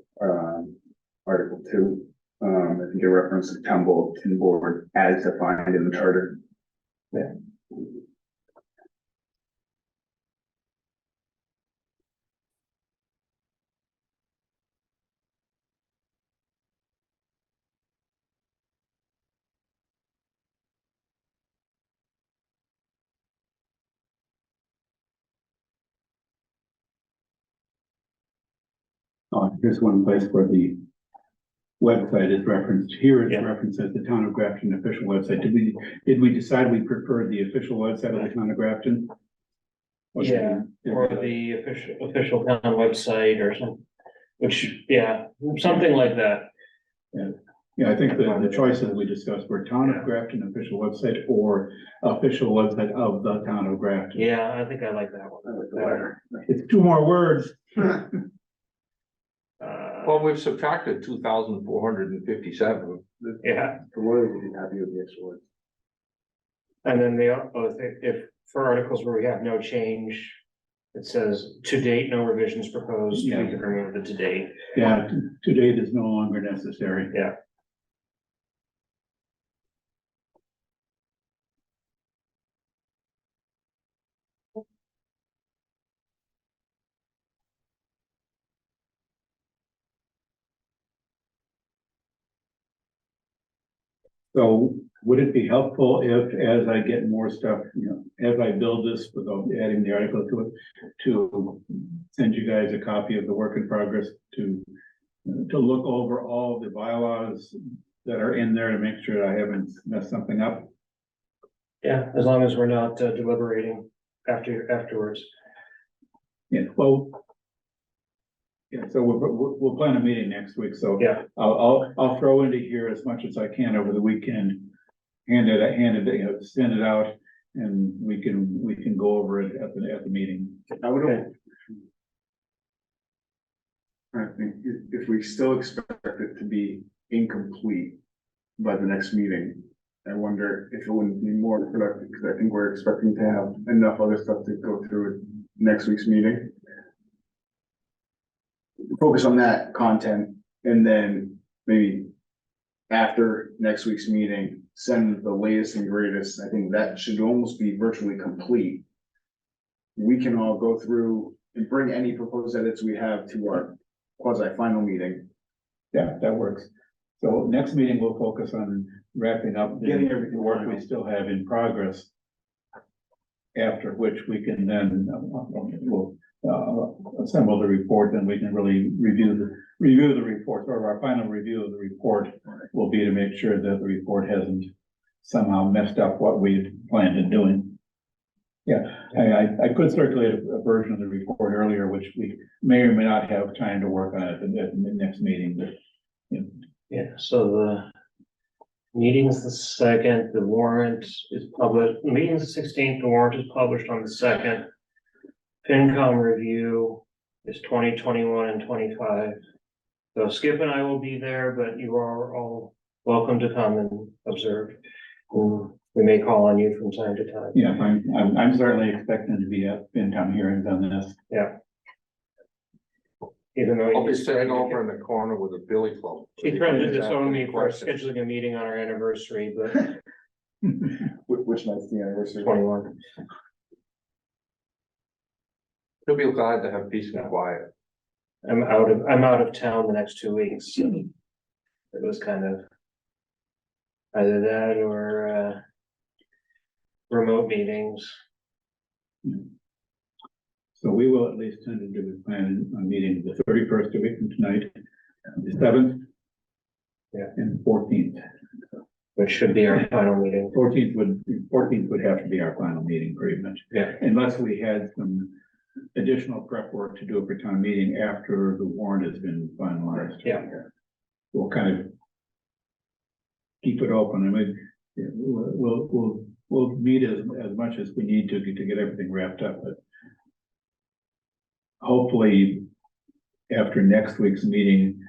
Article 2. I think it references town bulletin board as defined in the charter. Here's one place where the website is referenced. Here it's Yeah. referenced as the Town of Grafton official website. Did we decide we preferred the official website of the Town of Grafton? Or should we- Or the official town website or something, which, yeah, something like that. Yeah, I think the choices we discussed were Town of Grafton official website or official website of the Town of Grafton. Yeah, I think I like that one. I like the latter. It's two more words. Well, we've subtracted 2,457. Yeah, The lawyer would be happy with the extra words. and then the other thing, if for articles where we have no change, it says to date, no revisions proposed, we Yeah. can remove the to date. Yeah, to date is no longer necessary. Yeah. So would it be helpful if, as I get more stuff, as I build this without adding the article to it, to send you guys a copy of the work in progress to look over all the bylaws that are in there to make sure I haven't messed something up? Yeah, as long as we're not deliberating afterwards. Yeah, well. Yeah, so we'll plan a meeting next week, so. Yeah. I'll throw into here as much as I can over the weekend. Send it out, and we can go over it at the meeting. I would, Okay. I think if we still expect it to be incomplete by the next meeting, I wonder if it wouldn't be more productive, because I think we're expecting to have enough other stuff to go through at next week's meeting. Focus on that content, and then maybe after next week's meeting, send the latest and greatest. I think that should almost be virtually complete. We can all go through and bring any proposed edits we have to our quasi-final meeting. Yeah, that works. So next meeting, we'll focus on wrapping up Getting everything the work we final. still have in progress. After which we can then, we'll assemble the report, and we can really review the report, or our final review of the report will be to make sure that the report hasn't somehow messed up what we had planned on doing. Yeah, I could circulate a version of the report earlier, which we may or may not have time to work on at the next meeting, but. Yeah, so the meeting's the 2nd, the warrant is published, the meeting's the 16th, the warrant is published on the 2nd. FinCom review is 2021 and 25. So Skip and I will be there, but you are all welcome to come and observe. We may call on you from time to time. Yeah, I'm certainly expecting to be at FinCom hearings on this. Yeah. Even though. I'll be sitting over in the corner with a billy club. He threatened to disown me for Questions. scheduling a meeting on our anniversary, but Which night's the anniversary? 21. He'll be glad to have peace and quiet. I'm out of town the next 2 weeks. So it was kind of either that or remote meetings. So we will at least tentatively plan a meeting the 31st, a week from tonight, the 7th. Yeah. And 14th. Which should be our final meeting. 14th would have to be our final meeting pretty much. Yeah. Unless we had some additional prep work to do for town meeting after the warrant has been finalized. Yeah. We'll kind of keep it open. I mean, we'll meet as much as we need to get everything wrapped up, but hopefully after next week's meeting,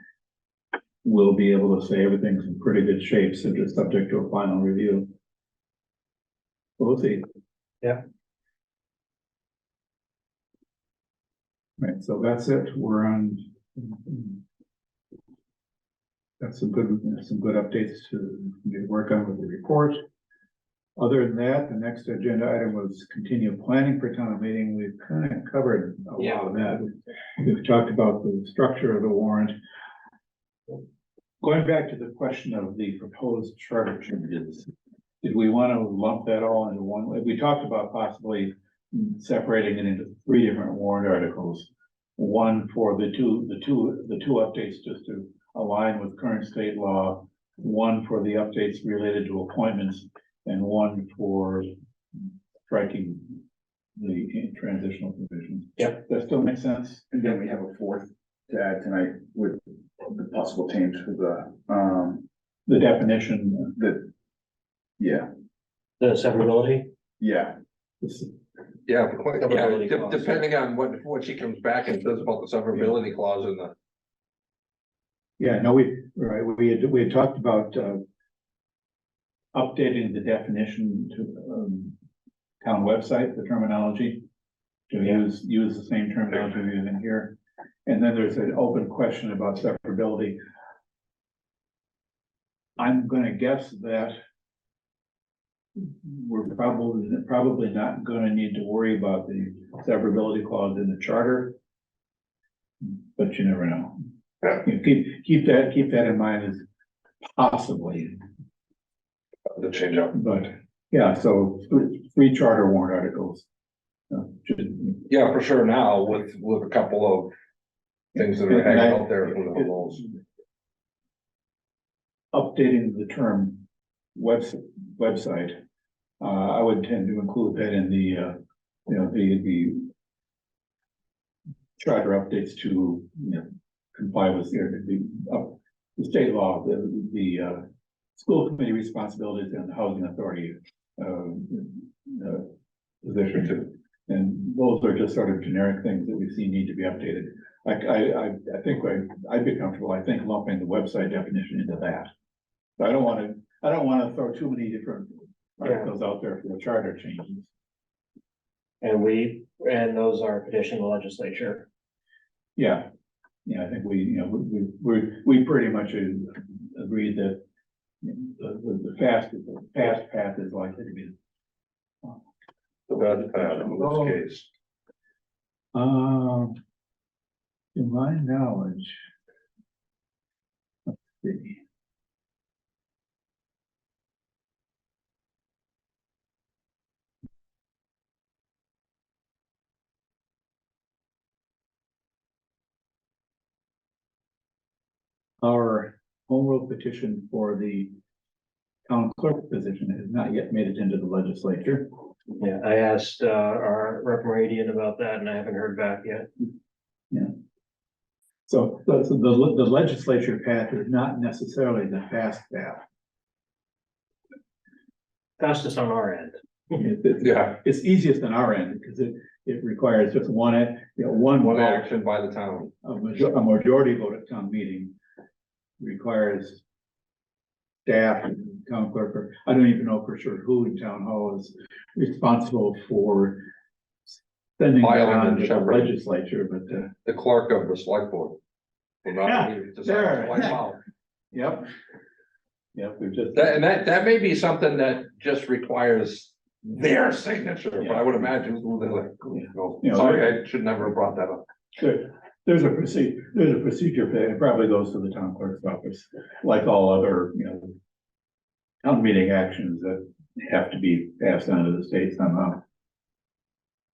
we'll be able to say everything's in pretty good shape, so just subject to a final review. We'll see. Yeah. Right, so that's it. We're on. That's some good updates to work on with the report. Other than that, the next agenda item was continue planning for town meeting. We've kind of covered a lot of that. We've talked about the structure of the warrant. Going back to the question of the proposed charter changes, did we want to lump that all into one? We talked about possibly separating it into 3 different warrant articles. One for the two updates just to align with current state law, one for the updates related to appointments, and one for striking the transitional provisions. Yep. That still makes sense? And then we have a 4th to add tonight with the possible change for the the definition, The, yeah, The severability? yeah, this- Yeah, Severability clause. depending on what she comes back and says about the severability clause in the. yeah, no, we had talked about, updating the definition to, town website, the terminology. To use the same terminology we're using here. And then there's an open question about severability. I'm gonna guess that we're probably not gonna need to worry about the severability clause in the charter. But you never know. You keep that in mind as possibly, The change up. but yeah, so three charter warrant articles. Yeah, for sure now with a couple of things that are hanging out there from the rules. Updating the term website, I would tend to include that in the, the charter updates to, comply with the state law, the school committee responsibilities and the housing authority, position too. And those are just sort of generic things that we see need to be updated. I think I'd be comfortable, I think, lumping the website definition into that. But I don't wanna throw too many different articles out there for the charter changes. And those are petition the legislature. Yeah, I think we pretty much agreed that the fast path is likely to be. The bad path in this case. To my knowledge. Let's see. Our home rule petition for the town clerk position has not yet made it into the legislature. Yeah, I asked our Rep. Meridian about that and I haven't heard back yet. So the legislature path is not necessarily the fast path. Fastest on our end. Yeah, It's easiest on our end because it requires just one one vote, action by the town. a majority vote at town meeting requires staff and town clerk, or I don't even know for sure who in town hall is responsible for sending that Filing on and to the shepherding. legislature, but, The clerk of the select board. Will not Yeah, need to sign there. it twice out. yep. Yep, we've just. That may be something that just requires their signature, but I would imagine, they're like, no, Yeah. sorry, I should never have brought that up. There's a procedure for that. It probably goes to the town clerk's office, like all other, town meeting actions that have to be passed on to the state somehow.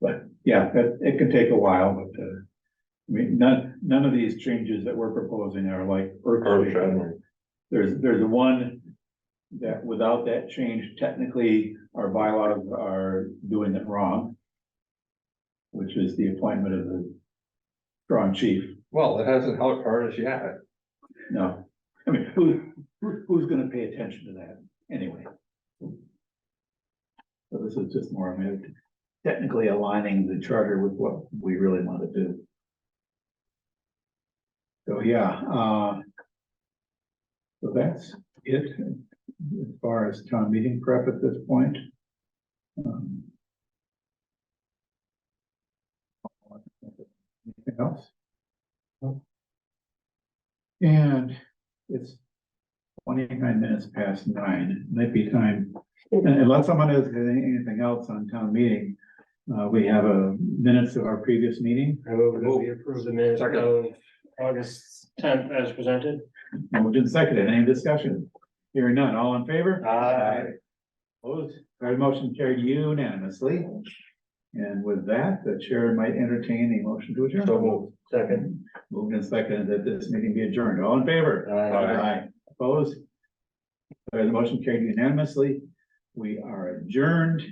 But yeah, it can take a while, but, I mean, none of these changes that we're proposing are like earth-shattering. There's one that without that change, technically, our bylaws are doing it wrong, which is the appointment of the strong chief. Well, it hasn't hurt us yet. No, I mean, who's gonna pay attention to that anyway? So this is just more of technically aligning the charter with what we really want to do. So, yeah, so that's it as far as town meeting prep at this point. Anything else? And it's 29 minutes past 9, might be time, unless someone has anything else on town meeting. We have a minutes of our previous meeting. I move that we approve the minutes Second. of August 10th as presented. Moved and seconded. Any discussion? Hearing none. All in favor? Aye. Opposed? Our motion carried unanimously. And with that, the chair might entertain a motion to adjourn. So moved. Second. Moved and seconded that this meeting be adjourned. All in favor? Aye. Opposed? The motion carried unanimously. We are adjourned.